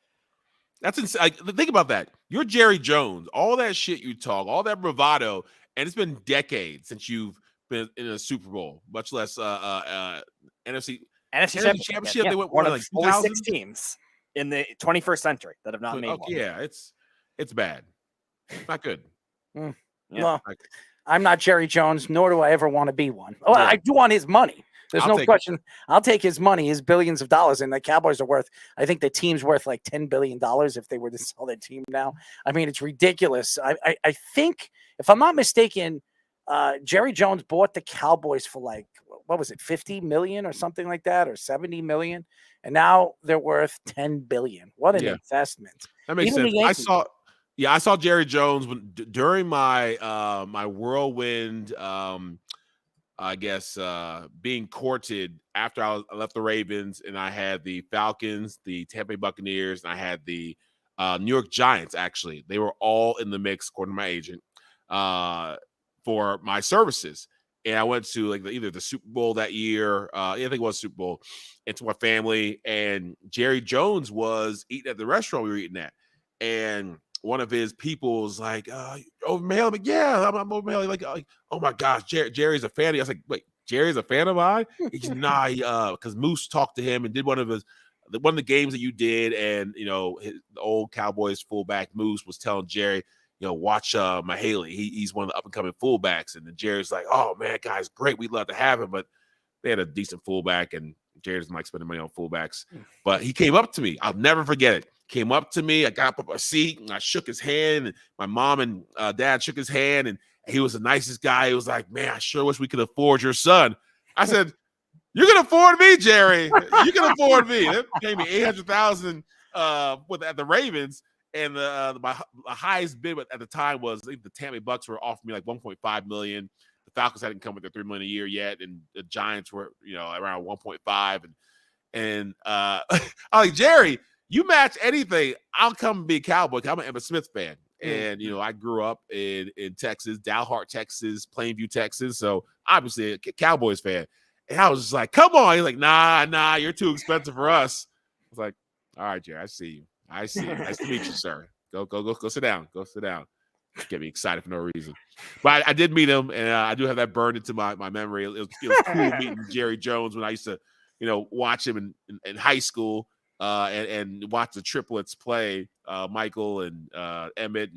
That's insane. Think about that. You're Jerry Jones. All that shit you talk, all that bravado, and it's been decades since you've been in a Super Bowl, much less NFC championship. Yeah, They went one of like only 2000? 6 teams. in the 21st century that have not made one. Yeah, it's bad. Not good. Yeah. Yeah. Well, I'm not Jerry Jones, nor do I ever want to be one. Oh, Yeah. I do want his money. There's I'll no take it. question. I'll take his money, his billions of dollars, and the Cowboys are worth. I think the team's worth like $10 billion if they were to sell their team now. I mean, it's ridiculous. I think, if I'm not mistaken, Jerry Jones bought the Cowboys for like, what was it, 50 million or something like that, or 70 million, and now they're worth 10 billion. What an investment! That makes Even the sense. Yankees- I saw Jerry Jones during my my whirlwind. I guess being courted after I left the Ravens, and I had the Falcons, the Tampa Bay Buccaneers, and I had the New York Giants. Actually, they were all in the mix, according to my agent, for my services. And I went to like either the Super Bowl that year, I think it was Super Bowl, and to my family. And Jerry Jones was eating at the restaurant we were eating at, and one of his people was like, Ovie Mughelli. Like, yeah, I'm Ovie Mughelli. Like, oh my gosh, Jerry's a fan of you. I was like, wait, Jerry's a fan of mine? He's nah, because Moose talked to him and did one of the games that you did, and the old Cowboys fullback Moose was telling Jerry, watch Mughelli. He's one of the up and coming fullbacks. And then Jerry's like, oh man, guy's great. We'd love to have him, but they had a decent fullback, and Jerry doesn't like spending money on fullbacks. But he came up to me. I'll never forget it. Came up to me. I got up a seat and I shook his hand. And my mom and dad shook his hand, and he was the nicest guy. He was like, man, I sure wish we could afford your son. I said, you can afford me, Jerry. You can afford me. They paid me $800,000 at the Ravens. And my highest bid at the time was, I think the Tampa Bay Bucks were offering me like $1.5 million. The Falcons hadn't come with their $3 million a year yet, and the Giants were, around 1.5. And I'm like, Jerry, you match anything, I'll come and be a Cowboy. I'm an Emmitt Smith fan. And, I grew up in Texas, Dalhart, Texas, Plainview, Texas. So obviously a Cowboys fan. And I was just like, come on. He's like, nah, you're too expensive for us. I was like, all right, Jerry, I see you. Nice to meet you, sir. Go sit down. Go sit down. Get me excited for no reason. But I did meet him, and I do have that burned into my memory. It was cool meeting Jerry Jones when I used to, watch him in high school. And watch the triplets play, Michael and Emmett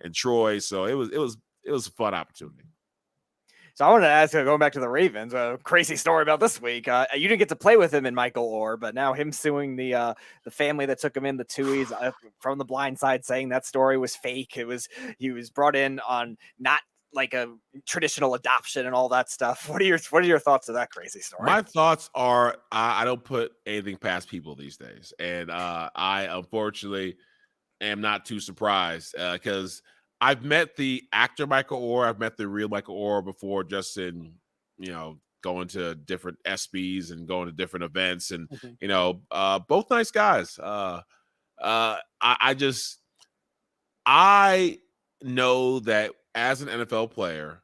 and Troy. So it was a fun opportunity. So I wanted to ask, going back to the Ravens, a crazy story about this week. You didn't get to play with him and Michael Orr, but now him suing the family that took him in, the Tuohys, from the blind side, saying that story was fake. He was brought in on not like a traditional adoption and all that stuff. What are your thoughts of that crazy story? My thoughts are I don't put anything past people these days, and I unfortunately am not too surprised because I've met the actor Michael Orr, I've met the real Michael Orr before, just in going to different ESPYs and going to different events, and both nice guys. I know that as an NFL player,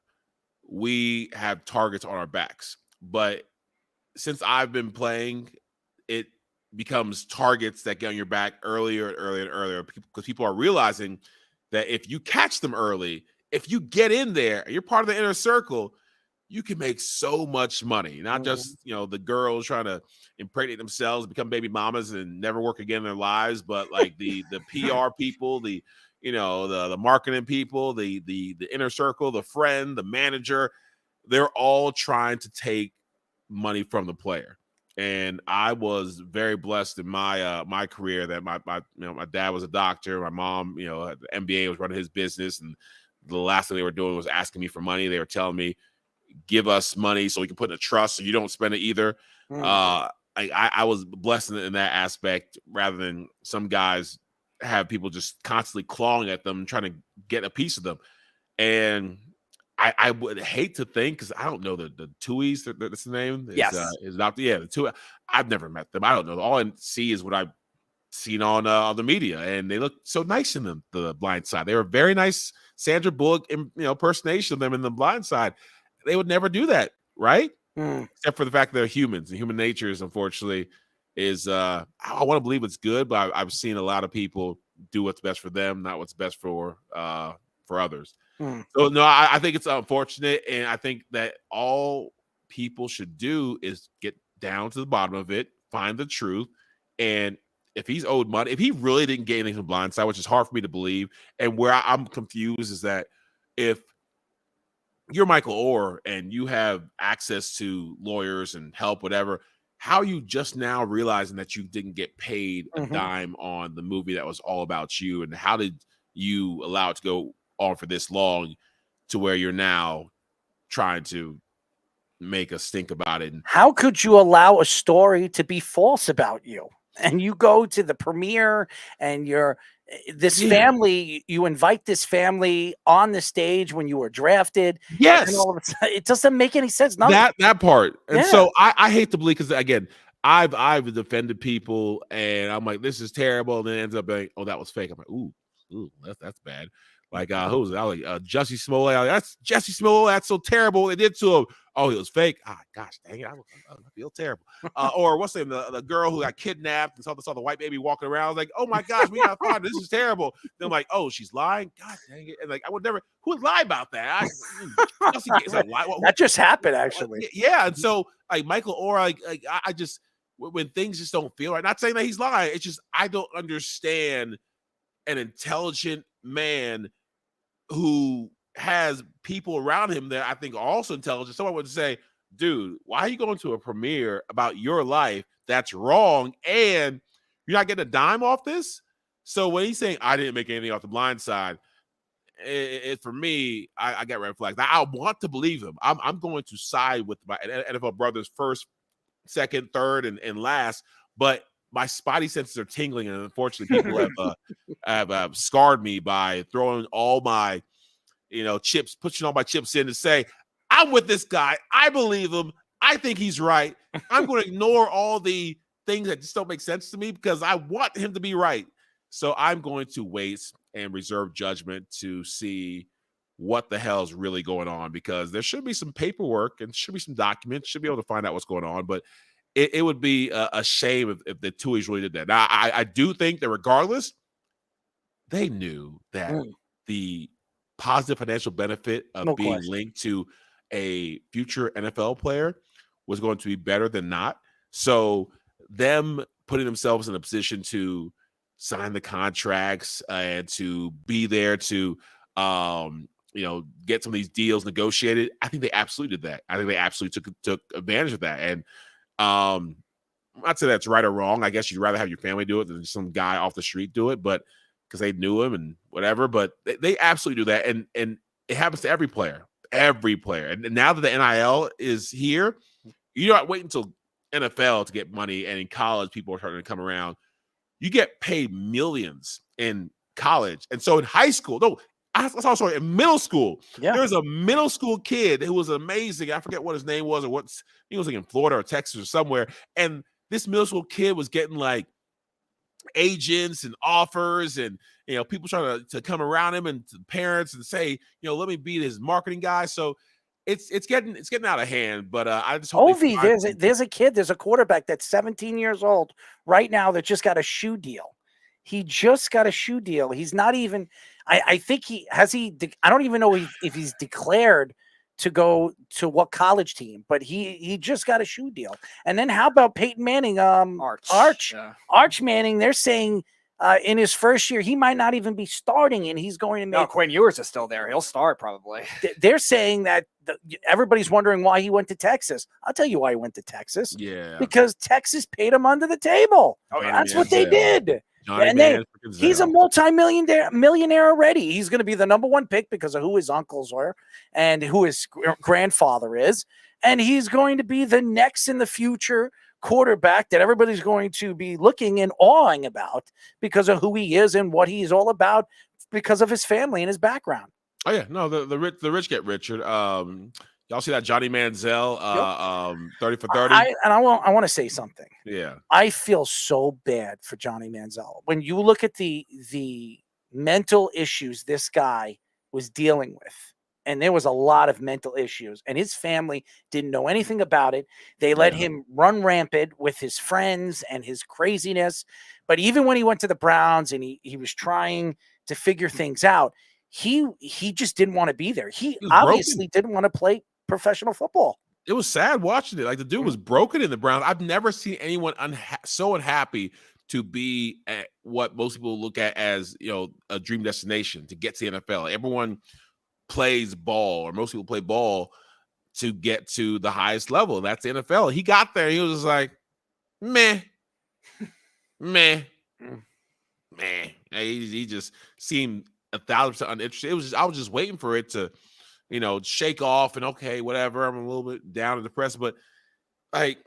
we have targets on our backs. But since I've been playing, it becomes targets that get on your back earlier and earlier and earlier, because people are realizing that if you catch them early, if you get in there and you're part of the inner circle, you can make so much money. Not just, the girls trying to impregnate themselves, become baby mamas and never work again in their lives, but like the PR people, the marketing people, the inner circle, the friend, the manager, they're all trying to take money from the player. And I was very blessed in my career that my dad was a doctor, my mom, the MBA, was running his business, and the last thing they were doing was asking me for money. They were telling me, give us money so we can put in a trust so you don't spend it either. I was blessed in that aspect, rather than some guys have people just constantly clawing at them, trying to get a piece of them. And I would hate to think, because I don't know the Tuohys, that's the name. Yes. The Tuohy. I've never met them. I don't know. All I see is what I've seen on the media, and they look so nice in the Blind Side. They were very nice. Sandra Bullock, impersonation of them in The Blind Side. They would never do that, right? Except for the fact that they're humans. And human nature is, unfortunately, I want to believe it's good, but I've seen a lot of people do what's best for them, not what's best for others. So no, I think it's unfortunate, and I think that all people should do is get down to the bottom of it, find the truth, and if he's owed money, if he really didn't get anything from Blindside, which is hard for me to believe, and where I'm confused is that if you're Michael Orr and you have access to lawyers and help, whatever, how are you just now realizing that you didn't get paid a dime on the movie that was all about you? And how did you allow it to go on for this long to where you're now trying to make a stink about it? How could you allow a story to be false about you? And you go to the premiere and family, you invite this family on the stage when you were drafted. Yes. And all of a sudden, it doesn't make any sense. That part. And so I hate to believe, because again, I've defended people and I'm like, this is terrible. And then it ends up being, oh, that was fake. I'm like, ooh, that's bad. Like, who was it? I was like, Jussie Smollett. That's Jussie Smollett. That's so terrible. They did to him. Oh, he was fake. Gosh, dang it. I feel terrible. Or what's the name? The girl who got kidnapped and saw the white baby walking around. I was like, oh my gosh, we got to find her. This is terrible. Then I'm like, oh, she's lying. God dang it. And like, I would never, who would lie about that? That just happened, actually. Yeah. And so like Michael Orr, I just, when things just don't feel right, not saying that he's lying. It's just, I don't understand an intelligent man who has people around him that I think are also intelligent. Someone would say, dude, why are you going to a premiere about your life that's wrong and you're not getting a dime off this? So when he's saying, I didn't make anything off the Blind Side, for me, I get red flags. Now, I want to believe him. I'm going to side with my NFL brothers first, second, third, and last, but my spidey senses are tingling, and unfortunately, people have scarred me by throwing all my, chips, pushing all my chips in to say, I'm with this guy. I believe him. I think he's right. I'm going to ignore all the things that just don't make sense to me because I want him to be right. So I'm going to wait and reserve judgment to see what the hell is really going on, because there should be some paperwork and should be some documents, should be able to find out what's going on. But it would be a shame if the Tuohys really did that. Now, I do think that regardless, they knew that the positive financial benefit of being linked to a future NFL player was going to be better than not. So them putting themselves in a position to sign the contracts and to be there to, get some of these deals negotiated, I think they absolutely did that. I think they absolutely took advantage of that. And I'm not saying that's right or wrong. I guess you'd rather have your family do it than some guy off the street do it, but because they knew him and whatever. But they absolutely do that, and it happens to every player. And now that the NIL is here, you don't wait until NFL to get money, and in college, people are starting to come around. You get paid millions in college, and so in high school, in middle school, there was a middle school kid who was amazing. I forget what his name was or he was like in Florida or Texas or somewhere. And this middle school kid was getting like agents and offers and, people trying to come around him and to parents and say, let me be his marketing guy. So it's getting out of hand, but I just hope Ovie, there's a quarterback that's 17 years old right now that just got a shoe deal. He just got a shoe deal. He's not even, I think I don't even know if he's declared to go to what college team, but he just got a shoe deal. And then how about Peyton Manning? Arch Manning, they're saying in his first year, he might not even be starting, and he's going to make. No, Quinn Ewers is still there. He'll start probably. They're saying that everybody's wondering why he went to Texas. I'll tell you why he went to Texas. Yeah. Because Texas paid him under the table. Oh, yeah. That's what they did. And he's a multi-millionaire already. He's going to be the number one pick because of who his uncles were and who his grandfather is. And he's going to be the next in the future quarterback that everybody's going to be looking and awing about because of who he is and what he's all about because of his family and his background. Oh yeah, no, the rich get richer. Y'all see that Johnny Manziel 30 for 30? I want to say something. Yeah. I feel so bad for Johnny Manziel. When you look at the mental issues this guy was dealing with, and there was a lot of mental issues, and his family didn't know anything about it. They let him run rampant with his friends and his craziness. But even when he went to the Browns and he was trying to figure things out, he just didn't want to be there. He obviously didn't want to play professional football. It was sad watching it. Like the dude was broken in the Browns. I've never seen anyone so unhappy to be at what most people look at as, a dream destination to get to the NFL. Everyone plays ball, or most people play ball to get to the highest level. That's the NFL. He got there. He was just like, meh. He just seemed 1,000% uninterested. I was just waiting for it to, shake off and okay, whatever. I'm a little bit down and depressed, but like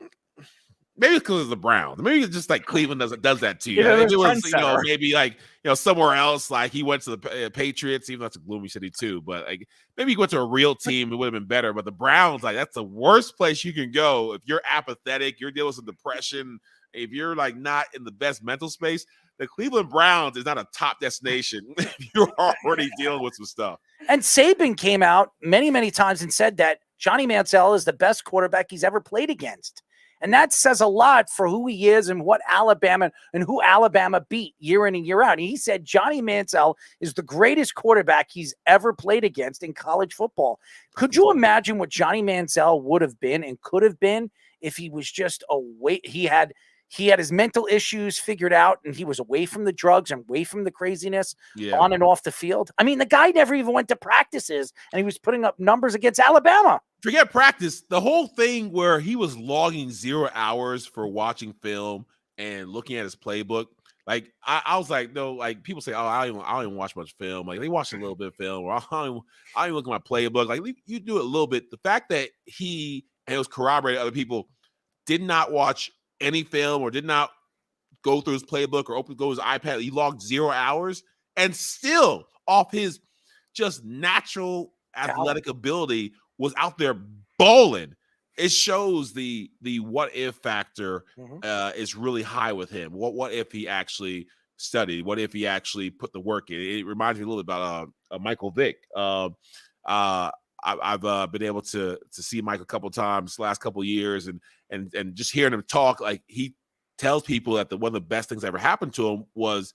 maybe it's because of the Browns. Maybe it's just like Cleveland does that to you. If it was, maybe like somewhere else, like he went to the Patriots, even though that's a gloomy city too. But like maybe he went to a real team, it would have been better. But the Browns, like that's the worst place you can go if you're apathetic, you're dealing with some depression, if you're like not in the best mental space. The Cleveland Browns is not a top destination if you're already dealing with some stuff. And Saban came out many, many times and said that Johnny Manziel is the best quarterback he's ever played against. And that says a lot for who he is and what Alabama and who Alabama beat year in and year out. And he said Johnny Manziel is the greatest quarterback he's ever played against in college football. Could you imagine what Johnny Manziel would have been and could have been if he was just away? He had his mental issues figured out, and he was away from the drugs and away from the craziness on and off the field. I mean, the guy never even went to practices, and he was putting up numbers against Alabama. Forget practice. The whole thing where he was logging 0 hours for watching film and looking at his playbook. Like I was like, no, like people say, oh, I don't even watch much film. Like they watch a little bit of film, or I don't even look at my playbook. Like you do it a little bit. The fact that he, and it was corroborated, other people did not watch any film or did not go through his playbook or go his iPad. He logged 0 hours and still off his just natural athletic ability was out there bowling. It shows the what if factor is really high with him. What if he actually studied? What if he actually put the work in? It reminds me a little bit about Michael Vick. I've been able to see Mike a couple times last couple years, and just hearing him talk, like he tells people that one of the best things that ever happened to him was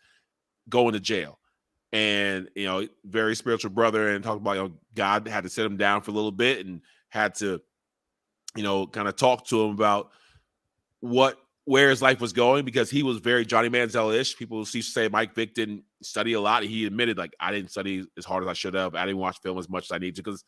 going to jail. And very spiritual brother, and talked about God had to sit him down for a little bit and had to kind of talk to him about where his life was going, because he was very Johnny Manziel-ish. People used to say Mike Vick didn't study a lot. He admitted, like, I didn't study as hard as I should have. I didn't watch film as much as I need to because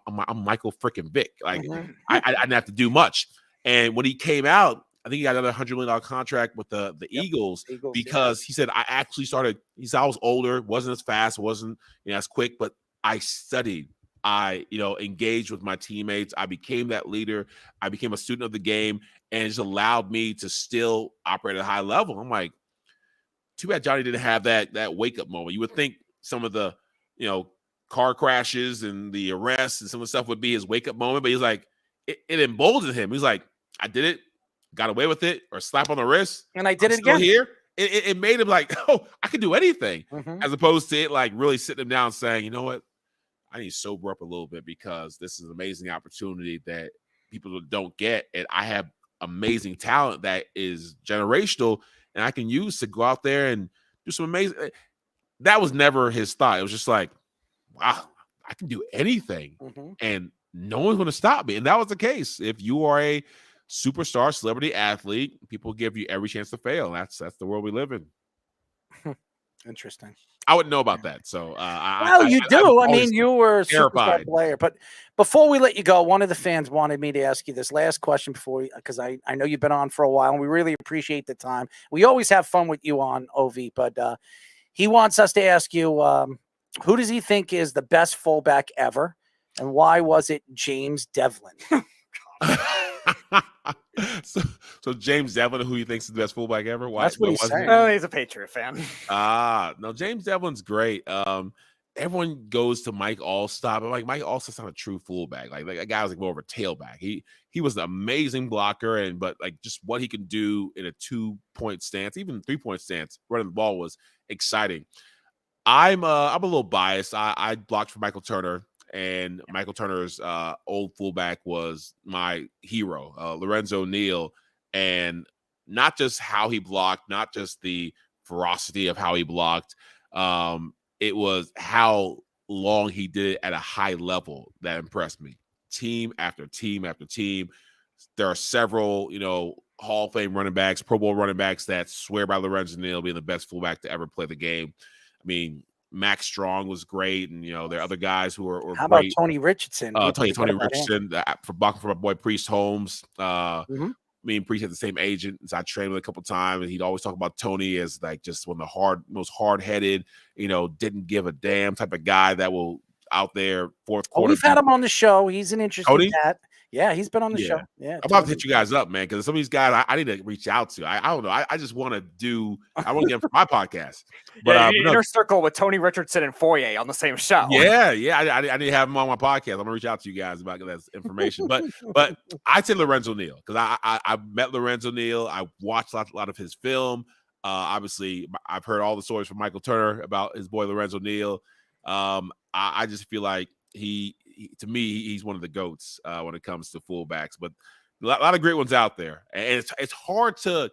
I'm Michael freaking Vick. Like I didn't have to do much. And when he came out, I think he got another $100 million contract with the Eagles because he said, I actually started, he said, I was older, wasn't as fast, wasn't as quick, but I studied. I, engaged with my teammates. I became that leader. I became a student of the game, and it just allowed me to still operate at a high level. I'm like, too bad Johnny didn't have that wake-up moment. You would think some of the, car crashes and the arrests and some of the stuff would be his wake-up moment, but he's like, it emboldened him. He's like, I did it, got away with it, or slap on the wrist, and I did it still again. Here, it made him like, oh, I can do anything, as opposed to it like really sitting him down, saying, you know what, I need to sober up a little bit because this is an amazing opportunity that people don't get, and I have amazing talent that is generational, and I can use to go out there and do some amazing. That was never his thought. It was just like, wow, I can do anything, and no one's going to stop me. And that was the case. If you are a superstar celebrity athlete, people give you every chance to fail. That's the world we live in. Interesting. I wouldn't know about that. So, you do. I mean, you were a terrified superstar player. But before we let you go, one of the fans wanted me to ask you this last question because I know you've been on for a while, and we really appreciate the time. We always have fun with you on Ovie, but he wants us to ask you, who does he think is the best fullback ever, and why was it James Devlin? So James Devlin, who he thinks is the best fullback ever? Why? That's what he's saying. Oh, he's a Patriot fan. No, James Devlin's great. Everyone goes to Mike Allstott, but like Mike Allstott's not a true fullback. Like that guy was like more of a tailback. He was an amazing blocker, but like just what he can do in a 2-point stance, even 3-point stance, running the ball was exciting. I'm a little biased. I blocked for Michael Turner. And Michael Turner's old fullback was my hero, Lorenzo Neal. And not just how he blocked, not just the ferocity of how he blocked. It was how long he did it at a high level that impressed me. Team after team after team. There are several, Hall of Fame running backs, Pro Bowl running backs that swear by Lorenzo Neal being the best fullback to ever play the game. I mean, Max Strong was great, and there are other guys who are How great. about Tony Richardson? Tony Richardson, for blocking for my boy Priest Holmes. Me and Priest had the same agent, so I trained with a couple times, and he'd always talk about Tony as like just one of the most hard-headed, didn't give a damn type of guy that will out there fourth quarter. We've had him on the show. He's an interesting cat. Yeah, he's been on the show. Yeah, I'm about to hit you guys up, man, because some of these guys I need to reach out to. I don't know. I just want to I want to get them for my podcast. But inner circle with Tony Richardson and Foye on the same show. Yeah. I need to have them on my podcast. I'm gonna reach out to you guys about that information. But I said Lorenzo Neal because I met Lorenzo Neal. I watched a lot of his film. Obviously, I've heard all the stories from Michael Turner about his boy Lorenzo Neal. I just feel like to me, he's one of the GOATs when it comes to fullbacks. But a lot of great ones out there, and it's hard to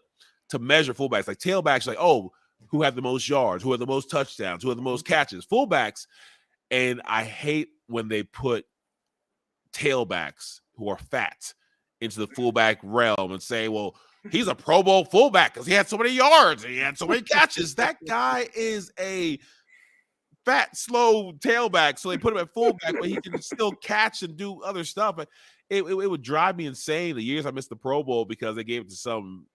measure fullbacks. Like tailbacks, like who have the most yards, who have the most touchdowns, who have the most catches. Fullbacks, and I hate when they put tailbacks who are fat into the fullback realm and say, well, he's a Pro Bowl fullback because he had so many yards and he had so many catches. That guy is a fat, slow tailback, so they put him at fullback, but he can still catch and do other stuff. But it would drive me insane the years I missed the Pro Bowl because they gave it to some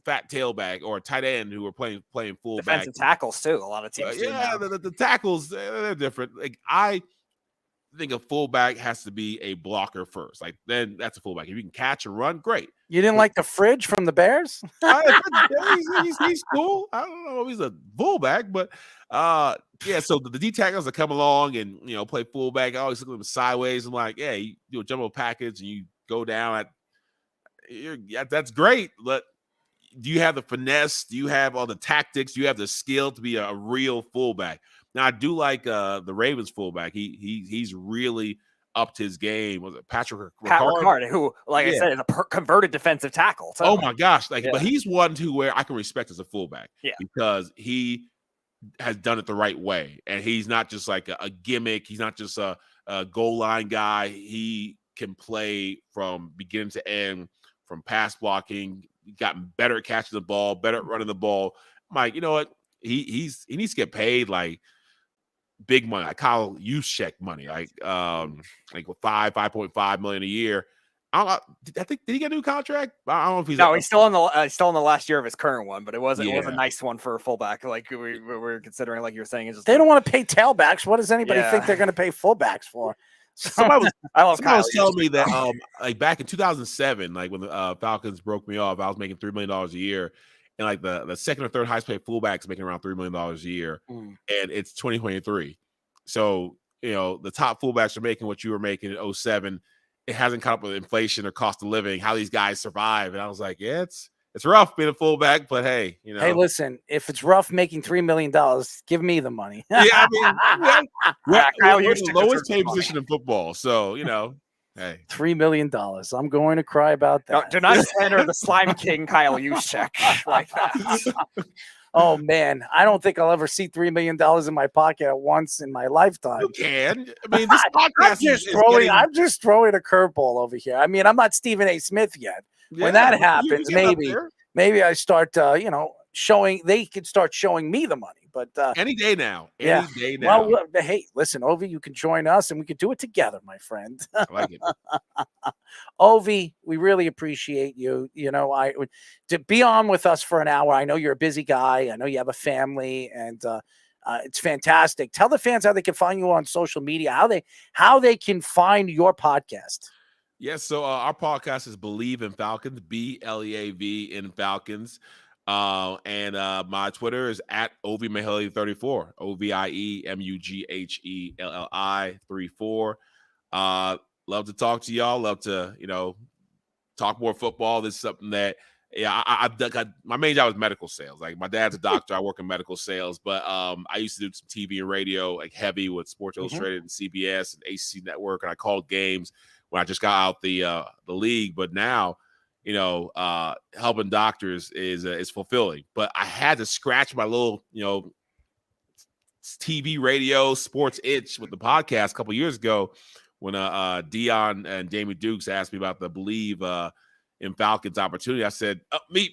fat tailback or a tight end who were playing fullback. Defensive tackles too. A lot of teams. The tackles they're different. Like I think a fullback has to be a blocker first. Like then that's a fullback. If you can catch and run, great. You didn't like the Fridge from the Bears? He's cool. I don't know if he's a fullback, but so the D tackles that come along and play fullback, I always look at them sideways. I'm like, yeah, you do a jumbo package and you go down that's great. But do you have the finesse? Do you have all the tactics? Do you have the skill to be a real fullback? Now I do like the Ravens fullback. He's really upped his game. Was it Pat Ricard, who, like I said, is a converted defensive tackle. So. Oh my gosh! But he's one where I can respect as a fullback. Because he has done it the right way, and he's not just like a gimmick. He's not just a goal line guy. He can play from beginning to end, from pass blocking. Gotten better at catching the ball, better at running the ball. I'm like, you know what? He needs to get paid like big money, like Kyle Juszczyk money, like $5.5 million a year. I think did he get a new contract? I don't know if he's still in the last year of his current one, but it was a nice one for a fullback. Like we're considering, like you were saying, they don't want to pay tailbacks. What does anybody think they're going to pay fullbacks for? Somebody was telling me that like back in 2007, like when the Falcons broke me off, I was making $3 million a year, and like the second or third highest paid fullback is making around $3 million a year, and it's 2023. So the top fullbacks are making what you were making in 2007. It hasn't caught up with inflation or cost of living. How these guys survive, and I was like, yeah, it's rough being a fullback, but hey, Hey, listen, if it's rough making $3 million, give me the money. Yeah, I mean, we're the lowest paid position in football, so hey, $3 million. I'm going to cry about that. Do not slander the slime king, Kyle Juszczyk, like that. Oh man, I don't think I'll ever see $3 million in my pocket at once in my lifetime. You can. I mean, this podcast I'm just throwing a curveball over here. I mean, I'm not Stephen A. Smith yet. When that happens, maybe I start, showing. They could start showing me the money. But any day now, any day now. Well, hey, listen, Ovie, you can join us, and we could do it together, my friend. I like it. Ovie, we really appreciate you. To be on with us for an hour. I know you're a busy guy. I know you have a family, and it's fantastic. Tell the fans how they can find you on social media. How they can find your podcast. Yes, so our podcast is Believe in Falcons, BLEAV in Falcons. And my Twitter is at Ovie Mughelli 34, OVIEMUGHELLI 34. Love to talk to y'all. Love to, talk more football. This is something that, I've done. My main job is medical sales. Like my dad's a doctor. I work in medical sales, but I used to do some TV and radio, like heavy with Sports Illustrated and CBS and ACC Network, and I called games when I just got out the league. But now, helping doctors is fulfilling. But I had to scratch my little, TV, radio, sports itch with the podcast a couple years ago when Dion and Jamie Dukes asked me about the Believe in Falcons opportunity. I said,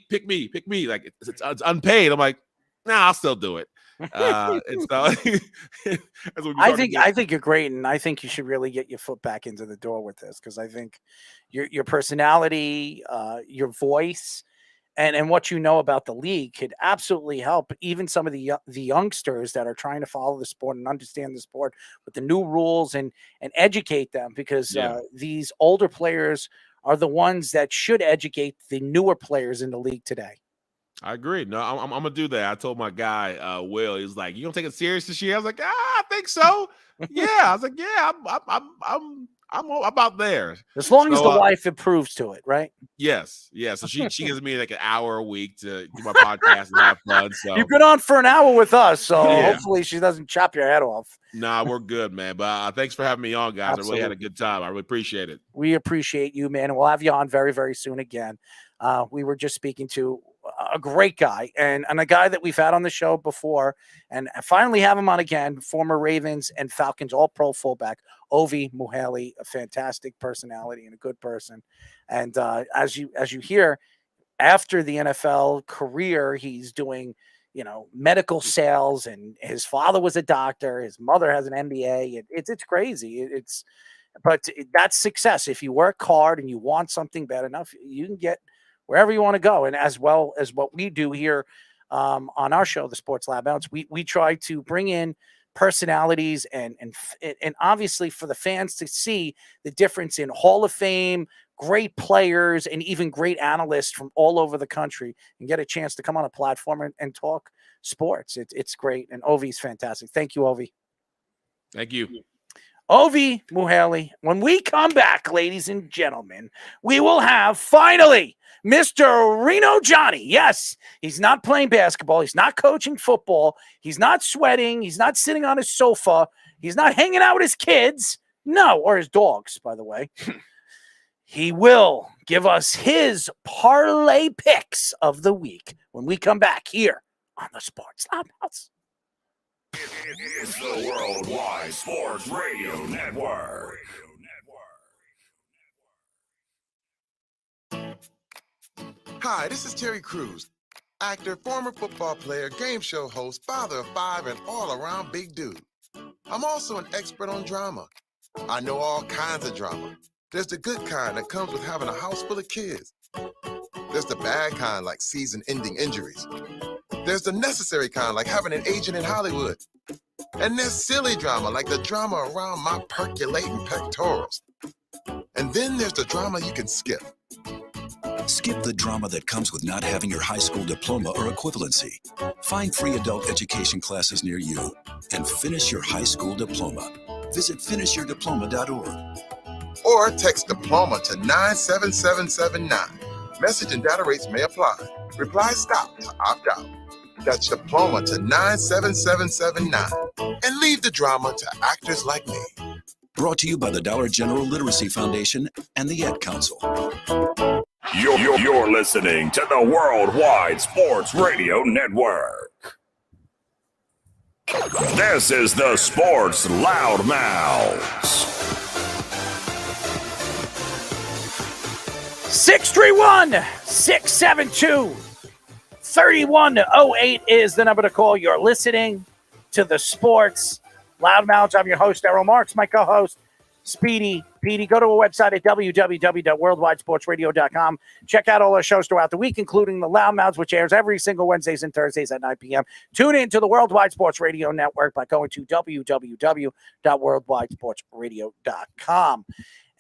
pick me. Like it's unpaid. I'm like, nah, I'll still do it. And so I think you're great, and I think you should really get your foot back into the door with this, because I think your personality, your voice, and what you know about the league could absolutely help even some of the youngsters that are trying to follow the sport and understand the sport with the new rules and educate them, because these older players are the ones that should educate the newer players in the league today. I agree. No, I'm gonna do that. I told my guy, Will, he's like, "You gonna take it serious this year?" I was like, I think so. Yeah. I was like, yeah, I'm about there. As long as the wife approves to it, right? Yes. Yeah. So she gives me like an hour a week to do my podcast and have fun. So you've been on for an hour with us, so hopefully she doesn't chop your head off. Nah, we're good, man. But thanks for having me on, guys. Absolutely. I really had a good time. I really appreciate it. We appreciate you, man. And we'll have you on very, very soon again. We were just speaking to a great guy and a guy that we've had on the show before, and finally have him on again, former Ravens and Falcons all-pro fullback, Ovie Mughelli, a fantastic personality and a good person. And as you hear, after the NFL career, he's doing, medical sales, and his father was a doctor. His mother has an MBA. It's crazy. But that's success. If you work hard and you want something bad enough, you can get wherever you want to go. And as well as what we do here on our show, the Sports Lab Outs, we try to bring in personalities and obviously for the fans to see the difference in Hall of Fame, great players, and even great analysts from all over the country, and get a chance to come on a platform and talk sports. It's great. And Ovie's fantastic. Thank you, Ovie. Thank you. Ovie Mughelli. When we come back, ladies and gentlemen, we will have finally Mr. Reno Johnny. Yes, he's not playing basketball. He's not coaching football. He's not sweating. He's not sitting on his sofa. He's not hanging out with his kids. No, or his dogs, by the way. He will give us his parlay picks of the week when we come back here on the Sports Lab House. It's the Worldwide Sports Radio Network. Hi, this is Terry Crews, actor, former football player, game show host, father of 5, and all-around big dude. I'm also an expert on drama. I know all kinds of drama. There's the good kind that comes with having a house full of kids. There's the bad kind, like season-ending injuries. There's the necessary kind, like having an agent in Hollywood. And there's silly drama, like the drama around my percolating pectorals. And then there's the drama you can skip. Skip the drama that comes with not having your high school diploma or equivalency. Find free adult education classes near you and finish your high school diploma. Visit finishyourdiploma.org. Or text diploma to 97779. Message and data rates may apply. Reply stop to opt out. That's diploma to 97779. And leave the drama to actors like me. Brought to you by the Dollar General Literacy Foundation and the Ad Council. You're listening to the Worldwide Sports Radio Network. This is the Sports Loudmouths. 631-672-3108 is the number to call. You're listening to the Sports Loudmouths. I'm your host, Errol Marks, my co-host, Speedy. Petey, go to our website at www.worldwidesportsradio.com. Check out all our shows throughout the week, including the Loudmouths, which airs every single Wednesdays and Thursdays at 9 p.m. Tune in to the Worldwide Sports Radio Network by going to www.worldwidesportsradio.com.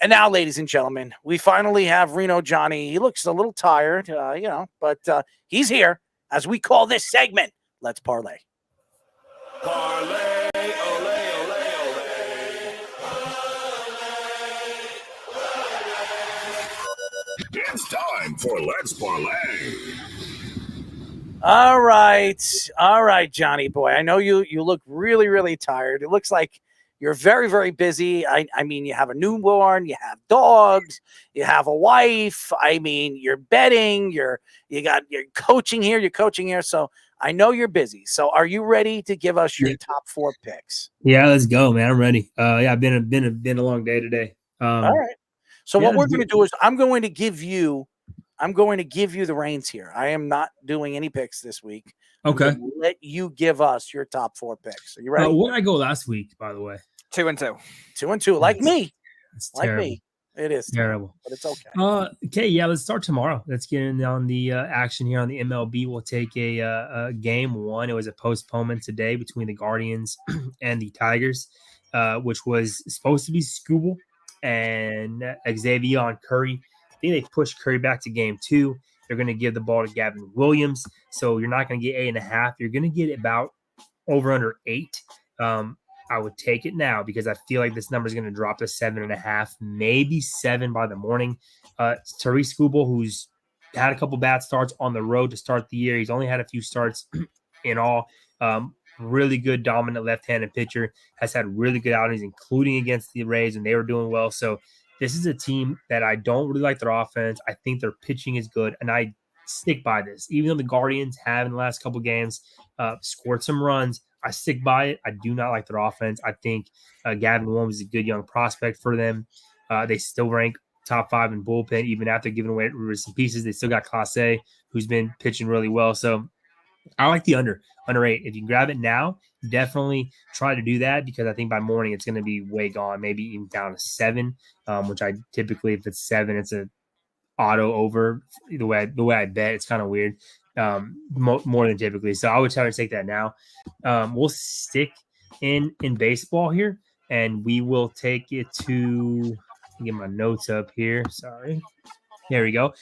And now, ladies and gentlemen, we finally have Reno Johnny. He looks a little tired, but he's here as we call this segment, Let's Parlay. Parlay, ole, ole, ole. It's time for Let's Parlay. All right, Johnny boy. I know you look really, really tired. It looks like you're very, very busy. I mean, you have a newborn, you have dogs, you have a wife. I mean, you're betting, you're coaching here. So I know you're busy. So are you ready to give us your top 4 picks? Yeah, let's go, man. I'm ready. Yeah, been a long day today. All right. So what we're going to do is I'm going to give you I'm going to give you the reins here. I am not doing any picks this week. Okay. I'm gonna let you give us your top 4 picks. Are you ready? Where did I go last week, by the way? 2-2. 2-2, like me. It's Like terrible. me. It is Terrible. but it's okay. Okay, yeah, let's start tomorrow. Let's get in on the action here on the MLB. We'll take a game one. It was a postponement today between the Guardians and the Tigers, which was supposed to be Scooble and Xavier on Curry. I think they pushed Curry back to game 2. They're going to give the ball to Gavin Williams. So you're not going to get 8.5. You're going to get about over under 8. I would take it now because I feel like this number is going to drop to 7.5, maybe 7 by the morning. Tariq Skubal, who's had a couple bad starts on the road to start the year. He's only had a few starts in all. Really good, dominant left-handed pitcher. Has had really good outings, including against the Rays, and they were doing well. So this is a team that I don't really like their offense. I think their pitching is good, and I stick by this. Even though the Guardians have in the last couple games scored some runs, I stick by it. I do not like their offense. I think Gavin Williams is a good young prospect for them. They still rank top 5 in bullpen, even after giving away some pieces. They still got Clase, who's been pitching really well. So I like the under 8. If you grab it now, definitely try to do that because I think by morning it's going to be way gone, maybe even down to 7, which I typically, if it's 7, it's a auto over. The way I bet, it's kind of weird. More than typically. So I would try to take that now. We'll stick in baseball here, and we will take it to get my notes up here. Sorry. There we go.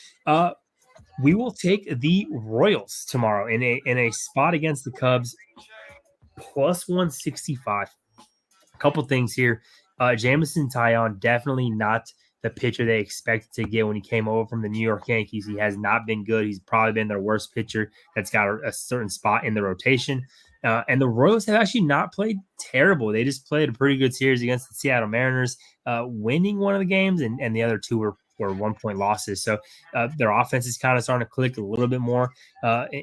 We will take the Royals tomorrow in a spot against the Cubs, plus 165. A couple things here. Jamison Taillon, definitely not the pitcher they expected to get when he came over from the New York Yankees. He has not been good. He's probably been their worst pitcher that's got a certain spot in the rotation. And the Royals have actually not played terrible. They just played a pretty good series against the Seattle Mariners, winning one of the games, and the other 2 were 1-point losses. So their offense is kind of starting to click a little bit more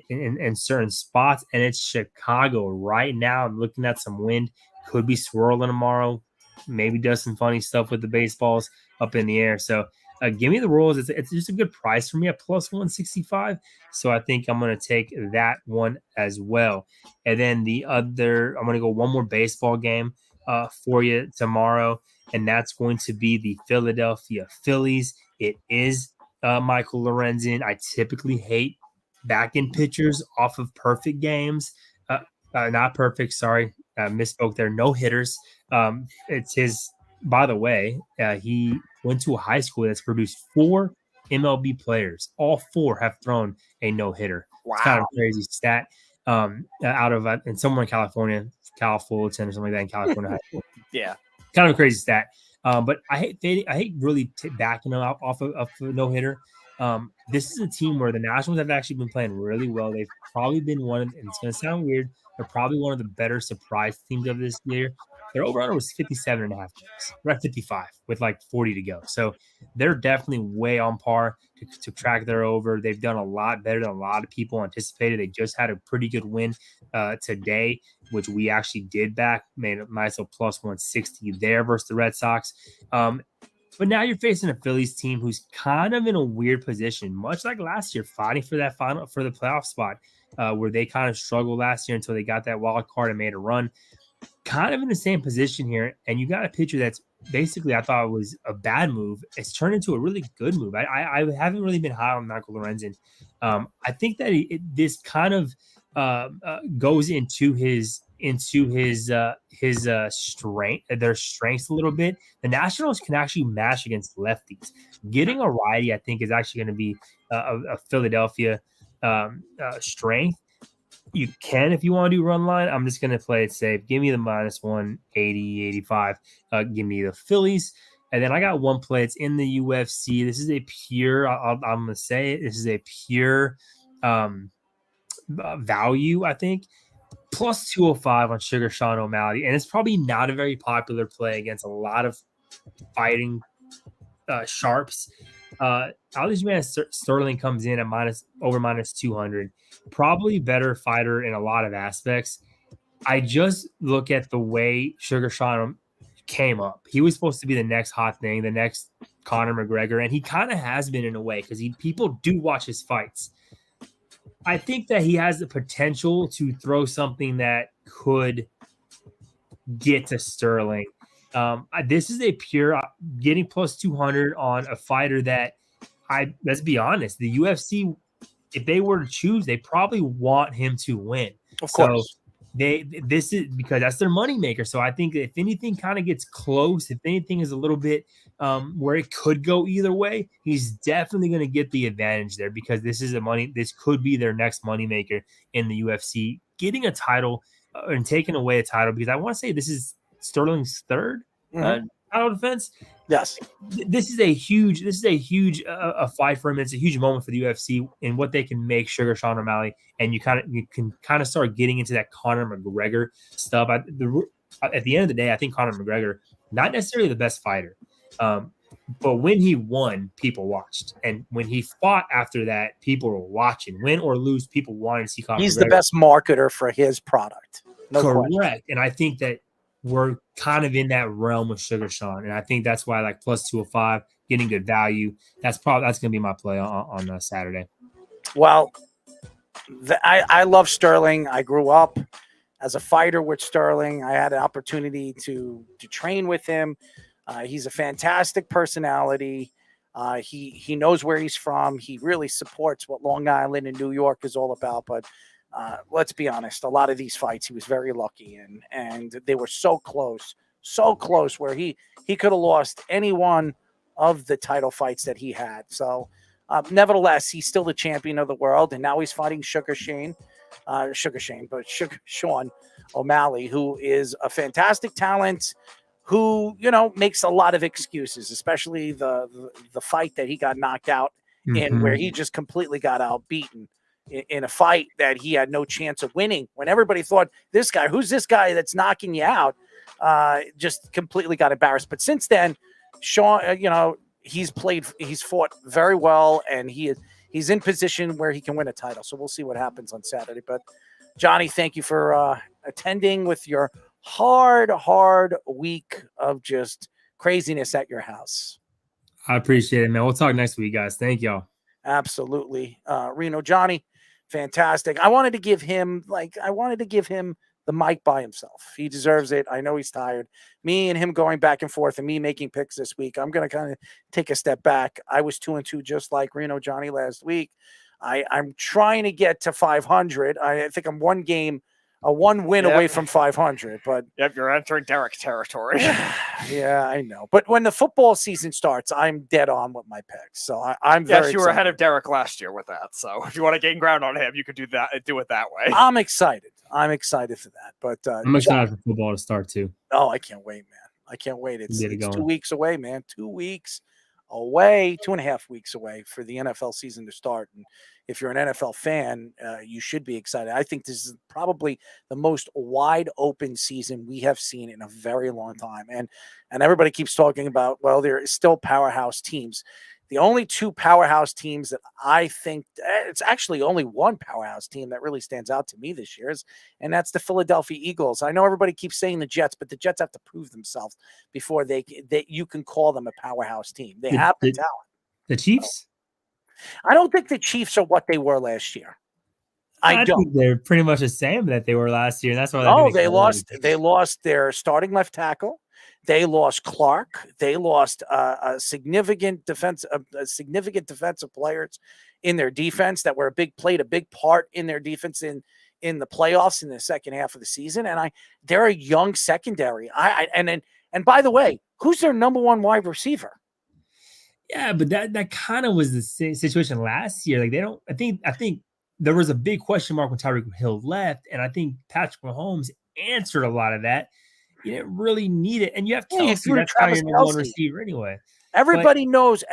in certain spots. And it's Chicago right now. I'm looking at some wind. Could be swirling tomorrow. Maybe does some funny stuff with the baseballs up in the air. So give me the Royals. It's just a good price for me at plus 165. So I think I'm going to take that one as well. And then the other, I'm going to go one more baseball game for you tomorrow. And that's going to be the Philadelphia Phillies. It is Michael Lorenzen. I typically hate back-end pitchers off of perfect games. Not perfect, sorry. Misspoke there. No hitters. It's his, by the way, he went to a high school that's produced 4 MLB players. All 4 have thrown a no-hitter. Wow. It's kind of a crazy stat. Out of and somewhere in California, Cal Fullerton or something like that in California high school. Yeah. Kind of a crazy stat. But I hate really backing them out off of a no-hitter. This is a team where the Nationals have actually been playing really well. They've probably been and it's going to sound weird, they're probably one of the better surprise teams of this year. Their over-under was 57.5 games. We're at 55 with like 40 to go. So they're definitely way on par to track their over. They've done a lot better than a lot of people anticipated. They just had a pretty good win today, which we actually did back, made it myself plus 160 there versus the Red Sox. But now you're facing a Phillies team who's kind of in a weird position, much like last year, fighting for that for the playoff spot, where they kind of struggled last year until they got that wild card and made a run. Kind of in the same position here, and you got a pitcher that's basically, I thought was a bad move. It's turned into a really good move. I haven't really been high on Michael Lorenzen. I think that this kind of goes into his strength, their strengths a little bit. The Nationals can actually mash against lefties. Getting a righty, I think, is actually going to be a Philadelphia strength. You can, if you want to do run line. I'm just going to play it safe. Give me the minus 180, 85. Give me the Phillies. And then I got one play. It's in the UFC. This is a pure, I'm going to say it. This is a pure value, I think. Plus 205 on Sugar Sean O'Malley. And it's probably not a very popular play against a lot of fighting sharps. Aljamain Sterling comes in at minus 200. Probably better fighter in a lot of aspects. I just look at the way Sugar Sean came up. He was supposed to be the next hot thing, the next Conor McGregor, and he kind of has been in a way because people do watch his fights. I think that he has the potential to throw something that could get to Sterling. This is a pure getting plus 200 on a fighter that let's be honest, the UFC, if they were to choose, they probably want him to win. Of course. So this is because that's their moneymaker. So I think if anything kind of gets close, if anything is a little bit where it could go either way, he's definitely going to get the advantage there because this could be their next moneymaker in the UFC, getting a title and taking away a title, because I want to say this is Sterling's third title defense. Yes, this is a huge a fight for him. It's a huge moment for the UFC and what they can make Sean O'Malley, and you can kind of start getting into that Conor McGregor stuff. At the end of the day, I think Conor McGregor not necessarily the best fighter, but when he won, people watched, and when he fought after that, people were watching. Win or lose, people wanted to see Conor. He's McGregor. The best marketer for his product. No Correct, question. And I think that we're kind of in that realm with Sean, and I think that's why like plus 205, getting good value. That's going to be my play on Saturday. Well, I love Sterling. I grew up as a fighter with Sterling. I had an opportunity to train with him. He's a fantastic personality. He knows where he's from. He really supports what Long Island and New York is all about. But let's be honest, a lot of these fights he was very lucky in, and they were so close where he could have lost any one of the title fights that he had. So nevertheless, he's still the champion of the world, and now he's fighting Sean O'Malley, who is a fantastic talent, who makes a lot of excuses, especially the fight that he got knocked out in, where he just completely got outbeaten in a fight that he had no chance of winning, when everybody thought, who's this guy that's knocking you out, just completely got embarrassed. But since then, Sean, he's fought very well, and he's in position where he can win a title. So we'll see what happens on Saturday. But Johnny, thank you for attending with your hard week of just craziness at your house. I appreciate it, man. We'll talk next week, guys. Thank y'all. Absolutely. Reno, Johnny, fantastic. I wanted to give him the mic by himself. He deserves it. I know he's tired. Me and him going back and forth and me making picks this week, I'm going to kind of take a step back. I was 2-2 just like Reno Johnny last week. I'm trying to get to 500. I think I'm one win away from 500. But you're entering Derek territory. Yeah, I know. But when the football season starts, I'm dead on with my picks. So I'm very you were ahead of Derek last year with that. So if you want to gain ground on him, you could do it that way. I'm excited. I'm excited for that. But I'm excited for football to start too. Oh, I can't wait, man. I can't wait. It's 2 weeks away, man. 2 weeks away, 2.5 weeks away for the NFL season to start. And if you're an NFL fan, you should be excited. I think this is probably the most wide open season we have seen in a very long time. And everybody keeps talking about, well, there is still powerhouse teams. The only two powerhouse teams that I think, it's actually only one powerhouse team that really stands out to me this year, and that's the Philadelphia Eagles. I know everybody keeps saying the Jets, but the Jets have to prove themselves before that you can call them a powerhouse team. They have the talent. The Chiefs? I don't think the Chiefs are what they were last year. I don't think they're pretty much the same that they were last year. And that's why they lost their starting left tackle. They lost Clark. They lost a significant defensive players in their defense that played a big part in their defense in the playoffs in the second half of the season. And they're a young secondary. And by the way, who's their number one wide receiver? Yeah, but that kind of was the situation last year. Like I think there was a big question mark when Tyreek Hill left, and I think Patrick Mahomes answered a lot of that. You didn't really need it, and you have Kelsey. That's how you're number one receiver anyway. Everybody knows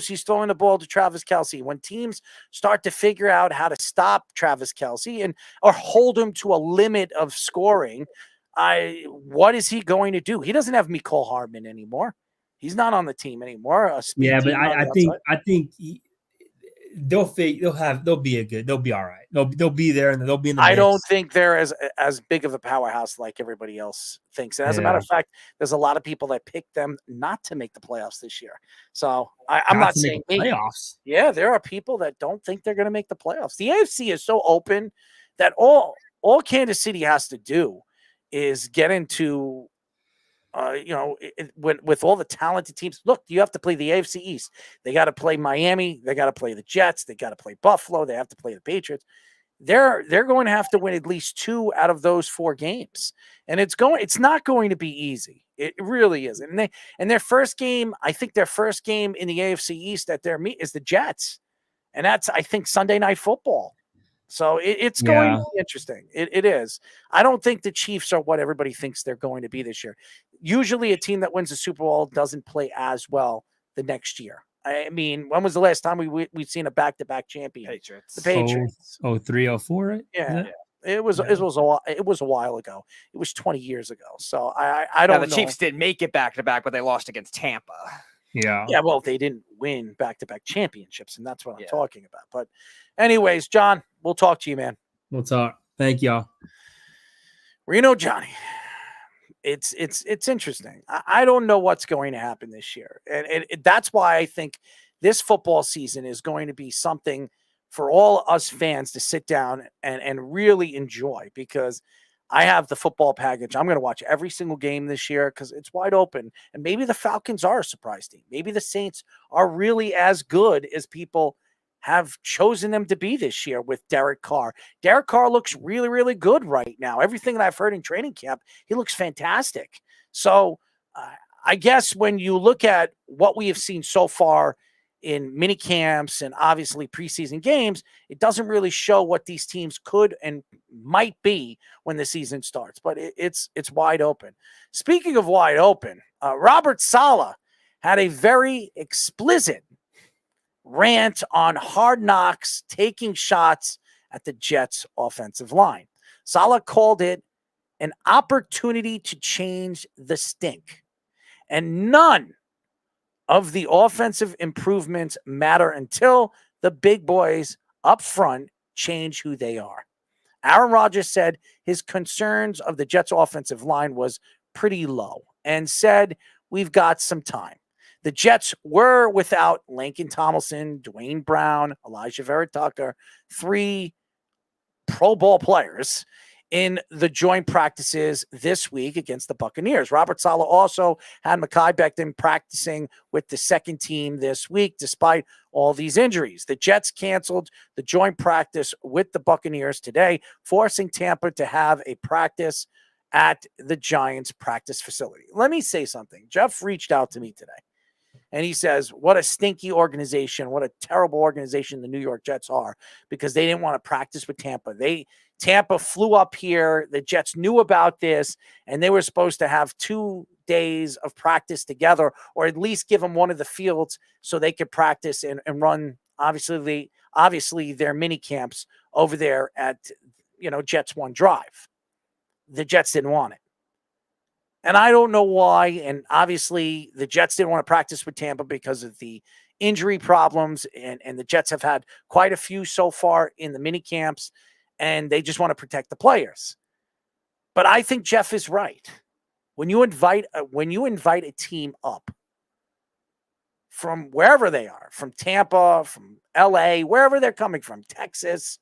he's throwing the ball to Travis Kelce. When teams start to figure out how to stop Travis Kelce or hold him to a limit of scoring, what is he going to do? He doesn't have Mecole Hardman anymore. He's not on the team anymore. Yeah, but I think they'll be all right. They'll be there and they'll be in the I mix. don't think they're as big of a powerhouse like everybody else thinks. And as a matter of fact, there's a lot of people that picked them not to make the playoffs this year. So I'm not saying playoffs. Yeah, there are people that don't think they're going to make the playoffs. The AFC is so open that all Kansas City has to do is get into with all the talented teams. Look, you have to play the AFC East. They got to play Miami. They got to play the Jets. They got to play Buffalo. They have to play the Patriots. They're going to have to win at least 2 out of those 4 games, and it's not going to be easy. It really is. And their first game, I think their first game in the AFC East at their meet is the Jets, and that's, I think, Sunday Night Football. So it's going to be interesting. It is. I don't think the Chiefs are what everybody thinks they're going to be this year. Usually a team that wins the Super Bowl doesn't play as well the next year. I mean, when was the last time we've seen a back-to-back champion? Patriots. The Patriots. 03, 04, right? Yeah. It was a while ago. It was 20 years ago. So I don't know. The Chiefs did make it back-to-back, but they lost against Tampa. Yeah. Yeah, well, they didn't win back-to-back championships, and that's what I'm talking about. But anyways, John, we'll talk to you, man. We'll talk. Thank y'all. Reno Johnny. It's interesting. I don't know what's going to happen this year. And that's why I think this football season is going to be something for all us fans to sit down and really enjoy, because I have the football package. I'm going to watch every single game this year because it's wide open. And maybe the Falcons are a surprise team. Maybe the Saints are really as good as people have chosen them to be this year with Derek Carr. Derek Carr looks really, really good right now. Everything that I've heard in training camp, he looks fantastic. So I guess when you look at what we have seen so far in mini camps and obviously preseason games, it doesn't really show what these teams could and might be when the season starts, but it's wide open. Speaking of wide open, Robert Saleh had a very explicit rant on Hard Knocks taking shots at the Jets offensive line. Saleh called it an opportunity to change the stink. And none of the offensive improvements matter until the big boys up front change who they are. Aaron Rodgers said his concerns of the Jets offensive line was pretty low and said, we've got some time. The Jets were without Lincoln Tomlinson, Dwayne Brown, Elijah Vera-Tucker, 3 Pro Bowl players in the joint practices this week against the Buccaneers. Robert Saleh also had Mekhi Becton practicing with the second team this week, despite all these injuries. The Jets canceled the joint practice with the Buccaneers today, forcing Tampa to have a practice at the Giants practice facility. Let me say something. Jeff reached out to me today, and he says, what a stinky organization, what a terrible organization the New York Jets are, because they didn't want to practice with Tampa. Tampa flew up here. The Jets knew about this, and they were supposed to have 2 days of practice together, or at least give them one of the fields so they could practice and run, obviously their mini camps over there at, Jets One Drive. The Jets didn't want it. And I don't know why. And obviously the Jets didn't want to practice with Tampa because of the injury problems. And the Jets have had quite a few so far in the mini camps, and they just want to protect the players. But I think Jeff is right. When you invite a team up from wherever they are, from Tampa, from LA, wherever they're coming from, Texas,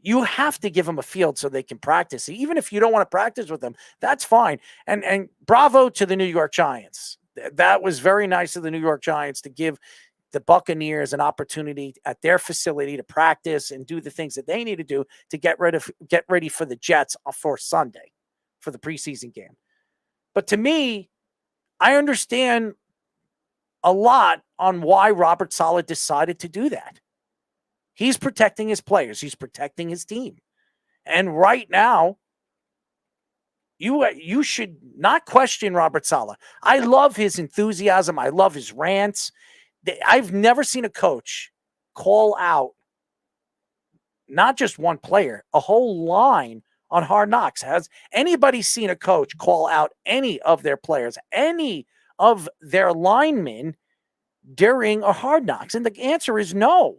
you have to give them a field so they can practice. Even if you don't want to practice with them, that's fine. And bravo to the New York Giants. That was very nice of the New York Giants to give the Buccaneers an opportunity at their facility to practice and do the things that they need to do to get ready for the Jets for Sunday, for the preseason game. But to me, I understand a lot on why Robert Saleh decided to do that. He's protecting his players. He's protecting his team. And right now, you should not question Robert Saleh. I love his enthusiasm. I love his rants. I've never seen a coach call out not just one player, a whole line on Hard Knocks. Has anybody seen a coach call out any of their players, any of their linemen during a Hard Knocks? And the answer is no.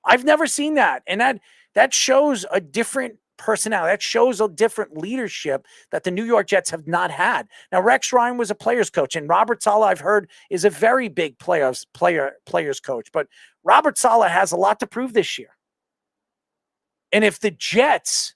I've never seen that. And that shows a different personality. That shows a different leadership that the New York Jets have not had. Now, Rex Ryan was a players coach, and Robert Saleh, I've heard, is a very big players coach. But Robert Saleh has a lot to prove this year. And if the Jets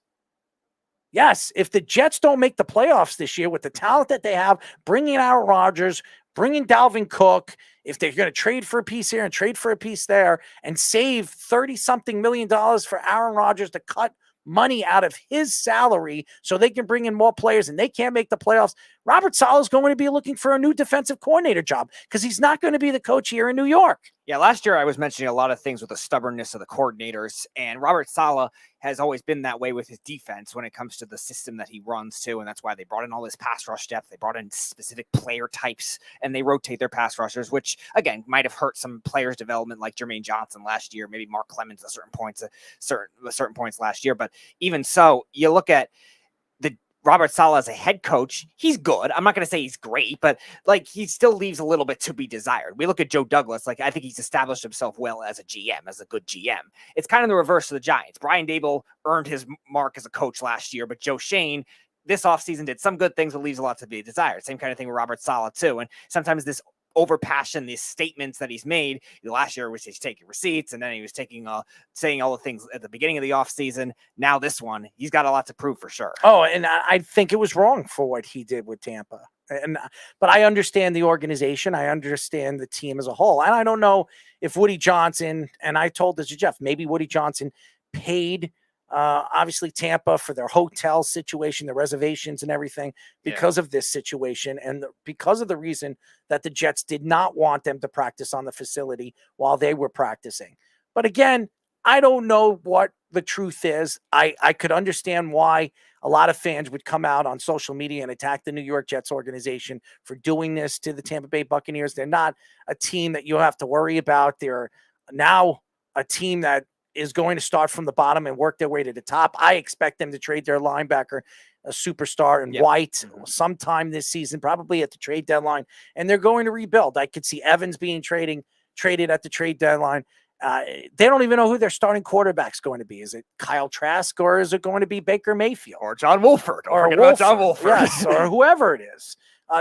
don't make the playoffs this year with the talent that they have, bringing out Rodgers, bringing Dalvin Cook, if they're going to trade for a piece here and trade for a piece there and save $30-something million for Aaron Rodgers to cut money out of his salary so they can bring in more players and they can't make the playoffs, Robert Saleh is going to be looking for a new defensive coordinator job because he's not going to be the coach here in New York. Yeah, last year I was mentioning a lot of things with the stubbornness of the coordinators, and Robert Saleh has always been that way with his defense when it comes to the system that he runs to, and that's why they brought in all this pass rush depth. They brought in specific player types, and they rotate their pass rushers, which, again, might have hurt some players' development like Jermaine Johnson last year, maybe Mark Clemens at certain points last year. But even so, you look at Robert Saleh as a head coach, he's good. I'm not going to say he's great, but like he still leaves a little bit to be desired. We look at Joe Douglas, like I think he's established himself well as a GM, as a good GM. It's kind of the reverse of the Giants. Brian Daboll earned his mark as a coach last year, but Joe Shane this offseason did some good things, but leaves a lot to be desired. Same kind of thing with Robert Saleh too. And sometimes this overpassion, these statements that he's made last year, which he's taking receipts, and then he was saying all the things at the beginning of the offseason. Now this one, he's got a lot to prove for sure. Oh, and I think it was wrong for what he did with Tampa. But I understand the organization. I understand the team as a whole. And I don't know if Woody Johnson, and I told this to Jeff, maybe Woody Johnson paid obviously Tampa for their hotel situation, the reservations and everything because of this situation and because of the reason that the Jets did not want them to practice on the facility while they were practicing. But again, I don't know what the truth is. I could understand why a lot of fans would come out on social media and attack the New York Jets organization for doing this to the Tampa Bay Buccaneers. They're not a team that you have to worry about. They're now a team that is going to start from the bottom and work their way to the top. I expect them to trade their linebacker, a superstar in White, sometime this season, probably at the trade deadline, and they're going to rebuild. I could see Evans being traded at the trade deadline. They don't even know who their starting quarterback's going to be. Is it Kyle Trask or is it going to be Baker Mayfield or John Wolford? John Wolford, yes, or whoever it is.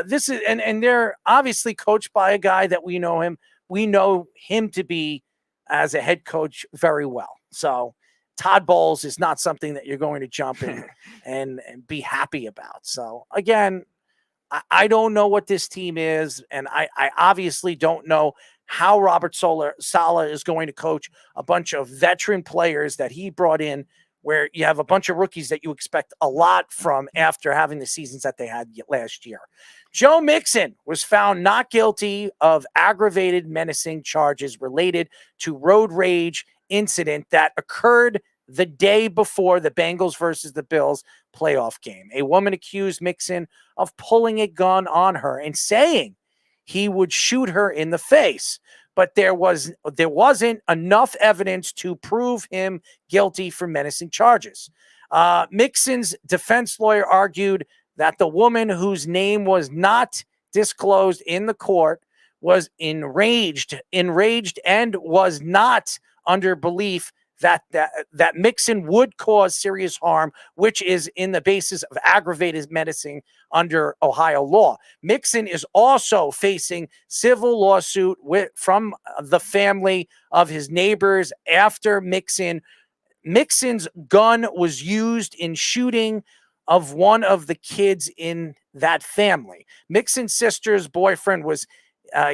This is and they're obviously coached by a guy that we know him. We know him to be as a head coach very well. So Todd Bowles is not something that you're going to jump in and be happy about. So again, I don't know what this team is. And I obviously don't know how Robert Saleh is going to coach a bunch of veteran players that he brought in, where you have a bunch of rookies that you expect a lot from after having the seasons that they had last year. Joe Mixon was found not guilty of aggravated menacing charges related to road rage incident that occurred the day before the Bengals versus the Bills playoff game. A woman accused Mixon of pulling a gun on her and saying he would shoot her in the face, but there wasn't enough evidence to prove him guilty for menacing charges. Mixon's defense lawyer argued that the woman whose name was not disclosed in the court was enraged and was not under belief that Mixon would cause serious harm, which is in the basis of aggravated menacing under Ohio law. Mixon is also facing civil lawsuit from the family of his neighbors after Mixon's gun was used in shooting of one of the kids in that family. Mixon's sister's boyfriend was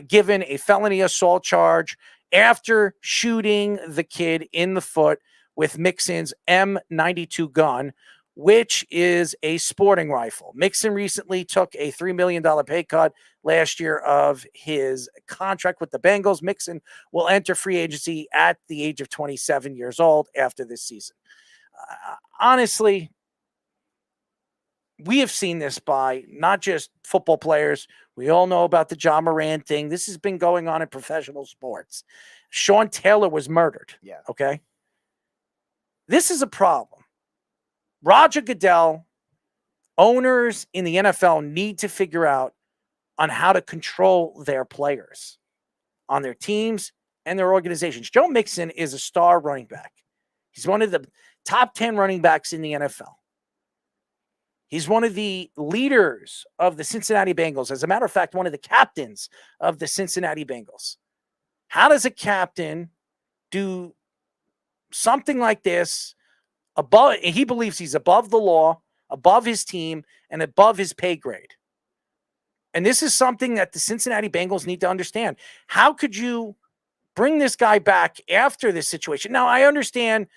given a felony assault charge after shooting the kid in the foot with Mixon's M92 gun, which is a sporting rifle. Mixon recently took a $3 million pay cut last year of his contract with the Bengals. Mixon will enter free agency at the age of 27 years old after this season. Honestly, we have seen this by not just football players. We all know about the John Moran thing. This has been going on in professional sports. Sean Taylor was murdered. Yeah. Okay. This is a problem. Roger Goodell, owners in the NFL need to figure out on how to control their players. on their teams and their organizations. Joe Mixon is a star running back. He's one of the top 10 running backs in the NFL. He's one of the leaders of the Cincinnati Bengals. As a matter of fact, one of the captains of the Cincinnati Bengals. How does a captain do something like this above? He believes he's above the law, above his team, and above his pay grade. And this is something that the Cincinnati Bengals need to understand. How could you bring this guy back after this situation? Now, I understand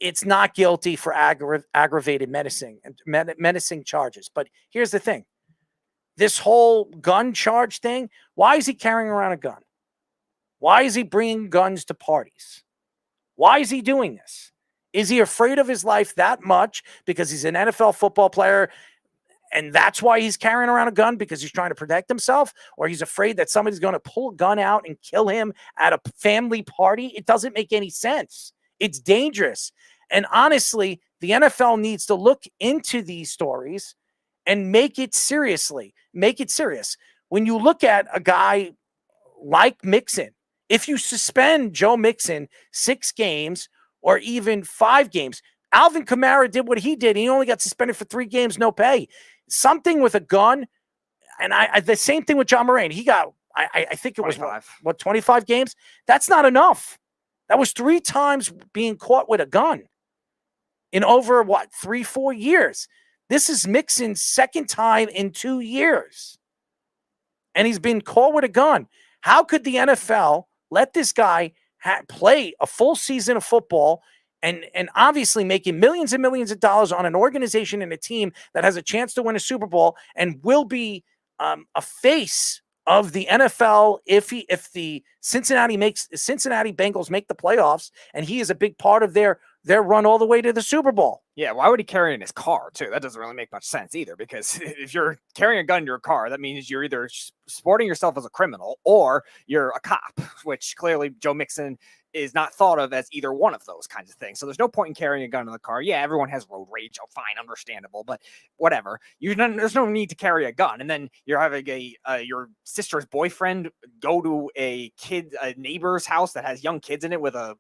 it's not guilty for aggravated menacing charges. But here's the thing. This whole gun charge thing, why is he carrying around a gun? Why is he bringing guns to parties? Why is he doing this? Is he afraid of his life that much because he's an NFL football player and that's why he's carrying around a gun, because he's trying to protect himself? Or he's afraid that somebody's going to pull a gun out and kill him at a family party? It doesn't make any sense. It's dangerous. And honestly, the NFL needs to look into these stories and make it serious. When you look at a guy like Mixon, if you suspend Joe Mixon 6 games or even 5 games, Alvin Kamara did what he did. He only got suspended for 3 games, no pay. Something with a gun, and I the same thing with John Moran. He got, I think it was 25 games? That's not enough. That was 3 times being caught with a gun in over, 3-4 years. This is Mixon's 2nd time in 2 years. And he's been caught with a gun. How could the NFL let this guy play a full season of football and obviously making millions and millions of dollars on an organization and a team that has a chance to win a Super Bowl and will be a face of the NFL if the Cincinnati Bengals make the playoffs, and he is a big part of their run all the way to the Super Bowl? Yeah, why would he carry it in his car, too? That doesn't really make much sense either, because if you're carrying a gun in your car, that means you're either sporting yourself as a criminal or you're a cop, which clearly Joe Mixon is not thought of as either one of those kinds of things. So there's no point in carrying a gun in the car. Yeah, everyone has road rage. Oh, fine, understandable, but whatever. There's no need to carry a gun. And then you're having your sister's boyfriend go to a neighbor's house that has young kids in it with a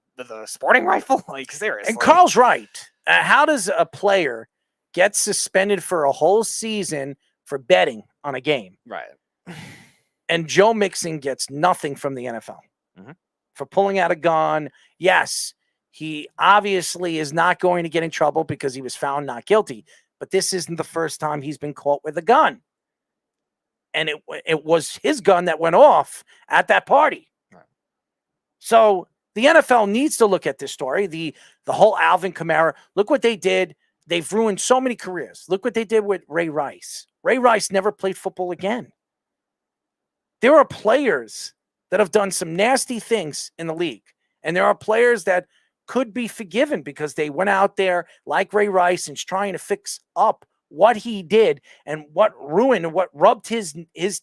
sporting rifle. Like, seriously. And Carl's right. How does a player get suspended for a whole season for betting on a game? Right. And Joe Mixon gets nothing from the NFL. Mm-hmm. For pulling out a gun. Yes, he obviously is not going to get in trouble because he was found not guilty. But this isn't the first time he's been caught with a gun. And it was his gun that went off at that party. Right. So the NFL needs to look at this story. The whole Alvin Kamara, look what they did. They've ruined so many careers. Look what they did with Ray Rice. Ray Rice never played football again. There are players that have done some nasty things in the league. And there are players that could be forgiven because they went out there like Ray Rice and trying to fix up what he did and what ruined and what rubbed his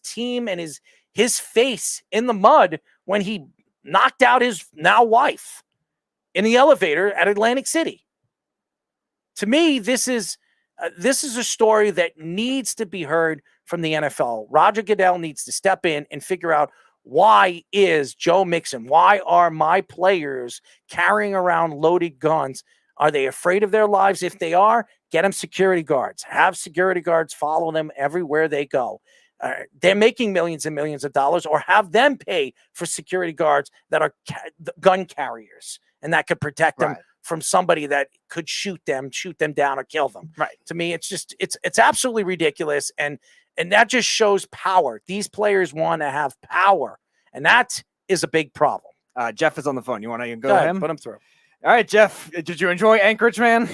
team and his face in the mud when he knocked out his now wife in the elevator at Atlantic City. To me, this is a story that needs to be heard from the NFL. Roger Goodell needs to step in and figure out, why is Joe Mixon? Why are my players carrying around loaded guns? Are they afraid of their lives? If they are, get them security guards. Have security guards follow them everywhere they go. They're making millions and millions of dollars, or have them pay for security guards that are gun carriers and that could protect them from somebody that could shoot them down, or kill them. Right. To me, it's absolutely ridiculous. And that just shows power. These players want to have power, and that is a big problem. Jeff is on the phone. You want to go to him? Put him through. All right, Jeff, did you enjoy Anchorage Man?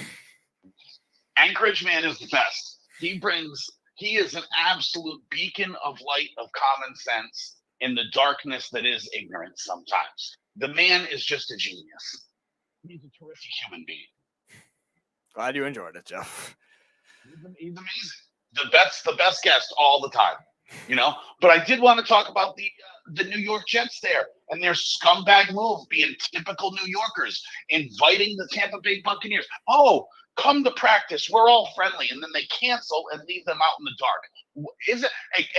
Anchorage Man is the best. He is an absolute beacon of light, of common sense in the darkness that is ignorance sometimes. The man is just a genius. He's a terrific human being. Glad you enjoyed it, Jeff. He's amazing. The best guest all the time, But I did want to talk about the New York Jets there and their scumbag move, being typical New Yorkers, inviting the Tampa Bay Buccaneers. Oh, come to practice. We're all friendly. And then they cancel and leave them out in the dark.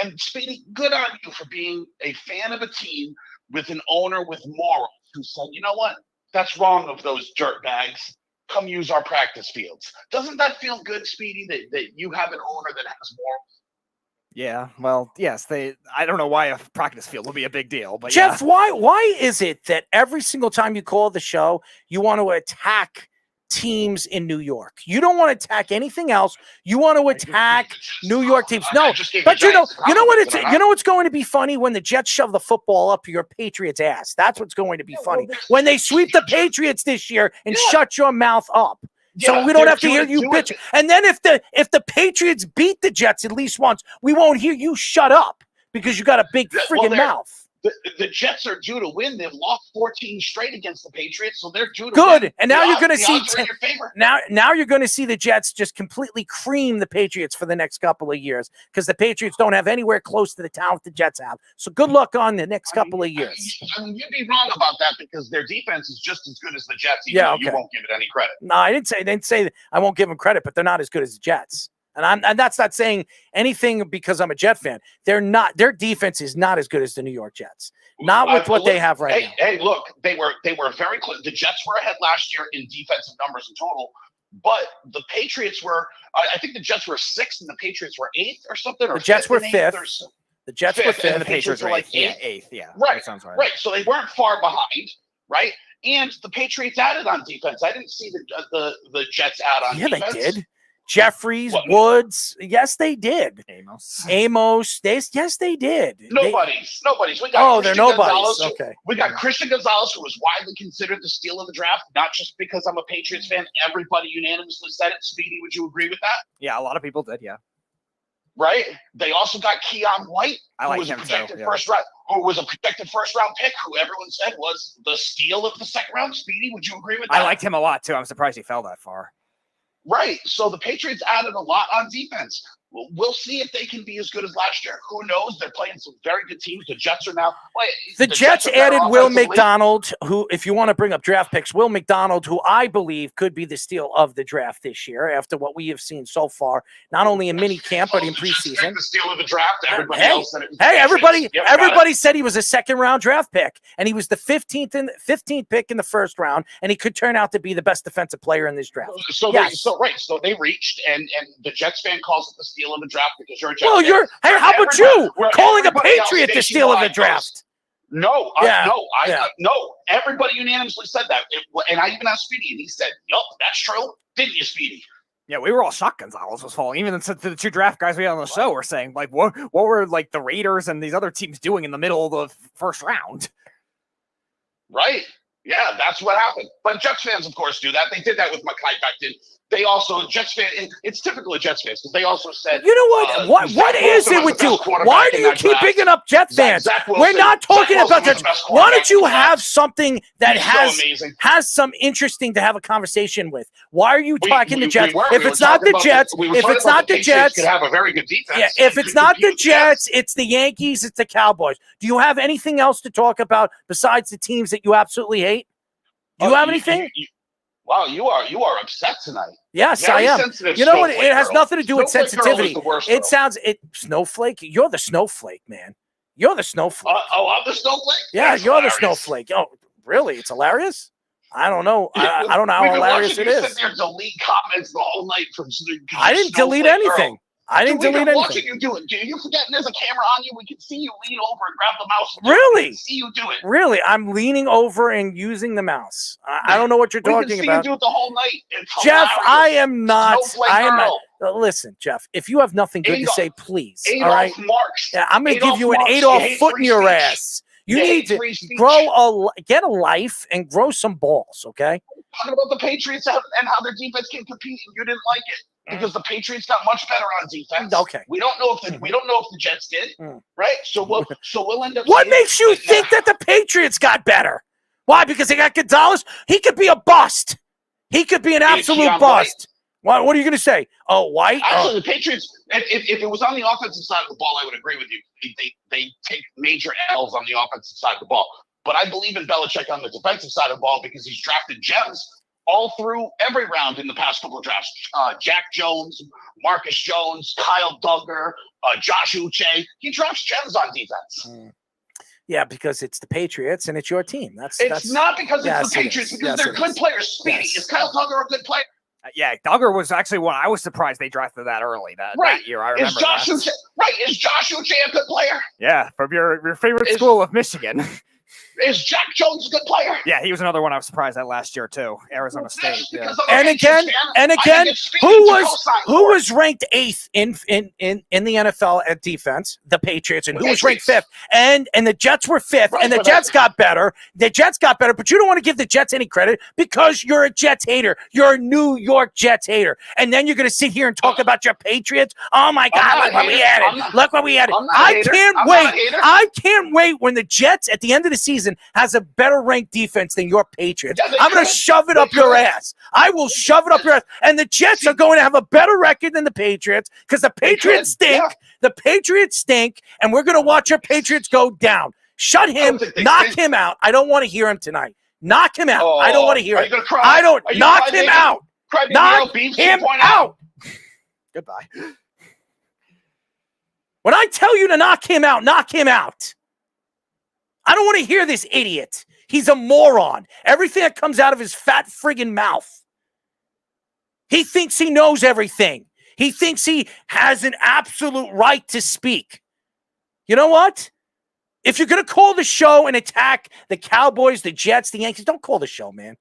And Speedy, good on you for being a fan of a team with an owner with morals who said, you know what? That's wrong of those dirt bags. Come use our practice fields. Doesn't that feel good, Speedy, that you have an owner that has morals? Yeah, well, yes, I don't know why a practice field will be a big deal, but Jeff, yeah. why is it that every single time you call the show, you want to attack teams in New York? You don't want to attack anything else. You want to attack New York teams. No, but you know what's going to be funny when the Jets shove the football up your Patriots' ass. That's what's going to be funny when they sweep the Patriots this year and shut your mouth up. So we don't have to hear you bitch. And then if the Patriots beat the Jets at least once, we won't hear you shut up because you got a big friggin' mouth. The Jets are due to win. They've lost 14 straight against the Patriots, so they're due to Good. win. And now you're going to see now you're going to see the Jets just completely cream the Patriots for the next couple of years because the Patriots don't have anywhere close to the talent the Jets have. So good luck on the next couple of years. You'd be wrong about that because their defense is just as good as the Jets. Even though you won't give it any credit. No, I didn't say I won't give them credit, but they're not as good as the Jets. And that's not saying anything because I'm a Jet fan. They're not. Their defense is not as good as the New York Jets. Not with what they have right now. Hey, look, they were very close. The Jets were ahead last year in defensive numbers in total, but the Patriots were. I think the Jets were 6th and the Patriots were 8th or something. Or the Jets were 5th. The Jets were 5th and the Patriots were like 8th. Yeah, right. That sounds right. Right. So they weren't far behind. Right. And the Patriots added on defense. I didn't see the Jets add on defense. Yeah, they did. Jeffries, Woods. Yes, they did. Amos. Yes, they did. Nobody's. We got they're Christian nobodies. Gonzalez, Okay. We got Christian Gonzalez, who was widely considered the steal of the draft, not just because I'm a Patriots fan. Everybody unanimously said it. Speedy, would you agree with that? Yeah, a lot of people did, yeah. Right? They also got Keon White, who was a projected first round pick, who everyone said was the steal of the second round. Speedy, would you agree with that? I liked him a lot, too. I'm surprised he fell that far. Right. So the Patriots added a lot on defense. We'll see if they can be as good as last year. Who knows? They're playing some very good teams. The Jets are now. The Jets added Will McDonald, who, if you want to bring up draft picks, Will McDonald, who I believe could be the steal of the draft this year after what we have seen so far, not only in mini camp but in preseason. The steal of the draft. Everybody else said it was everybody said he was a second-round draft pick, and he was the 15th pick in the first round, and he could turn out to be the best defensive player in this draft. So they reached, and the Jets fan calls it the steal of the draft because you're a Jets fan. Hey, how about you calling a Patriot the steal of the draft? No. Everybody unanimously said that, and I even asked Speedy, and he said, "Yup, that's true." Didn't you, Speedy? Yeah, we were all shocked Gonzalez was falling. Even the 2 draft guys we had on the show were saying, like, what were like the Raiders and these other teams doing in the middle of the first round? Right. Yeah, that's what happened. But Jets fans, of course, do that. They did that with Mekhi Becton. They also, Jets fans, it's typical of Jets fans because they also said, you know what? What is it with you? Why do you keep picking up Jets fans? We're not talking about Jets. Why don't you have something that has some interesting to have a conversation with? Why are you talking the Jets? If it's not the Jets, could have a very good defense. Yeah, if it's not the Jets, it's the Yankees, it's the Cowboys. Do you have anything else to talk about besides the teams that you absolutely hate? Do you have anything? Wow, you are upset tonight. Yes, I am. You know what? It has nothing to do with sensitivity. Snowflake. You're the snowflake, man. You're the snowflake. I'm the snowflake? Yeah, That's you're hilarious. the snowflake. Oh, really? It's hilarious? I don't know. I don't know how hilarious it is. Sit there and delete comments the whole night from. I didn't delete anything. I didn't delete anything. Watching you do it. Do you forget there's a camera on you? We can see you lean over and grab the mouse. Really? We can see you do it. Really? I'm leaning over and using the mouse. I don't know what you're talking about. We can see you do it the whole night. It's Jeff, hilarious. I am not. Snowflake girl. Listen, Jeff, if you have nothing good to say, please. All right? Marks. Yeah, I'm going to give you an Adolf foot in your ass. You need to get a life and grow some balls, okay? Talking about the Patriots and how their defense can compete, and you didn't like it because the Patriots got much better on defense. Okay. We don't know if the Jets did, right? So we'll end up. What makes you think that the Patriots got better? Why? Because they got Gonzalez? He could be a bust. He could be an absolute bust. What are you going to say? Oh, White? Actually, the Patriots, if it was on the offensive side of the ball, I would agree with you. They take major L's on the offensive side of the ball. But I believe in Belichick on the defensive side of the ball because he's drafted gems all through every round in the past couple of drafts. Jack Jones, Marcus Jones, Kyle Duggar, Josh Uche. He drafts gems on defense. Yeah, because it's the Patriots and it's your team. That's not because yes, it's the Patriots, it is. because Yes, they're it good is. players. Speedy, Yes. is Kyle Duggar a good player? Yeah, Duggar was actually one. I was surprised they drafted that early that year. I remember Is Josh that. Uche, is Josh Uche a good player? Yeah, from your favorite school of Michigan. Is Jack Jones a good player? Yeah, he was another one I was surprised at last year too. Arizona State. Yeah. And again, who was ranked 8th in the NFL at defense? The Patriots. And who was ranked 5th? And the Jets were 5th. And the Jets got better. The Jets got better, but you don't want to give the Jets any credit because you're a Jets hater. You're a New York Jets hater. And then you're going to sit here and talk about your Patriots. Oh my God, look what we added. Look what we added. I can't wait. I can't wait when the Jets at the end of the season has a better ranked defense than your Patriots. I'm going to shove it up your ass. I will shove it up your ass. And the Jets are going to have a better record than the Patriots because the Patriots stink. Yeah. The Patriots stink, and we're going to watch our Patriots go down. Shut him. Knock him out. I don't want to hear him tonight. Knock him out. I don't want to hear it. I don't. Knock him out. Knock him out. Goodbye. When I tell you to knock him out, knock him out. I don't want to hear this idiot. He's a moron. Everything that comes out of his fat friggin' mouth. He thinks he knows everything. He thinks he has an absolute right to speak. You know what? If you're going to call the show and attack the Cowboys, the Jets, the Yankees, don't call the show, man.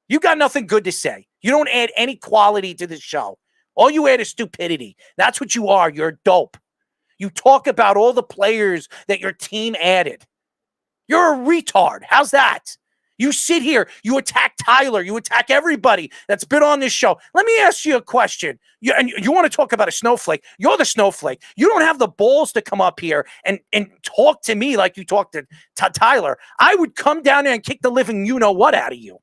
You got nothing good to say. You don't add any quality to the show. All you add is stupidity. That's what you are. You're dope. You talk about all the players that your team added. You're a retard. How's that? You sit here, you attack Tyler, you attack everybody that's been on this show. Let me ask you a question. You want to talk about a snowflake? You're the snowflake. You don't have the balls to come up here and talk to me like you talk to Tyler. I would come down there and kick the living you-know-what out of you.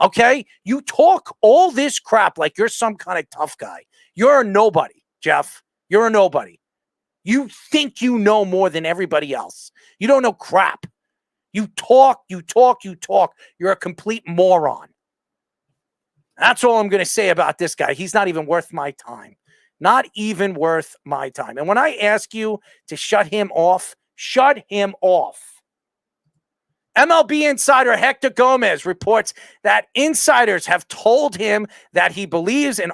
Okay? You talk all this crap like you're some kind of tough guy. You're a nobody, Jeff. You're a nobody. You think you know more than everybody else. You don't know crap. You talk. You're a complete moron. That's all I'm going to say about this guy. He's not even worth my time. Not even worth my time. And when I ask you to shut him off, shut him off. MLB insider Hector Gomez reports that insiders have told him that he believes it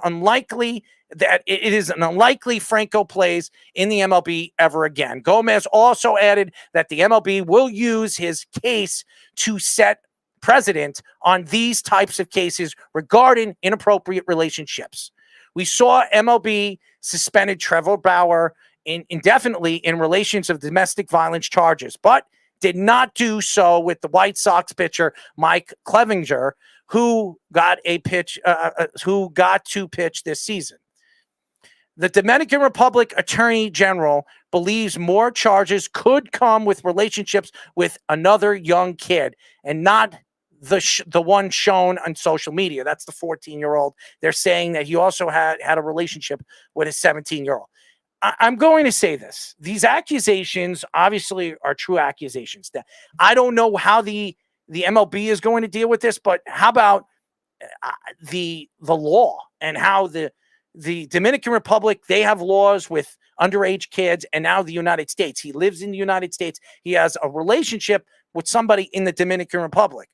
is an unlikely Franco plays in the MLB ever again. Gomez also added that the MLB will use his case to set precedent on these types of cases regarding inappropriate relationships. We saw MLB suspended Trevor Bauer indefinitely in relations of domestic violence charges, but did not do so with the White Sox pitcher Mike Clevinger, who got to pitch this season. The Dominican Republic Attorney General believes more charges could come with relationships with another young kid and not the one shown on social media. That's the 14-year-old. They're saying that he also had a relationship with a 17-year-old. I'm going to say this. These accusations obviously are true accusations. I don't know how the MLB is going to deal with this, but how about the law and how the Dominican Republic, they have laws with underage kids, and now the United States. He lives in the United States. He has a relationship with somebody in the Dominican Republic.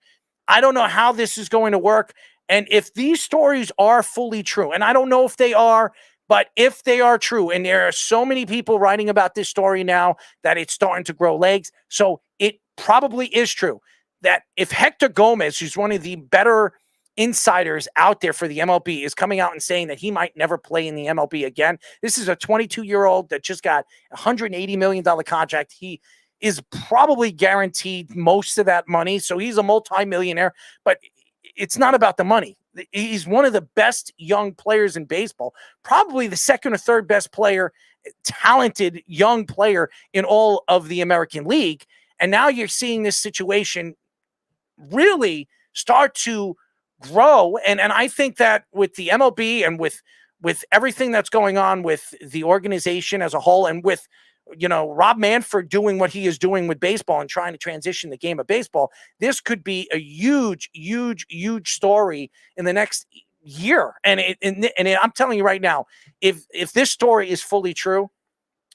I don't know how this is going to work. And if these stories are fully true, and I don't know if they are, but if they are true, and there are so many people writing about this story now that it's starting to grow legs, so it probably is true that if Hector Gomez, who's one of the better insiders out there for the MLB, is coming out and saying that he might never play in the MLB again. This is a 22-year-old that just got a $180 million contract. He is probably guaranteed most of that money, so he's a multimillionaire, but it's not about the money. He's one of the best young players in baseball, probably the second or third best player, talented young player in all of the American League. And now you're seeing this situation really start to grow. And I think that with the MLB and with everything that's going on with the organization as a whole, and with, Rob Manfred doing what he is doing with baseball and trying to transition the game of baseball, this could be a huge, huge, huge story in the next year. And I'm telling you right now, if this story is fully true,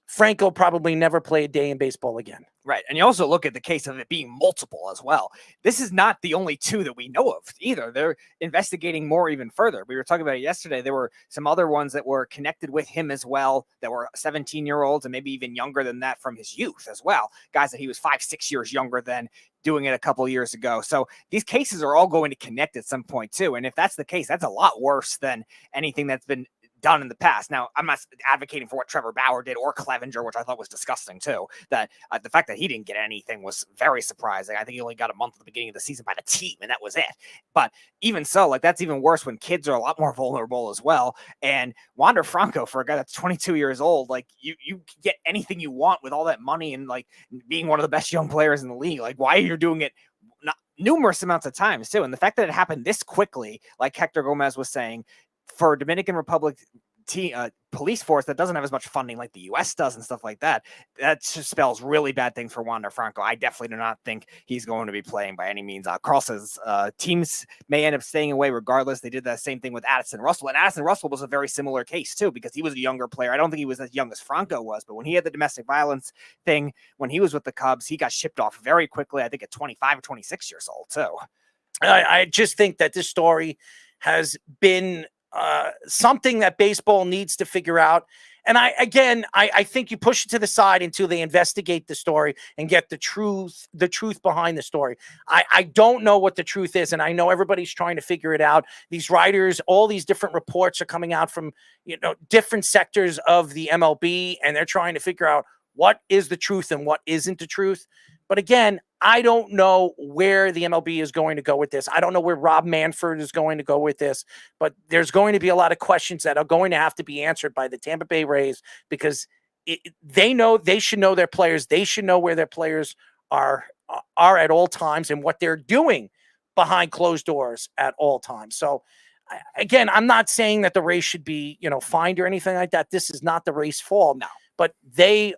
Franco probably never play a day in baseball again. Right. And you also look at the case of it being multiple as well. This is not the only two that we know of either. They're investigating more even further. We were talking about it yesterday. There were some other ones that were connected with him as well, that were 17-year-olds and maybe even younger than that from his youth as well. Guys that he was 5-6 years younger than, doing it a couple years ago. So these cases are all going to connect at some point too. And if that's the case, that's a lot worse than anything that's been done in the past. Now, I'm not advocating for what Trevor Bauer did or Clevenger, which I thought was disgusting too. That the fact that he didn't get anything was very surprising. I think he only got a month at the beginning of the season by the team, and that was it. But even so, like, that's even worse when kids are a lot more vulnerable as well. And Wander Franco, for a guy that's 22 years old, like you can get anything you want with all that money and like being one of the best young players in the league. Like, why are you doing it numerous amounts of times too? And the fact that it happened this quickly, like Hector Gomez was saying, for Dominican Republic police force that doesn't have as much funding like the U.S. does and stuff like that, that just spells really bad things for Wander Franco. I definitely do not think he's going to be playing by any means. Carl says teams may end up staying away regardless. They did that same thing with Addison Russell, and Addison Russell was a very similar case too, because he was a younger player. I don't think he was as young as Franco was, but when he had the domestic violence thing, when he was with the Cubs, he got shipped off very quickly, I think at 25 or 26 years old too. I just think that this story has been something that baseball needs to figure out. And I think you push it to the side until they investigate the story and get the truth behind the story. I don't know what the truth is. And I know everybody's trying to figure it out. These writers, all these different reports are coming out from, different sectors of the MLB, and they're trying to figure out what is the truth and what isn't the truth. But again, I don't know where the MLB is going to go with this. I don't know where Rob Manfred is going to go with this, but there's going to be a lot of questions that are going to have to be answered by the Tampa Bay Rays, because they should know their players. They should know where their players are at all times and what they're doing behind closed doors at all times. So again, I'm not saying that the Rays should be, fined or anything like that. This is not the Rays' fault. No. But they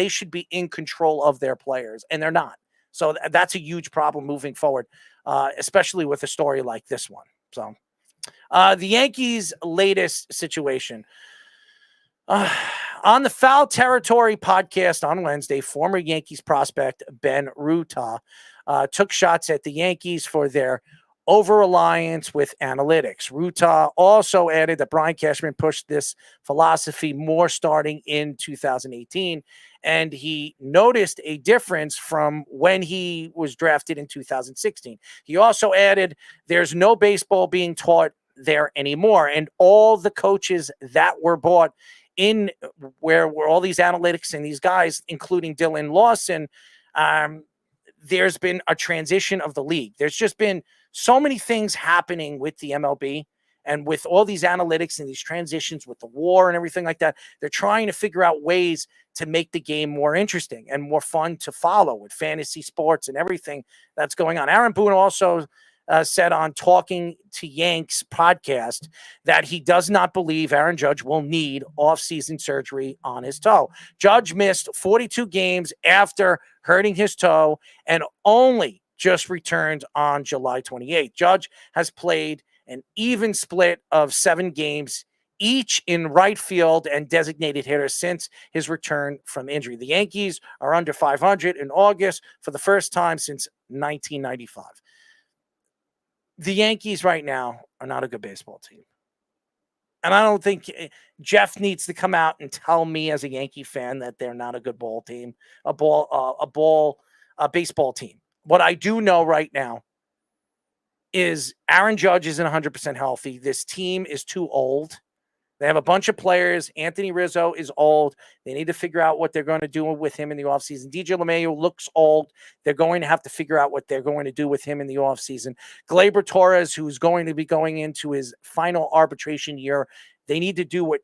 should be in control of their players, and they're not. So that's a huge problem moving forward, especially with a story like this one. So the Yankees' latest situation. On the Foul Territory podcast on Wednesday, former Yankees prospect Ben Ruta took shots at the Yankees for their over-reliance with analytics. Ruta also added that Brian Cashman pushed this philosophy more starting in 2018, and he noticed a difference from when he was drafted in 2016. He also added there's no baseball being taught there anymore, and all the coaches that were brought in where were all these analytics and these guys, including Dylan Lawson, there's been a transition of the league. There's just been so many things happening with the MLB and with all these analytics and these transitions with the war and everything like that. They're trying to figure out ways to make the game more interesting and more fun to follow with fantasy sports and everything that's going on. Aaron Boone also said on Talking to Yanks podcast that he does not believe Aaron Judge will need offseason surgery on his toe. Judge missed 42 games after hurting his toe and only just returned on July 28th. Judge has played an even split of 7 games, each in right field and designated hitter since his return from injury. The Yankees are under 500 in August for the first time since 1995. The Yankees right now are not a good baseball team. And I don't think Jeff needs to come out and tell me as a Yankee fan that they're not a good ball team, a baseball team. What I do know right now is Aaron Judge isn't 100% healthy. This team is too old. They have a bunch of players. Anthony Rizzo is old. They need to figure out what they're going to do with him in the offseason. DJ LeMahieu looks old. They're going to have to figure out what they're going to do with him in the offseason. Gleyber Torres, who's going to be going into his final arbitration year, they need to do what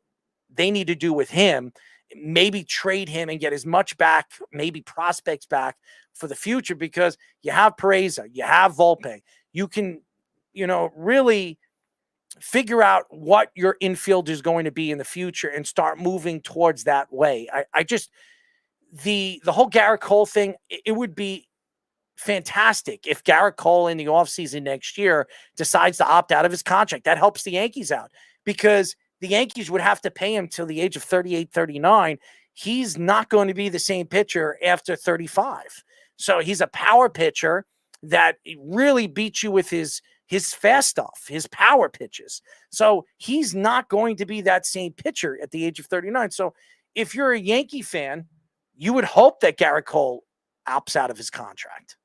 they need to do with him. Maybe trade him and get as much back, maybe prospects back for the future, because you have Pereza, you have Volpe. You can, really figure out what your infield is going to be in the future and start moving towards that way. I just, the whole Garrett Cole thing, it would be fantastic if Garrett Cole in the offseason next year decides to opt out of his contract. That helps the Yankees out, because the Yankees would have to pay him till the age of 38, 39. he's not going to be the same pitcher after 35. So he's a power pitcher that really beats you with his fast stuff, his power pitches. So he's not going to be that same pitcher at the age of 39. So if you're a Yankee fan, you would hope that Garrett Cole opts out of his contract.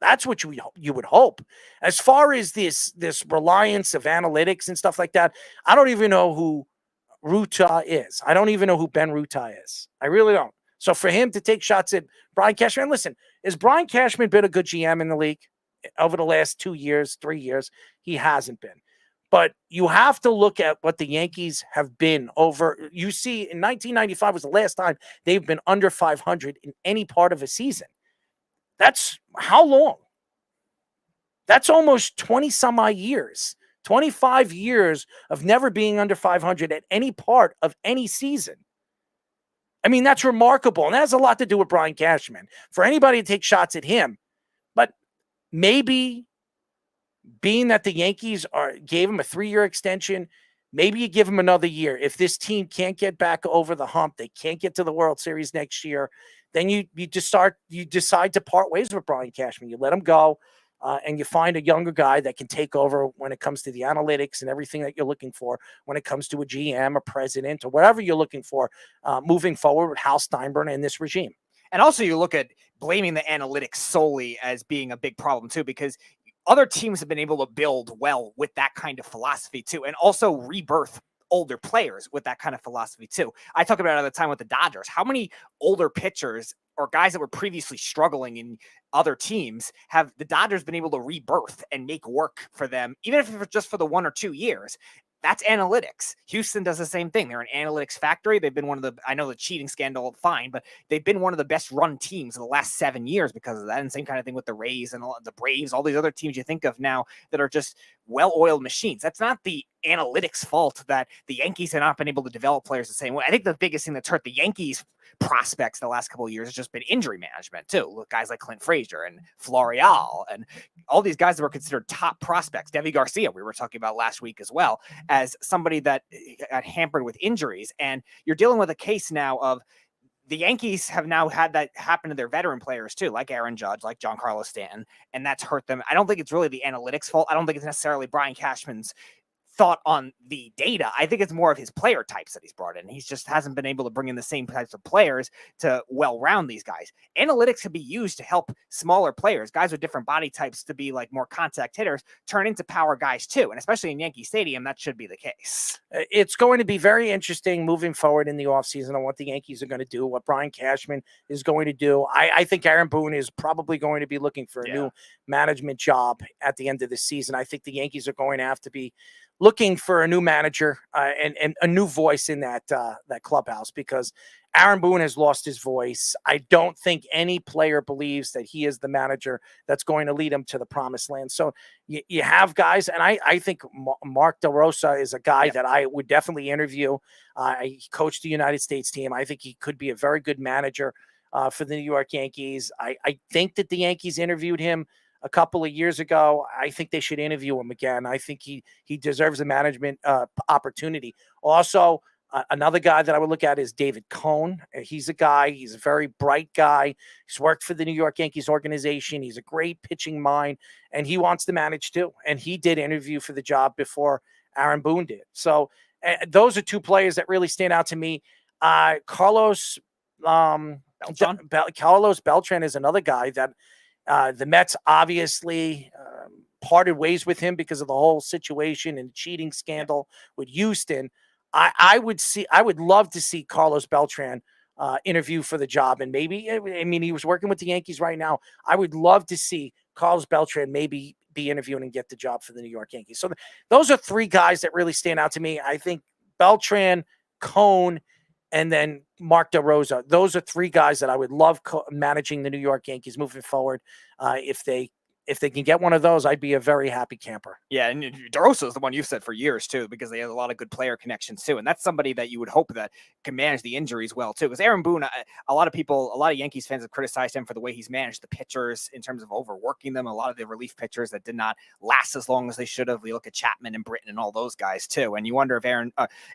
That's what you would hope. As far as this reliance of analytics and stuff like that, I don't even know who Ruta is. I don't even know who Ben Ruta is. I really don't. So for him to take shots at Brian Cashman, listen, has Brian Cashman been a good GM in the league over the last 2 years, 3 years? He hasn't been. But you have to look at what the Yankees have been over. You see, in 1995 was the last time they've been under 500 in any part of a season. That's how long? That's almost 20 some odd years, 25 years of never being under 500 at any part of any season. I mean, that's remarkable. And that has a lot to do with Brian Cashman. For anybody to take shots at him, but maybe being that the Yankees gave him a 3-year extension, maybe you give him another year. If this team can't get back over the hump, they can't get to the World Series next year, then you decide to part ways with Brian Cashman. You let him go, and you find a younger guy that can take over when it comes to the analytics and everything that you're looking for when it comes to a GM, a president, or whatever you're looking for moving forward with Hal Steinbrenner and this regime. And also you look at blaming the analytics solely as being a big problem too, because other teams have been able to build well with that kind of philosophy too, and also rebirth older players with that kind of philosophy too. I talk about it all the time with the Dodgers. How many older pitchers or guys that were previously struggling in other teams have the Dodgers been able to rebirth and make work for them, even if it's just for the 1 or 2 years? That's analytics. Houston does the same thing. They're an analytics factory. They've been one of the, I know the cheating scandal, fine, but they've been one of the best run teams in the last 7 years because of that. And same kind of thing with the Rays and the Braves, all these other teams you think of now that are just well-oiled machines. That's not the analytics fault that the Yankees have not been able to develop players the same way. I think the biggest thing that's hurt the Yankees prospects the last couple of years has just been injury management too. Look, guys like Clint Frazier and Florial and all these guys that were considered top prospects. Devi Garcia, we were talking about last week as well, as somebody that got hampered with injuries. And you're dealing with a case now of the Yankees have now had that happen to their veteran players too, like Aaron Judge, like Giancarlo Stanton, and that's hurt them. I don't think it's really the analytics fault. I don't think it's necessarily Brian Cashman's thought on the data. I think it's more of his player types that he's brought in. He's just hasn't been able to bring in the same types of players to well-round these guys. Analytics can be used to help smaller players, guys with different body types to be like more contact hitters, turn into power guys too. And especially in Yankee Stadium, that should be the case. It's going to be very interesting moving forward in the offseason on what the Yankees are going to do, what Brian Cashman is going to do. I think Aaron Boone is probably going to be looking for a new management job at the end of the season. I think the Yankees are going to have to be looking for a new manager and a new voice in that clubhouse, because Aaron Boone has lost his voice. I don't think any player believes that he is the manager that's going to lead him to the promised land. So you have guys, and I think Mark DeRosa is a guy that I would definitely interview. He coached the United States team. I think he could be a very good manager for the New York Yankees. I think that the Yankees interviewed him a couple of years ago. I think they should interview him again. I think he deserves a management opportunity. Also, another guy that I would look at is David Cohn. He's a very bright guy. He's worked for the New York Yankees organization. He's a great pitching mind, and he wants to manage too. And he did interview for the job before Aaron Boone did. So those are two players that really stand out to me. Carlos Beltran is another guy that the Mets obviously parted ways with him because of the whole situation and cheating scandal with Houston. I would love to see Carlos Beltran interview for the job. And maybe, he was working with the Yankees right now. I would love to see Carlos Beltran maybe be interviewing and get the job for the New York Yankees. So those are three guys that really stand out to me. I think Beltran, Cone, and then Mark DeRosa. Those are three guys that I would love managing the New York Yankees moving forward if they if they can get one of those, I'd be a very happy camper. Yeah, and DeRosa is the one you've said for years too, because they have a lot of good player connections too, and that's somebody that you would hope that can manage the injuries well too. Because Aaron Boone, a lot of Yankees fans have criticized him for the way he's managed the pitchers in terms of overworking them. A lot of the relief pitchers that did not last as long as they should have. We look at Chapman and Britton and all those guys too, and you wonder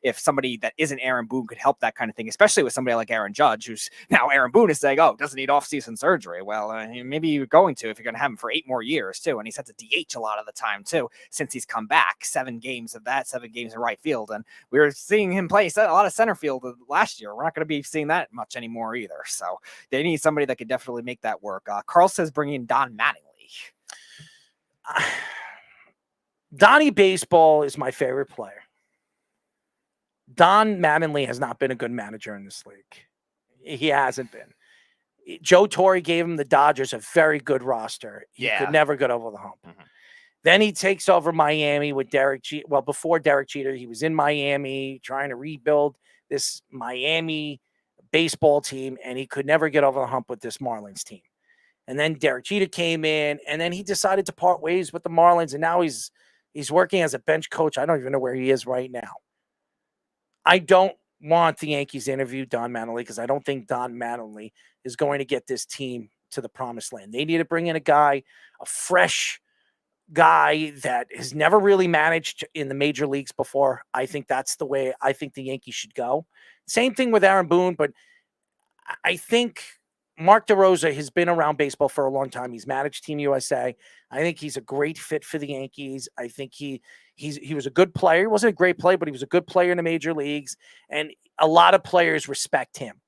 if somebody that isn't Aaron Boone could help that kind of thing, especially with somebody like Aaron Judge, who's now Aaron Boone is saying, oh, doesn't need offseason surgery. Well, maybe you're going to if you're going to have him for 8 more years too, and he's had to DH a lot of the time too since he's come back. 7 games of that, 7 games in right field, and we were seeing him play a lot of center field last year. We're not going to be seeing that much anymore either, so they need somebody that could definitely make that work. Carl says bring in Don Mattingly. Donnie Baseball is my favorite player. Don Mattingly has not been a good manager in this league. He hasn't been. Joe Torre gave him the Dodgers a very good roster. He could never get over the hump. Mm-hmm. Then he takes over Miami with Derek Jeter. Well, before Derek Jeter, he was in Miami trying to rebuild this Miami baseball team, and he could never get over the hump with this Marlins team. And then Derek Jeter came in, and then he decided to part ways with the Marlins, and now he's working as a bench coach. I don't even know where he is right now. I don't want the Yankees to interview Don Mattingly because I don't think Don Mattingly is going to get this team to the promised land. They need to bring in a fresh guy that has never really managed in the major leagues before. I think that's the way I think the Yankees should go. Same thing with Aaron Boone, but I think Mark DeRosa has been around baseball for a long time. He's managed Team USA. I think he's a great fit for the Yankees. I think he was a good player. He wasn't a great player, but he was a good player in the major leagues, and a lot of players respect him.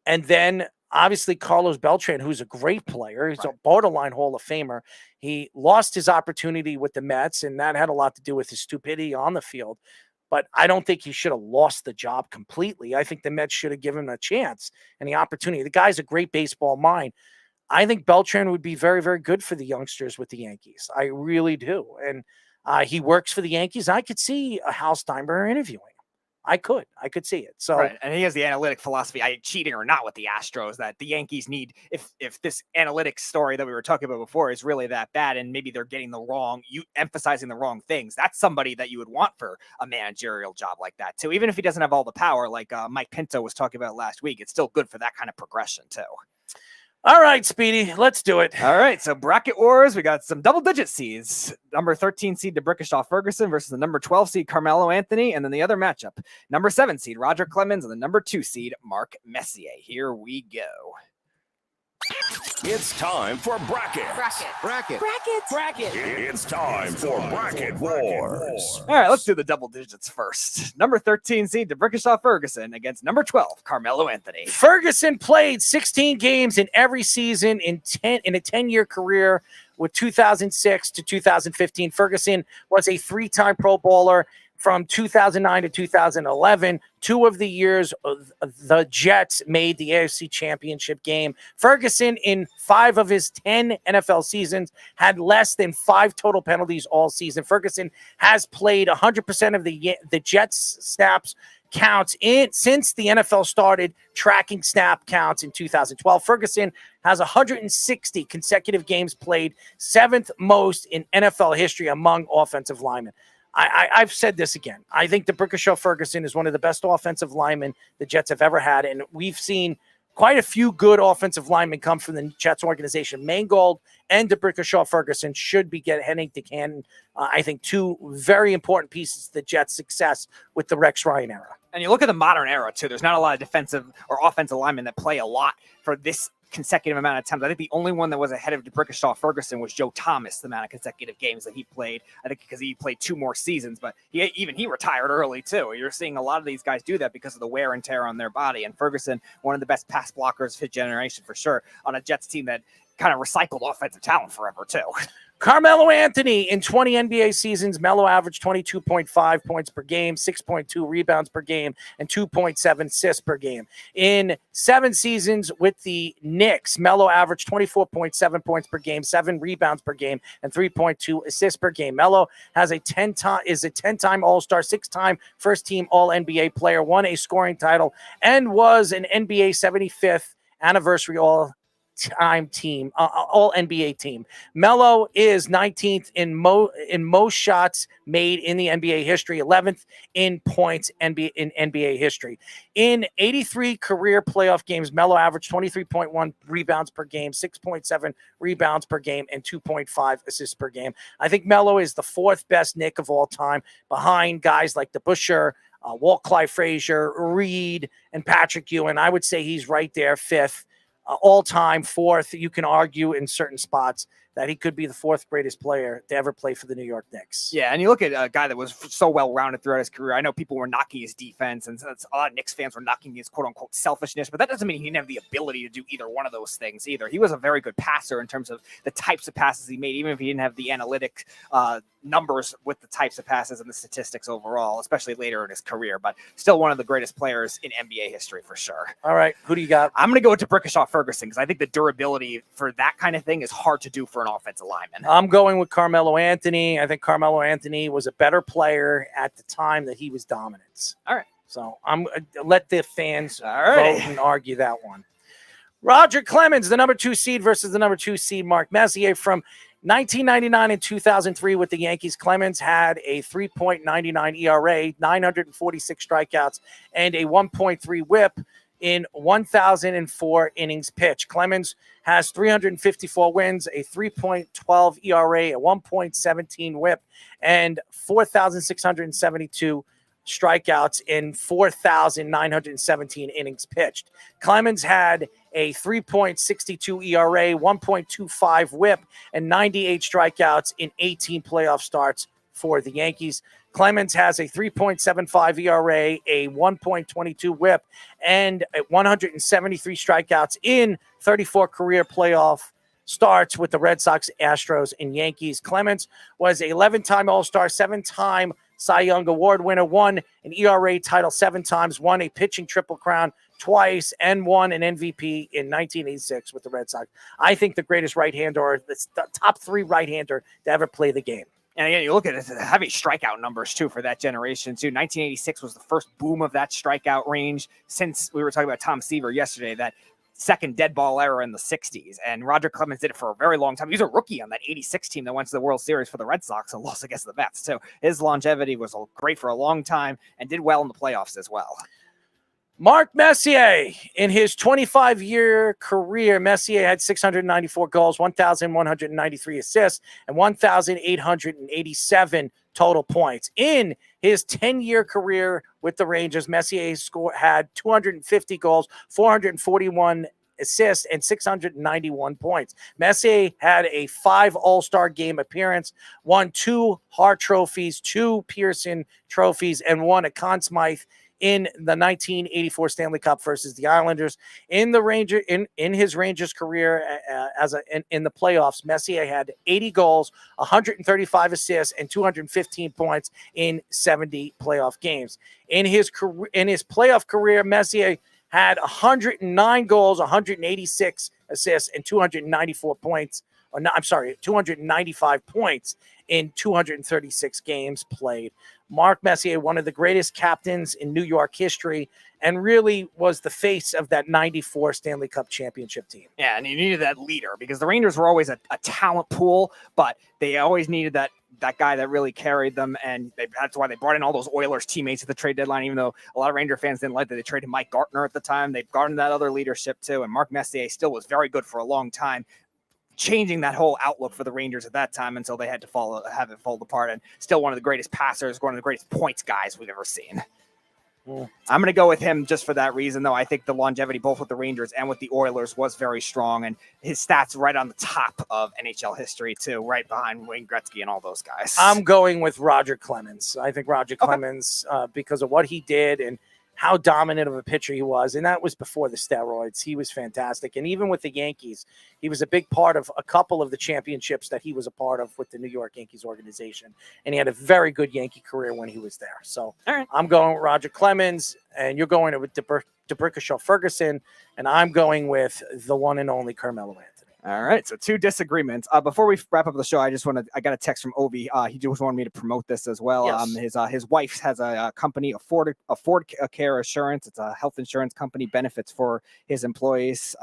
And then obviously Carlos Beltran, who's a great player. He's a borderline Hall of Famer. He lost his opportunity with the Mets, and that had a lot to do with his stupidity on the field. But I don't think he should have lost the job completely. I think the Mets should have given him a chance and the opportunity. The guy's a great baseball mind. I think Beltran would be very, very good for the youngsters with the Yankees. I really do. And he works for the Yankees. I could see a Hal Steinbrenner interviewing him. I could see it. So, right. And he has the analytic philosophy, cheating or not with the Astros, that the Yankees need, if this analytics story that we were talking about before is really that bad, and maybe they're getting emphasizing the wrong things, that's somebody that you would want for a managerial job like that too. Even if he doesn't have all the power, like Mike Pinto was talking about last week, it's still good for that kind of progression too. All right, Speedy, let's do it. All right, so bracket wars. We got some double-digit seeds. Number 13 seed DeBrickashaw Ferguson versus the number 12 seed Carmelo Anthony, and then the other matchup, number 7 seed Roger Clemens and the number 2 seed Mark Messier. Here we go. It's time for bracket. It's time for bracket wars. All right, let's do the double digits first. Number 13 seed DeBrickashaw Ferguson against number 12 Carmelo Anthony. Ferguson played 16 games in every season in a 10-year career with 2006 to 2015. Ferguson was a 3-time Pro Bowler from 2009 to 2011. 2 of the years the Jets made the AFC Championship game. Ferguson, in 5 of his 10 NFL seasons, had less than 5 total penalties all season. Ferguson has played 100% of the Jets snaps counts since the NFL started tracking snap counts in 2012. Ferguson has 160 consecutive games played, 7th most in NFL history among offensive linemen. I've said this again. I think DeBrickashaw Ferguson is one of the best offensive linemen the Jets have ever had, and we've seen quite a few good offensive linemen come from the Jets organization. Mangold and DeBrickashaw Ferguson should be heading to Canton. I think 2 very important pieces to the Jets' success with the Rex Ryan era. And you look at the modern era, too. There's not a lot of defensive or offensive linemen that play a lot for this consecutive amount of times. I think the only one that was ahead of DeBrickashaw Ferguson was Joe Thomas, the amount of consecutive games that he played. I think because he played 2 more seasons, but he retired early too. You're seeing a lot of these guys do that because of the wear and tear on their body. And Ferguson, one of the best pass blockers of his generation for sure, on a Jets team that kind of recycled offensive talent forever too. Carmelo Anthony, in 20 NBA seasons, Melo averaged 22.5 points per game, 6.2 rebounds per game, and 2.7 assists per game. In 7 seasons with the Knicks, Melo averaged 24.7 points per game, 7 rebounds per game, and 3.2 assists per game. Melo is a 10-time All-Star, 6-time first-team All-NBA player, won a scoring title, and was an NBA 75th anniversary all-time team, all NBA team. Melo is 19th in most shots made in the NBA history, 11th in points in NBA history. In 83 career playoff games, Melo averaged 23.1 rebounds per game, 6.7 rebounds per game, and 2.5 assists per game. I think Melo is the fourth best Knick of all time, behind guys like DeBusschere, Walt Clyde Frazier, Reed, and Patrick Ewing. I would say he's right there, fifth. All-time fourth. You can argue in certain spots that he could be the fourth greatest player to ever play for the New York Knicks. Yeah, and you look at a guy that was so well-rounded throughout his career. I know people were knocking his defense, and a lot of Knicks fans were knocking his quote-unquote selfishness, but that doesn't mean he didn't have the ability to do either one of those things either. He was a very good passer in terms of the types of passes he made, even if he didn't have the analytic numbers with the types of passes and the statistics overall, especially later in his career, but still one of the greatest players in NBA history for sure. All right, who do you got? I'm going to go to Brickashaw Ferguson because I think the durability for that kind of thing is hard to do for an offensive lineman. I'm going with Carmelo Anthony. I think Carmelo Anthony was a better player at the time that he was dominant. All right. So I'm let the fans right. vote and argue that one. Roger Clemens, the number 2 seed versus the number 2 seed Mark Messier from 1999 and 2003 with the Yankees. Clemens had a 3.99 ERA, 946 strikeouts, and a 1.3 whip in 1,004 innings pitched. Clemens has 354 wins, a 3.12 ERA, a 1.17 whip, and 4,672 strikeouts in 4,917 innings pitched. Clemens had a 3.62 ERA, 1.25 whip, and 98 strikeouts in 18 playoff starts for the Yankees. Clemens has a 3.75 ERA, a 1.22 whip, and 173 strikeouts in 34 career playoff starts with the Red Sox, Astros, and Yankees. Clemens was an 11-time All-Star, 7-time Cy Young Award winner, won an ERA title 7 times, won a pitching triple crown twice, and won an MVP in 1986 with the Red Sox. I think the greatest right-hander, or the top 3 right-hander to ever play the game. And again, you look at it, heavy strikeout numbers, too, for that generation, too. 1986 was the first boom of that strikeout range since we were talking about Tom Seaver yesterday, that second dead ball era in the 60s. And Roger Clemens did it for a very long time. He was a rookie on that 86 team that went to the World Series for the Red Sox and lost against the Mets. So his longevity was great for a long time and did well in the playoffs as well. Mark Messier, in his 25-year career, Messier had 694 goals, 1,193 assists, and 1,887 total points. In his 10-year career with the Rangers, Messier had 250 goals, 441 assists, and 691 points. Messier had a 5 All-Star game appearance, won 2 Hart trophies, 2 Pearson trophies, and won a Conn Smythe in the 1984 Stanley Cup versus the Islanders. In his Rangers career in the playoffs, Messier had 80 goals, 135 assists, and 215 points in 70 playoff games. In his playoff career, Messier had 109 goals, 186 assists, and 295 points in 236 games played. Mark Messier, one of the greatest captains in New York history, and really was the face of that 94 Stanley Cup championship team. Yeah, and you needed that leader because the Rangers were always a talent pool, but they always needed that guy that really carried them, and that's why they brought in all those Oilers teammates at the trade deadline, even though a lot of Ranger fans didn't like that they traded Mike Gartner at the time. They brought in that other leadership too, and Mark Messier still was very good for a long time, changing that whole outlook for the Rangers at that time until they had to have it fall apart, and still one of the greatest passers, one of the greatest points guys we've ever seen. I'm going to go with him just for that reason, though. I think the longevity both with the Rangers and with the Oilers was very strong, and his stats right on the top of NHL history, too, right behind Wayne Gretzky and all those guys. I'm going with Roger Clemens. I think Roger Clemens, because of what he did and how dominant of a pitcher he was, and that was before the steroids. He was fantastic. And even with the Yankees, he was a big part of a couple of the championships that he was a part of with the New York Yankees organization. And he had a very good Yankee career when he was there. So I'm going with Roger Clemens, and you're going with DeBrickashaw Ferguson, and I'm going with the one and only Carmelo Anthony. All right, so 2 disagreements. Before we wrap up the show, I got a text from Ovie. He just wanted me to promote this as well. Yes. His wife has a company, Afford Care Assurance. It's a health insurance company, benefits for his employees.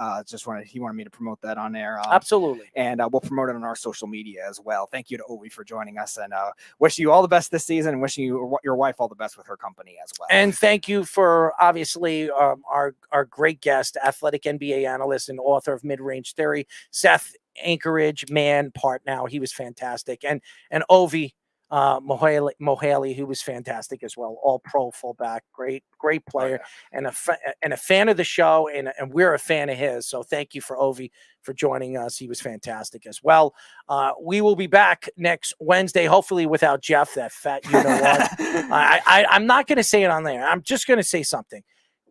He wanted me to promote that on there. Absolutely. And we'll promote it on our social media as well. Thank you to Ovie for joining us, and wishing you all the best this season, and wishing you your wife all the best with her company as well. And thank you for obviously our great guest, athletic NBA analyst and author of Midrange Theory, Seth Anchorage Man Partnow. He was fantastic. And Ovie Mughelli, who was fantastic as well. All pro fullback, great player, and a fan of the show, and we're a fan of his. So thank you for Ovie for joining us. He was fantastic as well. We will be back next Wednesday, hopefully without Jeff, that fat you know what. I'm not going to say it on there. I'm just going to say something.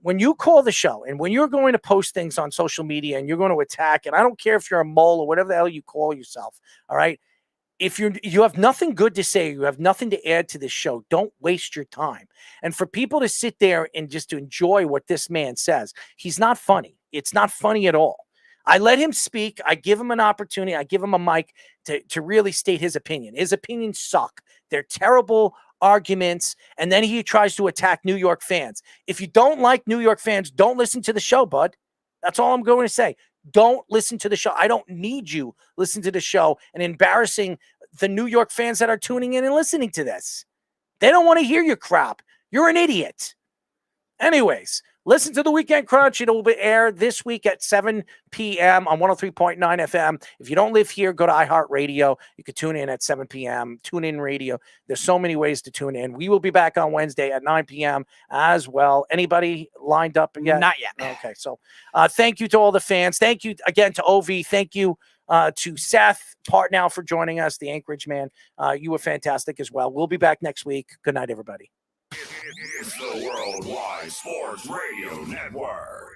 When you call the show and when you're going to post things on social media and you're going to attack, and I don't care if you're a mole or whatever the hell you call yourself, all right? If you have nothing good to say, you have nothing to add to this show, don't waste your time. And for people to sit there and just to enjoy what this man says, he's not funny. It's not funny at all. I let him speak. I give him an opportunity. I give him a mic to really state his opinion. His opinions suck. They're terrible arguments, and then he tries to attack New York fans. If you don't like New York fans, don't listen to the show, bud. That's all I'm going to say. Don't listen to the show. I don't need you listen to the show and embarrassing the New York fans that are tuning in and listening to this. They don't want to hear your crap. You're an idiot. Anyways, listen to the Weekend Crunch. It will be aired this week at 7 p.m. on 103.9 FM. If you don't live here, go to iHeartRadio. You can tune in at 7 p.m. Tune in radio. There's so many ways to tune in. We will be back on Wednesday at 9 p.m. as well. Anybody lined up yet? Not yet. Okay, so thank you to all the fans. Thank you again to Ovie. Thank you to Seth Partnow for joining us, the Anchorage Man. You were fantastic as well. We'll be back next week. Good night, everybody. It's the Worldwide Sports Radio Network.